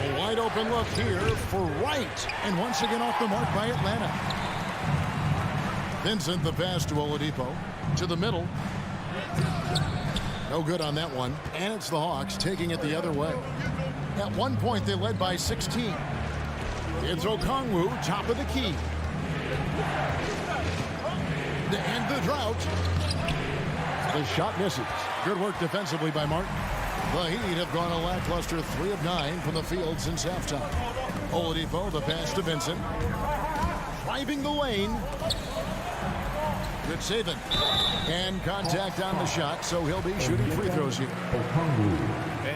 Speaker 1: A wide open look here for Wright. And once again off the mark by Atlanta. Vincent the pass to Oladipo. To the middle. No good on that one. And it's the Hawks taking it the other way. At one point, they led by 16. It's Okongwu, top of the key. To end the drought. The shot misses. Good work defensively by Martin. The Heat have gone a lackluster 3 of 9 from the field since halftime. Oladipo, the pass to Vincent. Driving the lane. Good saving. And contact on the shot, so he'll be shooting free throws here.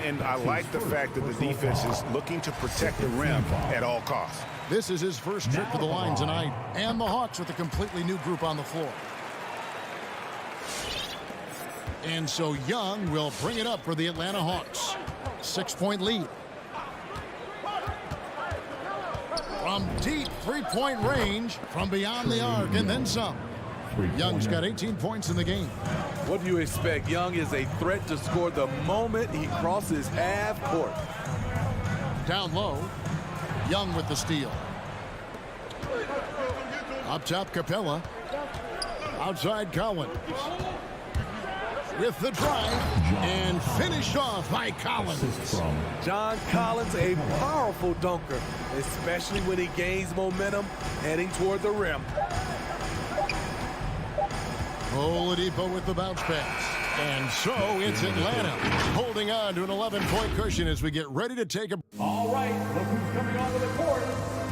Speaker 2: And I like the fact that the defense is looking to protect the rim at all costs.
Speaker 1: This is his first trip to the line tonight. And the Hawks with a completely new group on the floor. And so Young will bring it up for the Atlanta Hawks. 6-point lead. From deep 3-point range, from beyond the arc, and then some. Young's got 18 points in the game.
Speaker 8: What do you expect? Young is a threat to score the moment he crosses half court.
Speaker 1: Down low, Young with the steal. Up top, Capella. Outside, Collins. With the drive, and finished off by Collins.
Speaker 8: John Collins, a powerful dunker, especially when he gains momentum heading toward the rim.
Speaker 1: Oladipo with the bounce pass. And so it's Atlanta holding on to an 11-point cushion as we get ready to take a...
Speaker 13: All right, look who's coming onto the court.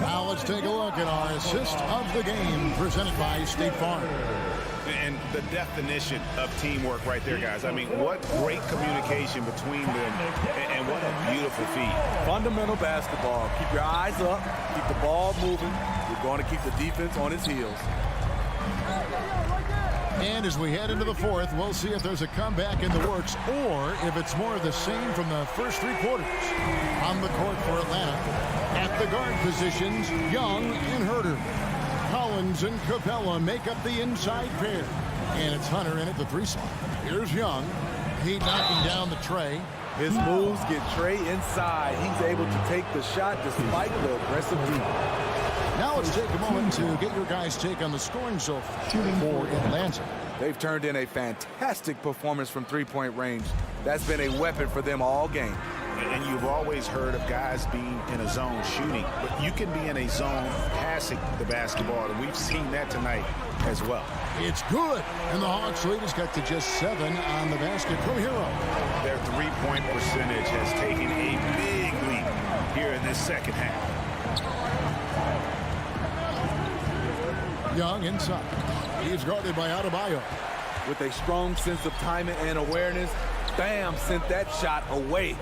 Speaker 1: Now let's take a look at our assist of the game presented by State Farm.
Speaker 2: And the definition of teamwork right there, guys. I mean, what great communication between them, and what a beautiful feat.
Speaker 8: Fundamental basketball. Keep your eyes up, keep the ball moving. You're going to keep the defense on its heels.
Speaker 1: And as we head into the fourth, we'll see if there's a comeback in the works or if it's more of the same from the first 3 quarters. On the court for Atlanta, at the guard positions, Young and Herter. Collins and Capella make up the inside pair. And it's Hunter in at the 3 slot. Here's Young. He knocking down the tray.
Speaker 8: His moves get Trey inside. He's able to take the shot despite the aggressive defense.
Speaker 1: Now let's take a moment to get your guys' take on the scoring so far for Atlanta.
Speaker 8: They've turned in a fantastic performance from 3-point range. That's been a weapon for them all game.
Speaker 2: And you've always heard of guys being in a zone shooting, but you can be in a zone passing the basketball, and we've seen that tonight as well.
Speaker 1: It's good, and the Hawks lead has got to just 7 on the basket from Hero.
Speaker 2: Their 3-point percentage has taken a big leap here in this second half.
Speaker 1: Young inside. He's guarded by Adebayo.
Speaker 8: With a strong sense of timing and awareness, Bam sent that shot away.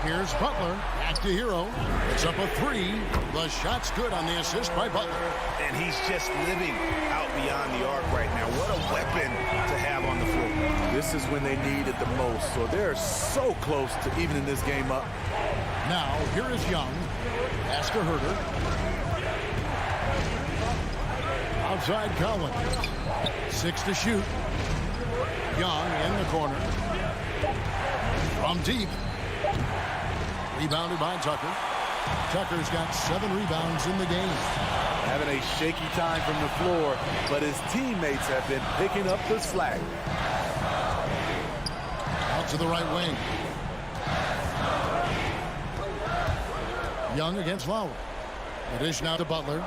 Speaker 1: Here's Butler. Back to Hero. It's up a 3. The shot's good on the assist by Butler.
Speaker 2: And he's just living out beyond the arc right now. What a weapon to have on the floor.
Speaker 8: This is when they need it the most. So they're so close to evening this game up.
Speaker 1: Now, here is Young. Pass to Herter. Outside Collins. 6 to shoot. Young in the corner. From deep. Rebounded by Tucker. Tucker's got 7 rebounds in the game.
Speaker 8: Having a shaky time from the floor, but his teammates have been picking up the slack.
Speaker 1: Out to the right wing. Young against Lowry. Addition out to Butler.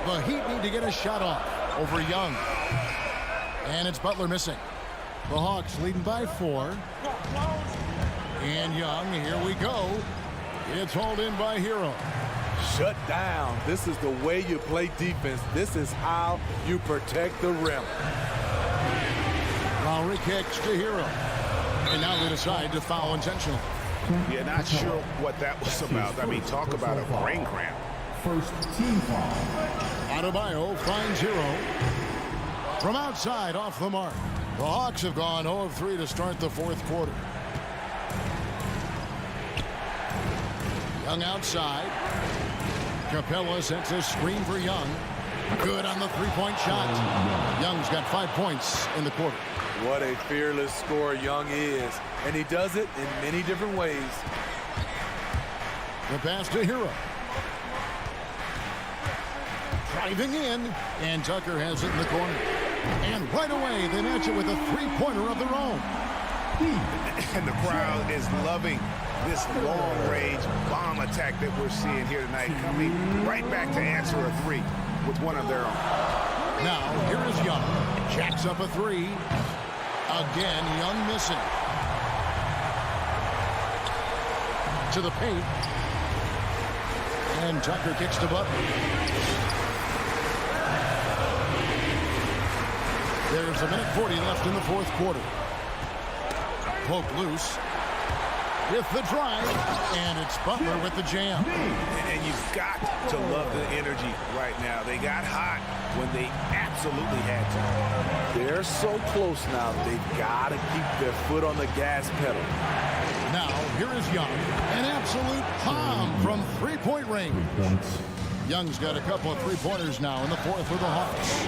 Speaker 1: The Heat need to get a shot off over Young. And it's Butler missing. The Hawks leading by 4. And Young, here we go. It's hauled in by Hero.
Speaker 8: Shut down. This is the way you play defense. This is how you protect the rim.
Speaker 1: Lowry kicks to Hero. And now they decide to foul intentionally.
Speaker 2: Yeah, not sure what that was about. I mean, talk about a brain cramp.
Speaker 13: First team foul.
Speaker 1: Adebayo finds Hero. From outside, off the mark. The Hawks have gone 0 of 3 to start the fourth quarter. Young outside. Capella sets a screen for Young. Good on the three-point shot. Young's got 5 points in the quarter.
Speaker 8: What a fearless scorer Young is. And he does it in many different ways.
Speaker 1: The pass to Hero. Driving in. And Tucker has it in the corner. And right away, they match it with a three-pointer of their own.
Speaker 2: And the crowd is loving this long-range bomb attack that we're seeing here tonight, coming right back to answer a three with one of their own.
Speaker 1: Now, here is Young. Jacks up a three. Again, Young missing. To the paint. And Tucker kicks to Butler. There's a minute 40 left in the fourth quarter. Poke loose. With the drive, and it's Butler with the jam.
Speaker 2: And you've got to love the energy right now. They got hot when they absolutely had to.
Speaker 8: They're so close now, they've got to keep their foot on the gas pedal.
Speaker 1: Now, here is Young. An absolute bomb from three-point range. Young's got a couple of three-pointers now in the fourth for the Hawks.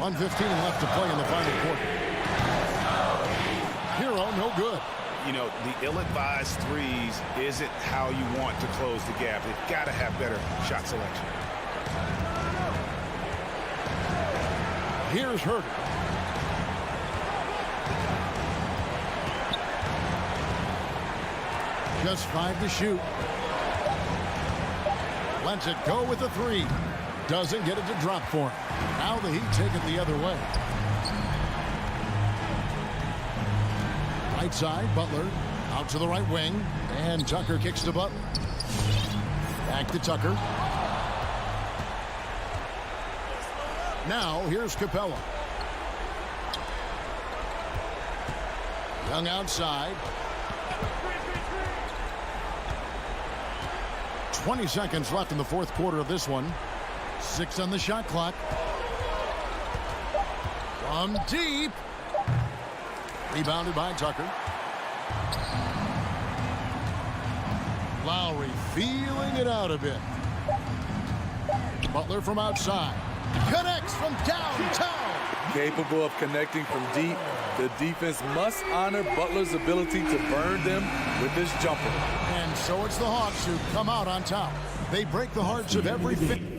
Speaker 1: 1:15 left to play in the final quarter. Hero, no good.
Speaker 2: You know, the ill-advised threes isn't how you want to close the gap. They've got to have better shot selection.
Speaker 1: Here's Herder. Just 5 to shoot. Lets it go with a three. Doesn't get it to drop for him. Now the Heat take it the other way. Right side, Butler. Out to the right wing. And Tucker kicks to Butler. Back to Tucker. Now, here's Capella. Young outside. 20 seconds left in the fourth quarter of this one. 6 on the shot clock. From deep. Rebounded by Tucker. Lowry feeling it out a bit. Butler from outside. Connects from downtown.
Speaker 8: Capable of connecting from deep, the defense must honor Butler's ability to burn them with this jumper.
Speaker 1: And so it's the Hawks who come out on top. They break the hearts of every fan.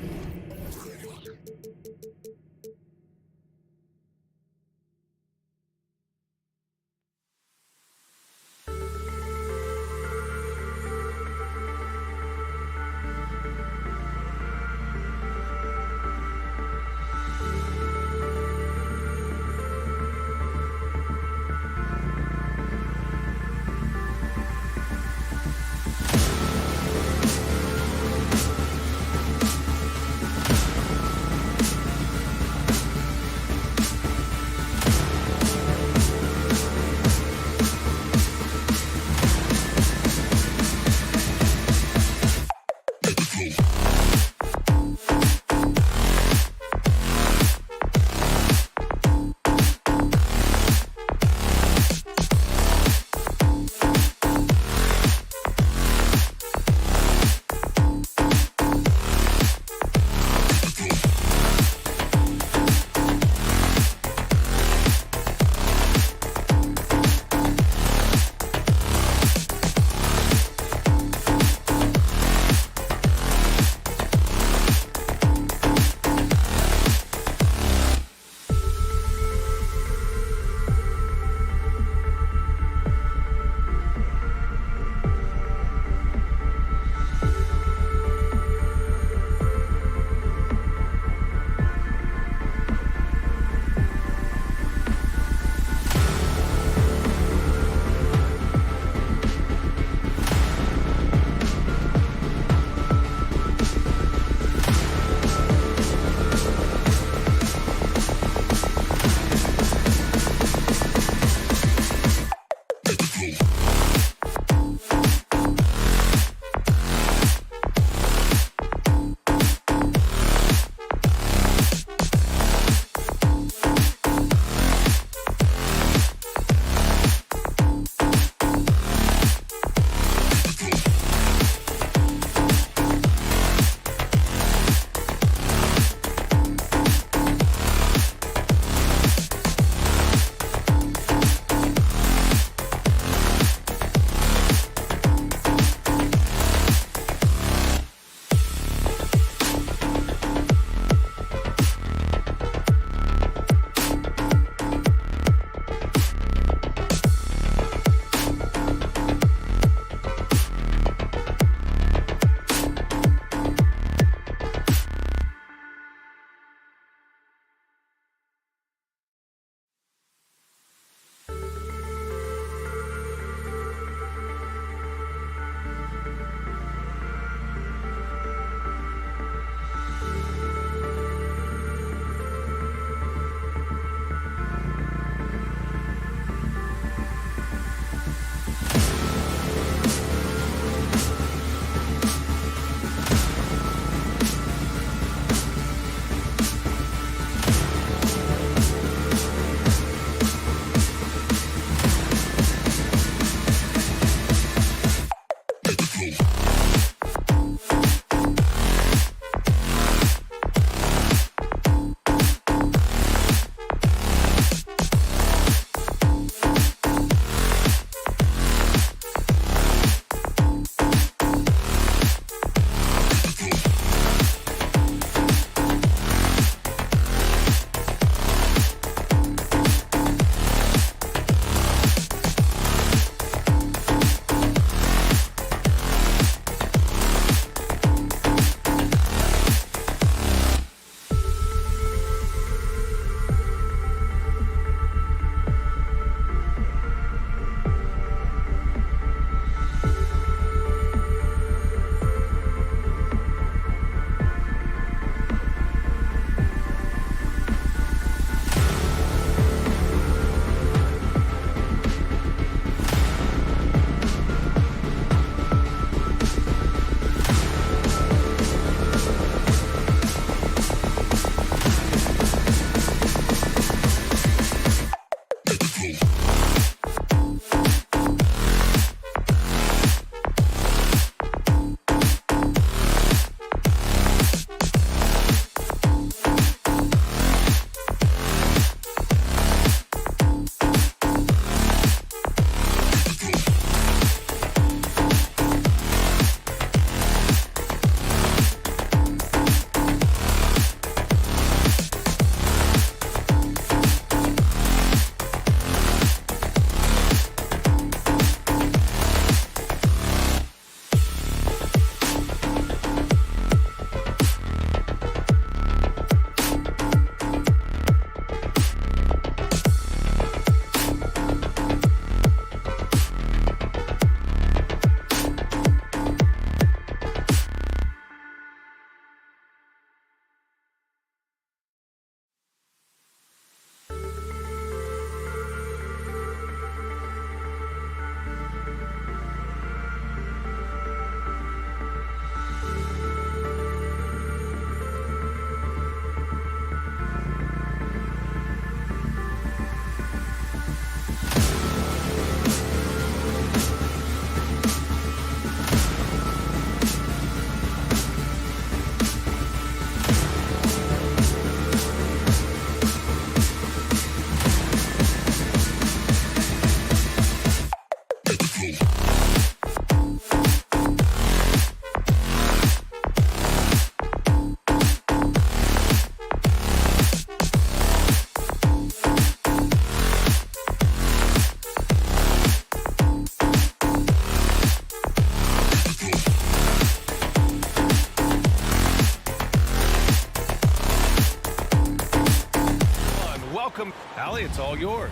Speaker 7: Allie, it's all yours.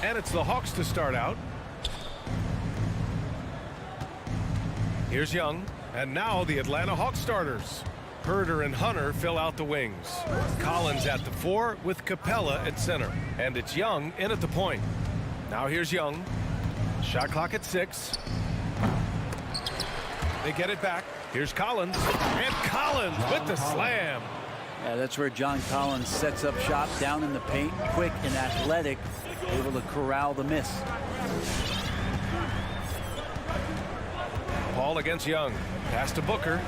Speaker 7: And it's the Hawks to start out. Here's Young. And now the Atlanta Hawks starters. Herder and Hunter fill out the wings. Collins at the 4 with Capella at center. And it's Young in at the point. Now here's Young. Shot clock at 6. They get it back. Here's Collins. And Collins with the slam.
Speaker 10: Yeah, that's where John Collins sets up shop down in the paint. Quick and athletic. Able to corral the miss.
Speaker 7: Paul against Young. Pass to Booker.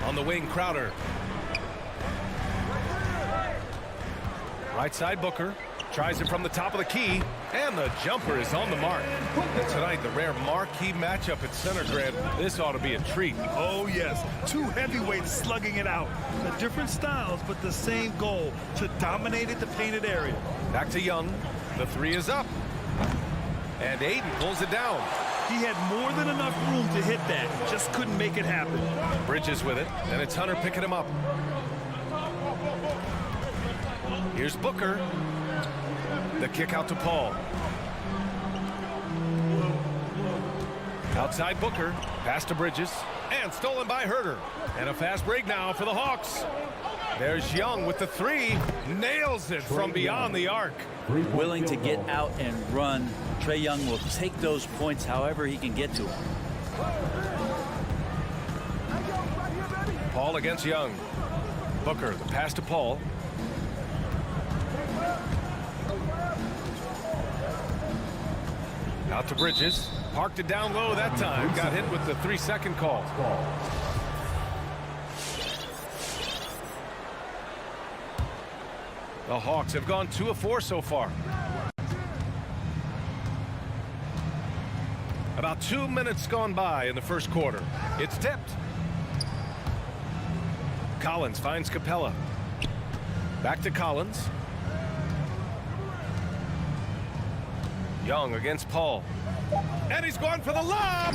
Speaker 7: On the wing, Crowder. Right side, Booker. Tries it from the top of the key. And the jumper is on the mark. And tonight, the rare marquee matchup at center, Grant. This ought to be a treat.
Speaker 9: Oh, yes. Two heavyweights slugging it out. The different styles, but the same goal, to dominate the painted area.
Speaker 7: Back to Young. The 3 is up. And Aiden pulls it down.
Speaker 9: He had more than enough room to hit that. Just couldn't make it happen.
Speaker 7: Bridges with it. And it's Hunter picking him up. Here's Booker. The kick out to Paul. Outside Booker. Pass to Bridges. And stolen by Herder. And a fast break now for the Hawks. There's Young with the 3. Nails it from beyond the arc.
Speaker 10: Willing to get out and run. Trae Young will take those points however he can get to them.
Speaker 7: Paul against Young. Booker, the pass to Paul. Out to Bridges. Parked it down low that time. Got hit with the 3-second call. The Hawks have gone 2 of 4 so far. About 2 minutes gone by in the first quarter. It's tipped. Collins finds Capella. Back to Collins. Young against Paul. And he's going for the lob.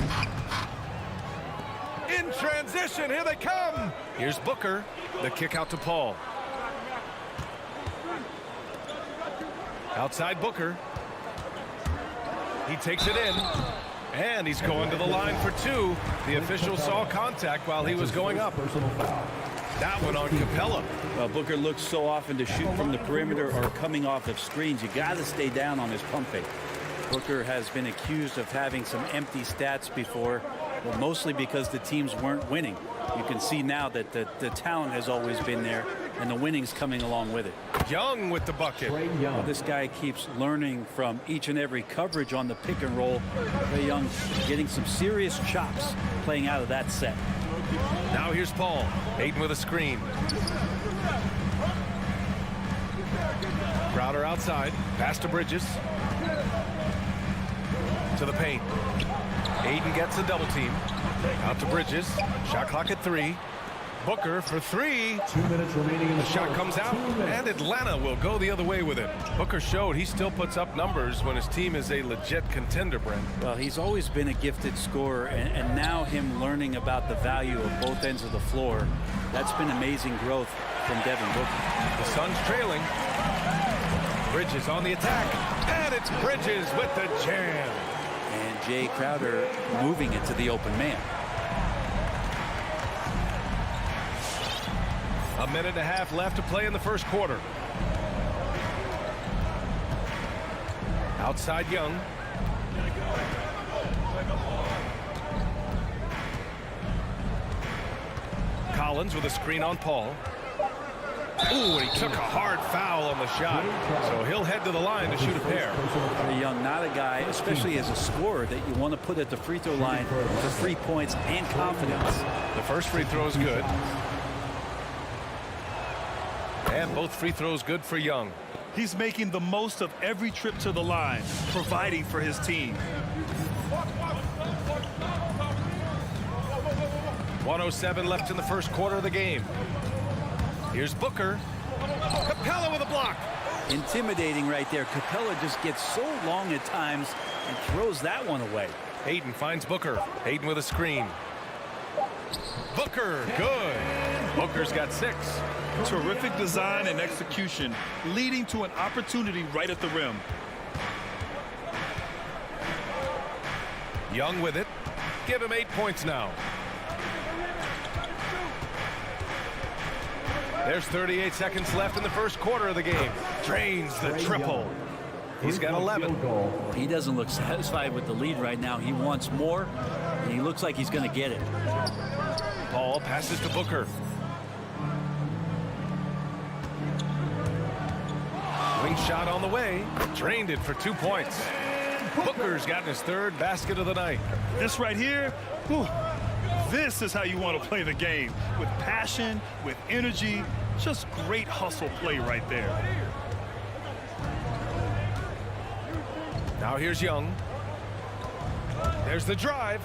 Speaker 7: In transition, here they come. Here's Booker. The kick out to Paul. Outside Booker. He takes it in. And he's going to the line for 2. The official saw contact while he was going up. That one on Capella.
Speaker 10: Well, Booker looks so often to shoot from the perimeter or coming off of screens. You got to stay down on his pump fake. Booker has been accused of having some empty stats before, well, mostly because the teams weren't winning. You can see now that the talent has always been there, and the winning's coming along with it.
Speaker 7: Young with the bucket.
Speaker 10: Well, this guy keeps learning from each and every coverage on the pick and roll. Trae Young getting some serious chops playing out of that set.
Speaker 7: Now here's Paul. Aiden with a screen. Crowder outside. Pass to Bridges. To the paint. Aiden gets a double team. Out to Bridges. Shot clock at 3. Booker for 3.
Speaker 13: 2 minutes remaining in the
Speaker 7: shot comes out, and Atlanta will go the other way with it. Booker showed he still puts up numbers when his team is a legit contender, Brent.
Speaker 10: Well, he's always been a gifted scorer, and now him learning about the value of both ends of the floor, that's been amazing growth from Devin Booker.
Speaker 7: The Suns trailing. Bridges on the attack, and it's Bridges with the jam.
Speaker 10: And Jay Crowder moving it to the open man.
Speaker 7: A minute and a half left to play in the first quarter. Outside Young. Collins with a screen on Paul. Ooh, and he took a hard foul on the shot. So he'll head to the line to shoot a pair.
Speaker 10: Trae Young, not a guy, especially as a scorer, that you want to put at the free throw line for 3 points and confidence.
Speaker 7: The first free throw is good. And both free throws good for Young.
Speaker 9: He's making the most of every trip to the line, providing for his team.
Speaker 7: 1:07 left in the first quarter of the game. Here's Booker. Capella with a block.
Speaker 10: Intimidating right there. Capella just gets so long at times and throws that one away.
Speaker 7: Aiden finds Booker. Aiden with a screen. Booker, good. Booker's got 6.
Speaker 9: Terrific design and execution, leading to an opportunity right at the rim.
Speaker 7: Young with it. Give him 8 points now. There's 38 seconds left in the first quarter of the game. Drains the triple. He's got 11.
Speaker 10: He doesn't look satisfied with the lead right now. He wants more, and he looks like he's going to get it.
Speaker 7: Paul passes to Booker. Wing shot on the way. Drained it for 2 points. Booker's gotten his 3rd basket of the night.
Speaker 9: This right here, whew, this is how you want to play the game. With passion, with energy, just great hustle play right there.
Speaker 7: Now here's Young. There's the drive.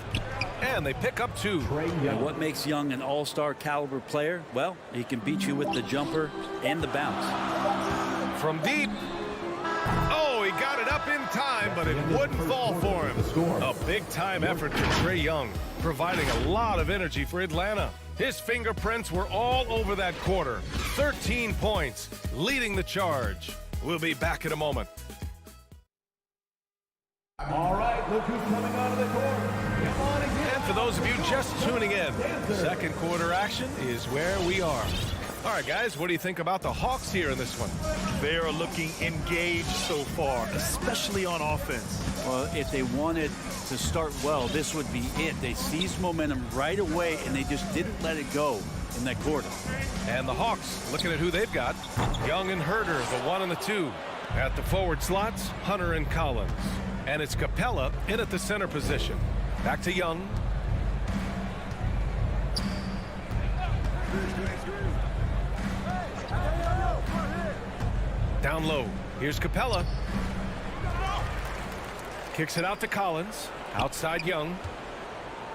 Speaker 7: And they pick up 2.
Speaker 10: And what makes Young an all-star caliber player? Well, he can beat you with the jumper and the bounce.
Speaker 7: From deep. Oh, he got it up in time, but it wouldn't fall for him. A big-time effort for Trae Young, providing a lot of energy for Atlanta. His fingerprints were all over that quarter. 13 points, leading the charge. We'll be back in a moment.
Speaker 13: All right, look who's coming onto the court. Come on again.
Speaker 7: And for those of you just tuning in, second quarter action is where we are. All right, guys, what do you think about the Hawks here in this one?
Speaker 9: They are looking engaged so far, especially on offense.
Speaker 10: Well, if they wanted to start well, this would be it. They seized momentum right away, and they just didn't let it go in that quarter.
Speaker 7: And the Hawks, looking at who they've got, Young and Herder, the 1 and the 2. At the forward slots, Hunter and Collins. And it's Capella in at the center position. Back to Young. Down low. Here's Capella. Kicks it out to Collins. Outside Young.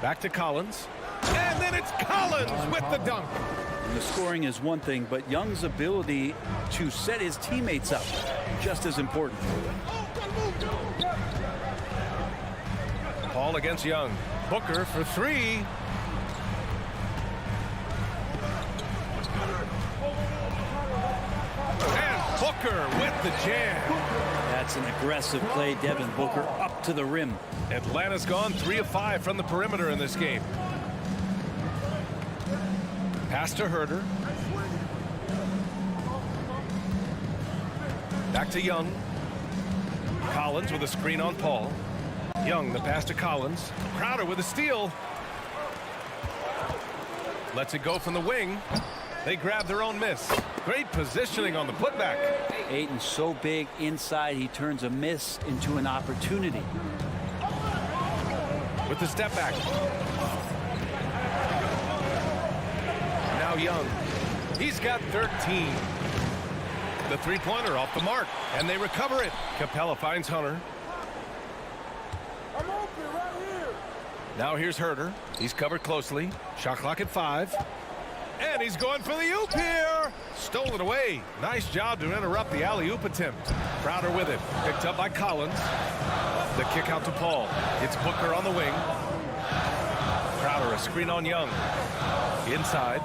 Speaker 7: Back to Collins. And then it's Collins with the dunk.
Speaker 10: And the scoring is one thing, but Young's ability to set his teammates up, just as important.
Speaker 7: Paul against Young. Booker for 3. And Booker with the jam.
Speaker 10: That's an aggressive play. Devin Booker up to the rim.
Speaker 7: Atlanta's gone 3 of 5 from the perimeter in this game. Pass to Herder. Back to Young. Collins with a screen on Paul. Young, the pass to Collins. Crowder with a steal. Lets it go from the wing. They grab their own miss. Great positioning on the putback.
Speaker 10: Ayton's so big inside, he turns a miss into an opportunity.
Speaker 7: With the step back. Now Young. He's got 13. The three-pointer off the mark. And they recover it. Capella finds Hunter.
Speaker 13: I'm open right here.
Speaker 7: Now here's Herder. He's covered closely. Shot clock at 5. And he's going for the oop here. Stole it away. Nice job to interrupt the alley-oop attempt. Crowder with it. Picked up by Collins. The kick out to Paul. It's Booker on the wing. Crowder a screen on Young. Inside.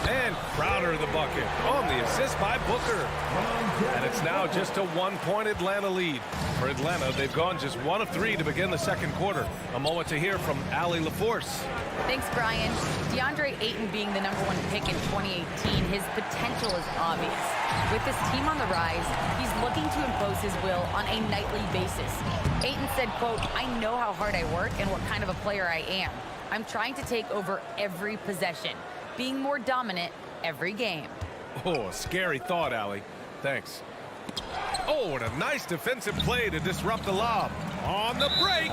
Speaker 7: And Crowder the bucket on the assist by Booker. And it's now just a 1-point Atlanta lead. For Atlanta, they've gone just 1 of 3 to begin the second quarter. A moment to hear from Allie LaForce.
Speaker 14: Thanks, Brian. DeAndre Ayton being the #1 pick in 2018, his potential is obvious. With this team on the rise, he's looking to impose his will on a nightly basis. Ayton said, quote, "I know how hard I work and what kind of a player I am. I'm trying to take over every possession, being more dominant every game."
Speaker 7: Oh, a scary thought, Allie. Thanks. Oh, and a nice defensive play to disrupt the lob. On the break.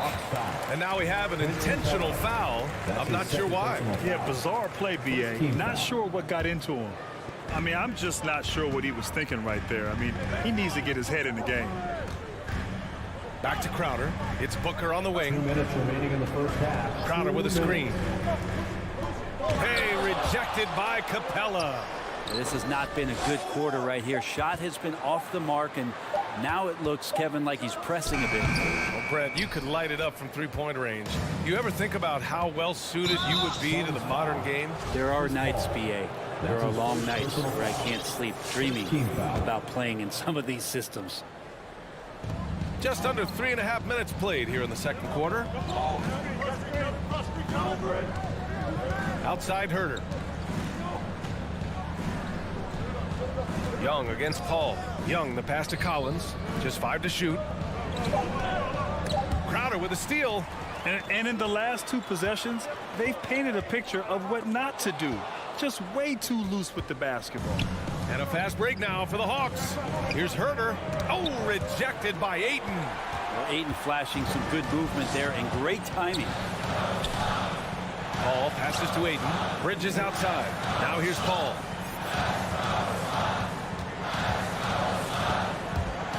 Speaker 7: And now we have an intentional foul. I'm not sure why.
Speaker 9: Yeah, bizarre play, B.A. Not sure what got into him. I mean, I'm just not sure what he was thinking right there. I mean, he needs to get his head in the game.
Speaker 7: Back to Crowder. It's Booker on the wing.
Speaker 13: 2 minutes remaining in the first half.
Speaker 7: Crowder with a screen. Hey, rejected by Capella.
Speaker 10: This has not been a good quarter right here. Shot has been off the mark, and now it looks, Kevin, like he's pressing a bit.
Speaker 7: Well, Brett, you could light it up from three-point range. You ever think about how well-suited you would be to the modern game?
Speaker 10: There are nights, BA. There are long nights where I can't sleep, dreaming about playing in some of these systems.
Speaker 7: Just under 3.5 minutes played here in the second quarter. Outside Herder. Young against Paul. Young, the pass to Collins. Just 5 to shoot. Crowder with a steal.
Speaker 9: And in the last 2 possessions, they've painted a picture of what not to do. Just way too loose with the basketball.
Speaker 7: And a fast break now for the Hawks. Here's Herder. Oh, rejected by Ayton.
Speaker 10: Well, Ayton flashing some good movement there and great timing.
Speaker 7: Paul passes to Ayton. Bridges outside. Now here's Paul.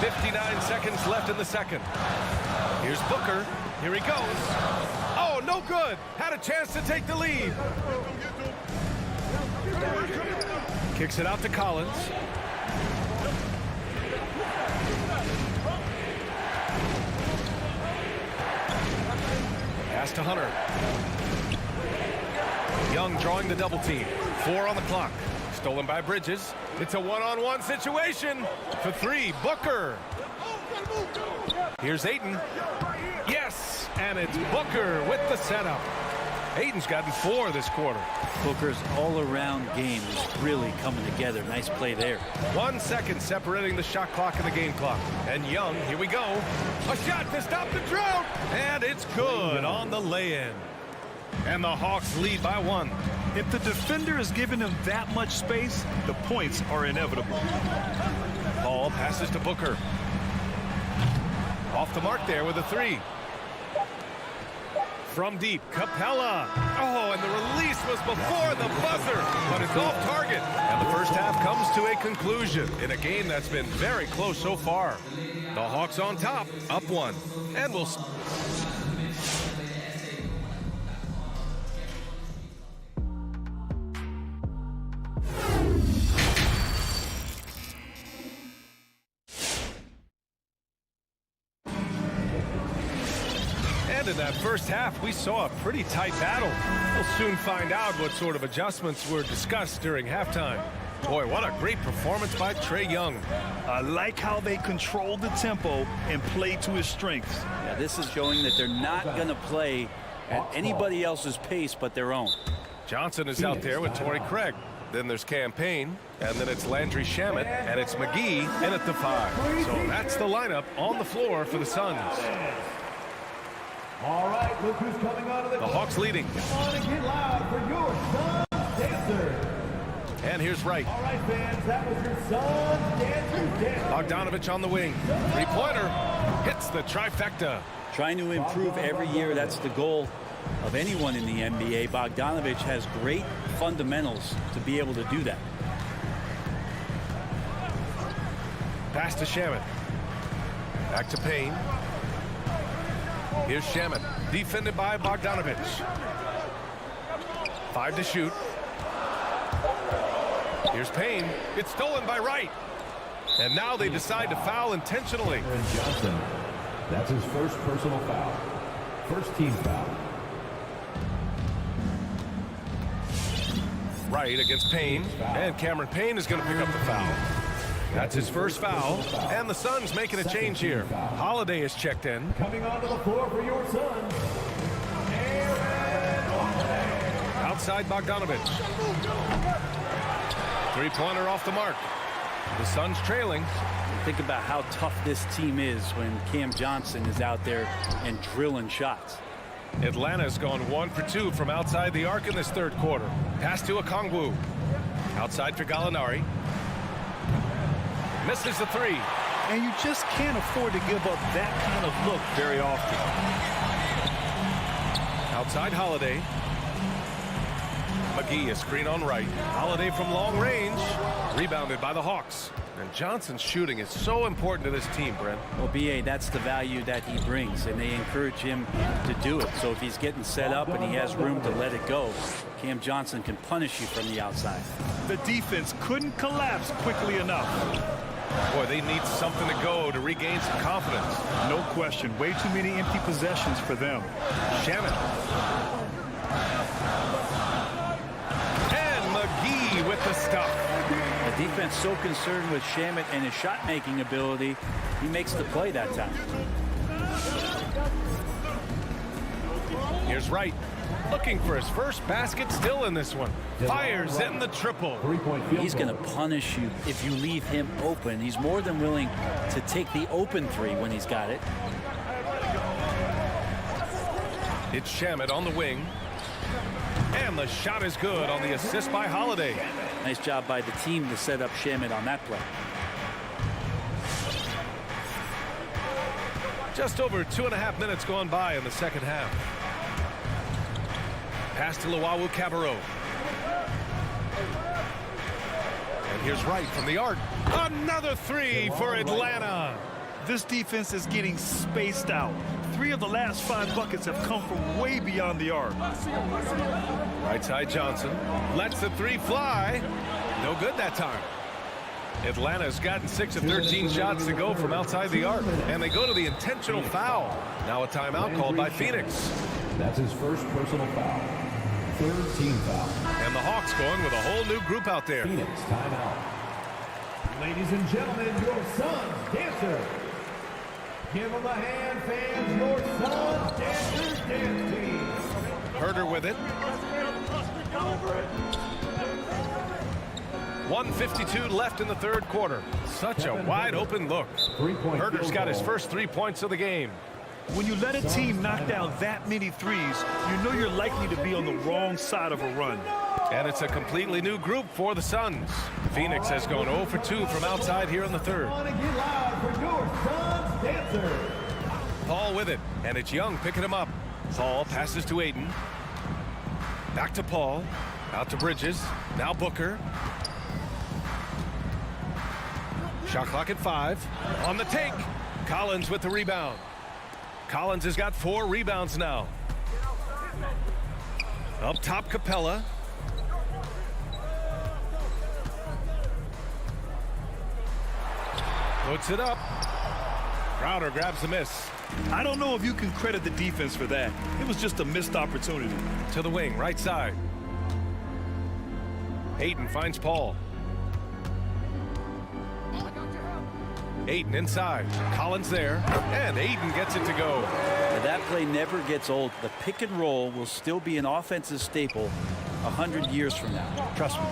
Speaker 7: 59 seconds left in the second. Here's Booker. Here he goes. Oh, no good. Had a chance to take the lead. Kicks it out to Collins. Pass to Hunter. Young drawing the double team. 4 on the clock. Stolen by Bridges. It's a one-on-one situation. For 3, Booker. Here's Ayton. Yes, and it's Booker with the setup. Ayton's gotten 4 this quarter.
Speaker 10: Booker's all-around game is really coming together. Nice play there.
Speaker 7: 1 second separating the shot clock and the game clock. And Young, here we go. A shot to stop the drought. And it's good on the lay-in. And the Hawks lead by 1.
Speaker 9: If the defender is giving him that much space, the points are inevitable.
Speaker 7: Paul passes to Booker. Off the mark there with a 3. From deep, Capella. Oh, and the release was before the buzzer, but it's off target. And the first half comes to a conclusion in a game that's been very close so far. The Hawks on top, up 1. And we'll... In that first half, we saw a pretty tight battle. We'll soon find out what sort of adjustments were discussed during halftime. Boy, what a great performance by Trae Young.
Speaker 9: I like how they controlled the tempo and played to his strengths.
Speaker 10: Yeah, this is showing that they're not going to play at anybody else's pace but their own.
Speaker 7: Johnson is out there with Torrey Craig. Then there's Campaign, and then it's Landry Shamet, and it's McGee in at the 5. So that's the lineup on the floor for the Suns.
Speaker 13: All right, look who's coming onto the
Speaker 7: Hawks leading.
Speaker 13: Come on and get loud for your Suns dancer.
Speaker 7: And here's Wright.
Speaker 13: All right, fans, that was your Suns dancer.
Speaker 7: Bogdanovich on the wing. 3-pointer. Hits the trifecta.
Speaker 10: Trying to improve every year. That's the goal of anyone in the NBA. Bogdanovich has great fundamentals to be able to do that.
Speaker 7: Pass to Shamet. Back to Payne. Here's Shamet, defended by Bogdanovich. 5 to shoot. Here's Payne. It's stolen by Wright. And now they decide to foul intentionally.
Speaker 13: And Johnson, that's his first personal foul. First team foul.
Speaker 7: Wright against Payne. And Cameron Payne is going to pick up the foul. That's his first foul, and the Suns making a change here. Holiday is checked in.
Speaker 13: Coming onto the floor for your Suns.
Speaker 7: Outside Bogdanovich. 3-pointer off the mark. The Suns trailing.
Speaker 10: Think about how tough this team is when Cam Johnson is out there and drilling shots.
Speaker 7: Atlanta's gone 1 for 2 from outside the arc in this third quarter. Pass to Okongwu. Outside for Gallinari. Misses the 3.
Speaker 9: And you just can't afford to give up that kind of look very often.
Speaker 7: Outside Holiday. McGee, a screen on Wright. Holiday from long range. Rebounded by the Hawks. And Johnson's shooting is so important to this team, Brent.
Speaker 10: Well, B.A., that's the value that he brings, and they encourage him to do it. So if he's getting set up and he has room to let it go, Cam Johnson can punish you from the outside.
Speaker 9: The defense couldn't collapse quickly enough.
Speaker 7: Boy, they need something to go to regain some confidence.
Speaker 9: No question. Way too many empty possessions for them.
Speaker 7: Shannon. And McGee with the stop.
Speaker 10: The defense so concerned with Shamet and his shot-making ability, he makes the play that time.
Speaker 7: Here's Wright. Looking for his first basket still in this one. Fires in the triple.
Speaker 10: He's going to punish you if you leave him open. He's more than willing to take the open three when he's got it.
Speaker 7: It's Shamet on the wing. And the shot is good on the assist by Holiday.
Speaker 10: Nice job by the team to set up Shamet on that play.
Speaker 7: Just over 2.5 minutes gone by in the second half. Pass to Luau Cabarro. And here's Wright from the arc. Another three for Atlanta.
Speaker 9: This defense is getting spaced out. 3 of the last 5 buckets have come from way beyond the arc.
Speaker 7: Right side Johnson lets the three fly. No good that time. Atlanta's gotten 6 of 13 shots to go from outside the arc, and they go to the intentional foul. Now a timeout called by Phoenix.
Speaker 13: That's his first personal foul. 3rd team foul.
Speaker 7: And the Hawks going with a whole new group out there.
Speaker 13: Phoenix timeout. Ladies and gentlemen, your son's dancer. Give him a hand, fans. Your son's dancers dance team.
Speaker 7: Herder with it. 1:52 left in the third quarter. Such a wide open look. Herder's got his first 3 points of the game.
Speaker 9: When you let a team knock down that many threes, you know you're likely to be on the wrong side of a run.
Speaker 7: And it's a completely new group for the Suns. Phoenix has gone 0 for 2 from outside here in the third. Paul with it, and it's Young picking him up. Paul passes to Ayton. Back to Paul. Out to Bridges. Now Booker. Shot clock at 5. On the take. Collins with the rebound. Collins has got 4 rebounds now. Up top, Capella. Puts it up. Crowder grabs the miss.
Speaker 9: I don't know if you can credit the defense for that. It was just a missed opportunity.
Speaker 7: To the wing, right side. Ayton finds Paul. Ayton inside. Collins there. And Ayton gets it to go.
Speaker 10: And that play never gets old. The pick and roll will still be an offensive staple 100 years from now. Trust me.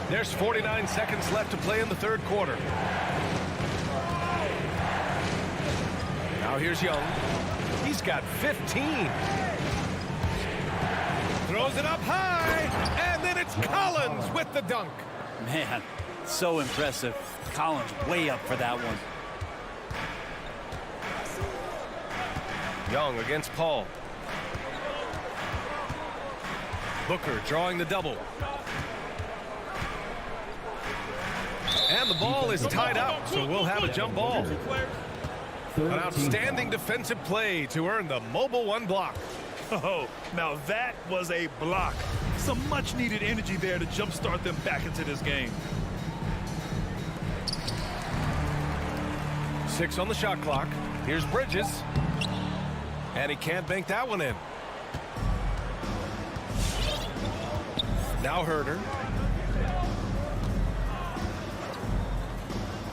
Speaker 7: There's 49 seconds left to play in the third quarter. Now here's Young. He's got 15. Throws it up high. And then it's Collins with the dunk.
Speaker 10: Man, so impressive. Collins way up for that one.
Speaker 7: Young against Paul. Booker drawing the double. And the ball is tied up, so we'll have a jump ball. An outstanding defensive play to earn the mobile 1 block.
Speaker 9: Oh, now that was a block. Some much needed energy there to jumpstart them back into this game.
Speaker 7: 6 on the shot clock. Here's Bridges. And he can't bank that one in. Now Herder.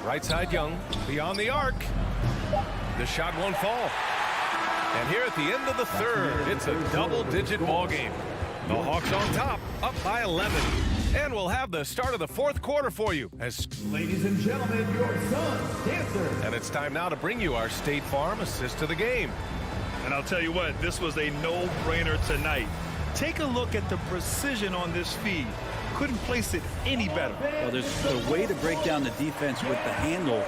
Speaker 7: Right side Young. Beyond the arc. The shot won't fall. And here at the end of the third, it's a double-digit ball game. The Hawks on top, up by 11. And we'll have the start of the fourth quarter for you.
Speaker 13: Ladies and gentlemen, your son's dancer.
Speaker 7: And it's time now to bring you our State Farm assist to the game.
Speaker 9: And I'll tell you what, this was a no-brainer tonight. Take a look at the precision on this feed. Couldn't place it any better.
Speaker 10: Well, there's a way to break down the defense with the handle,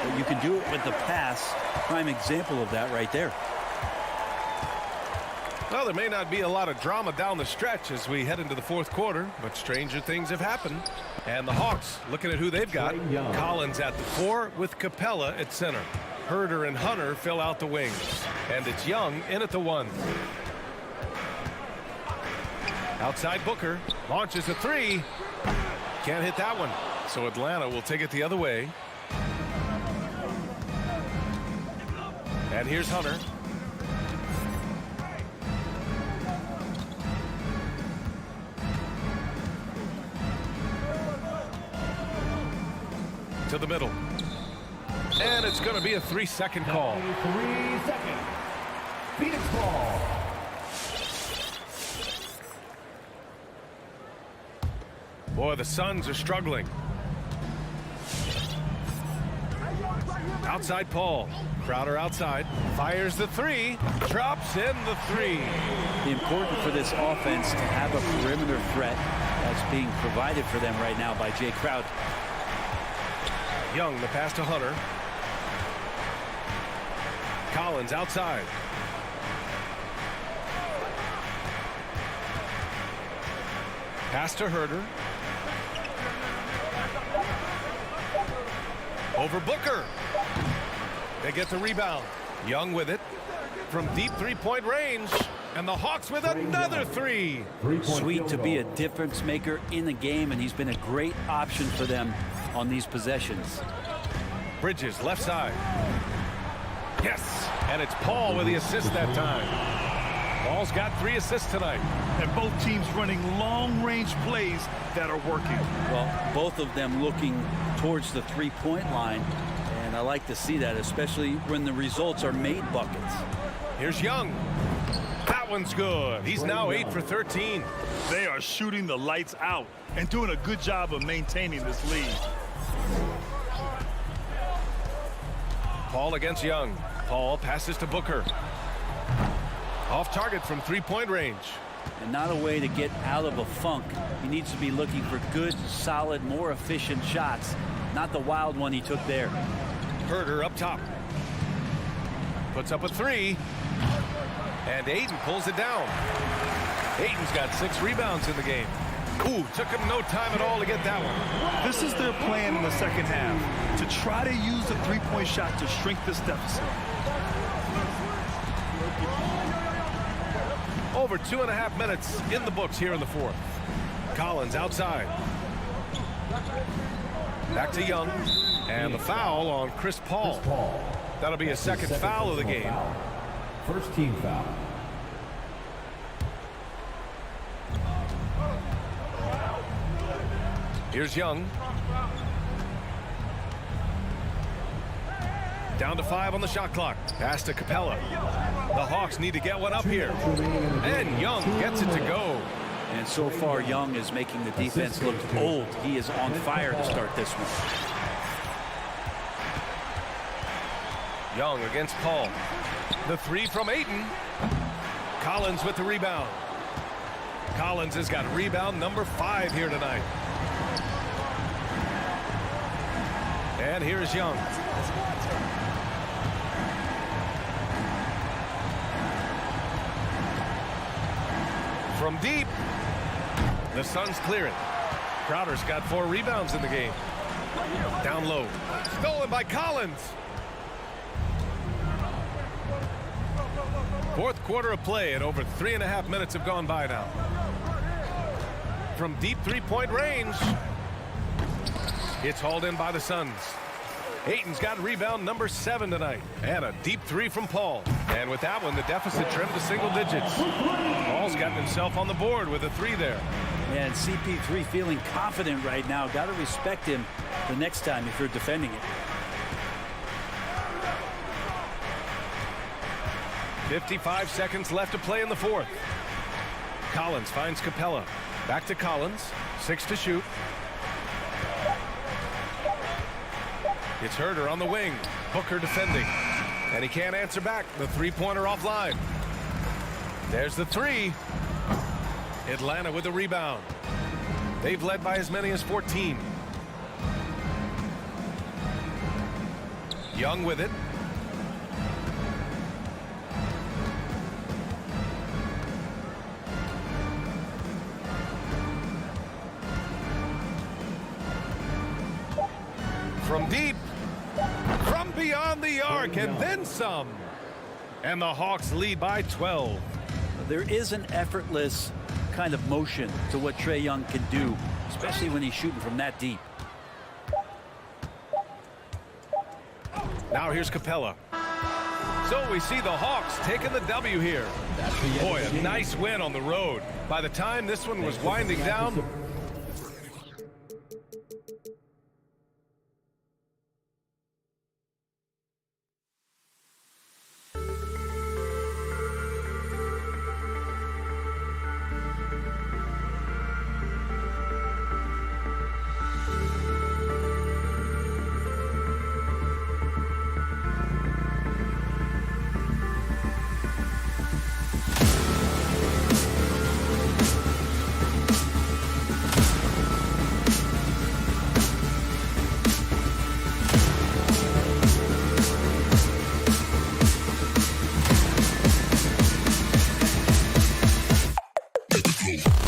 Speaker 10: but you can do it with the pass. Prime example of that right there.
Speaker 7: Well, there may not be a lot of drama down the stretch as we head into the fourth quarter, but stranger things have happened. And the Hawks, looking at who they've got, Collins at the 4 with Capella at center. Herder and Hunter fill out the wings. And it's Young in at the 1. Outside Booker. Launches a 3. Can't hit that one. So Atlanta will take it the other way. And here's Hunter. To the middle. And it's going to be a 3-second call.
Speaker 13: 3 seconds. Phoenix ball.
Speaker 7: Boy, the Suns are struggling. Outside Paul. Crowder outside. Fires the 3. Drops in the 3.
Speaker 10: Important for this offense to have a perimeter threat that's being provided for them right now by Jay Crowder.
Speaker 7: Young, the pass to Hunter. Collins outside. Pass to Herder. Over Booker. They get the rebound. Young with it. From deep three-point range. And the Hawks with another 3.
Speaker 10: Sweet to be a difference maker in the game, and he's been a great option for them on these possessions.
Speaker 7: Bridges left side. Yes, and it's Paul with the assist that time. Paul's got 3 assists tonight.
Speaker 9: And both teams running long-range plays that are working.
Speaker 10: Well, both of them looking towards the three-point line, and I like to see that, especially when the results are made buckets.
Speaker 7: Here's Young. That one's good. He's now 8 for 13.
Speaker 9: They are shooting the lights out and doing a good job of maintaining this lead.
Speaker 7: Paul against Young. Paul passes to Booker. Off target from three-point range.
Speaker 10: And not a way to get out of a funk. He needs to be looking for good, solid, more efficient shots. Not the wild one he took there.
Speaker 7: Herder up top. Puts up a 3. And Ayton pulls it down. Ayton's got 6 rebounds in the game. Ooh, took him no time at all to get that one.
Speaker 9: This is their plan in the second half, to try to use the three-point shot to shrink this deficit.
Speaker 7: Over 2.5 minutes in the books here in the 4th. Collins outside. Back to Young. And the foul on Chris Paul. That'll be his second foul of the game.
Speaker 13: First team foul.
Speaker 7: Here's Young. Down to 5 on the shot clock. Pass to Capella. The Hawks need to get one up here. And Young gets it to go.
Speaker 10: And so far, Young is making the defense look old. He is on fire to start this one.
Speaker 7: Young against Paul. The 3 from Ayton. Collins with the rebound. Collins has got rebound number 5 here tonight. And here's Young. From deep. The Suns clear it. Crowder's got 4 rebounds in the game. Down low. Stolen by Collins. 4th quarter of play, and over 3.5 minutes have gone by now. From deep three-point range. It's hauled in by the Suns. Ayton's got rebound number 7 tonight. And a deep 3 from Paul. And with that one, the deficit trimmed to single digits. Paul's gotten himself on the board with a 3 there.
Speaker 10: And CP3 feeling confident right now. Got to respect him the next time if you're defending it.
Speaker 7: 55 seconds left to play in the 4th. Collins finds Capella. Back to Collins. 6 to shoot. It's Herder on the wing. Booker defending. And he can't answer back. The three-pointer offline. There's the 3. Atlanta with the rebound. They've led by as many as 14. Young with it. From deep. From and beyond the arc, and then some. And the Hawks lead by 12.
Speaker 10: There is an effortless kind of motion to what Trae Young can do, especially when he's shooting from that deep.
Speaker 7: Now here's Capella. So we see the Hawks taking the W here. Boy, a nice win on the road. By the time this one was winding down,
Speaker 15: Cool.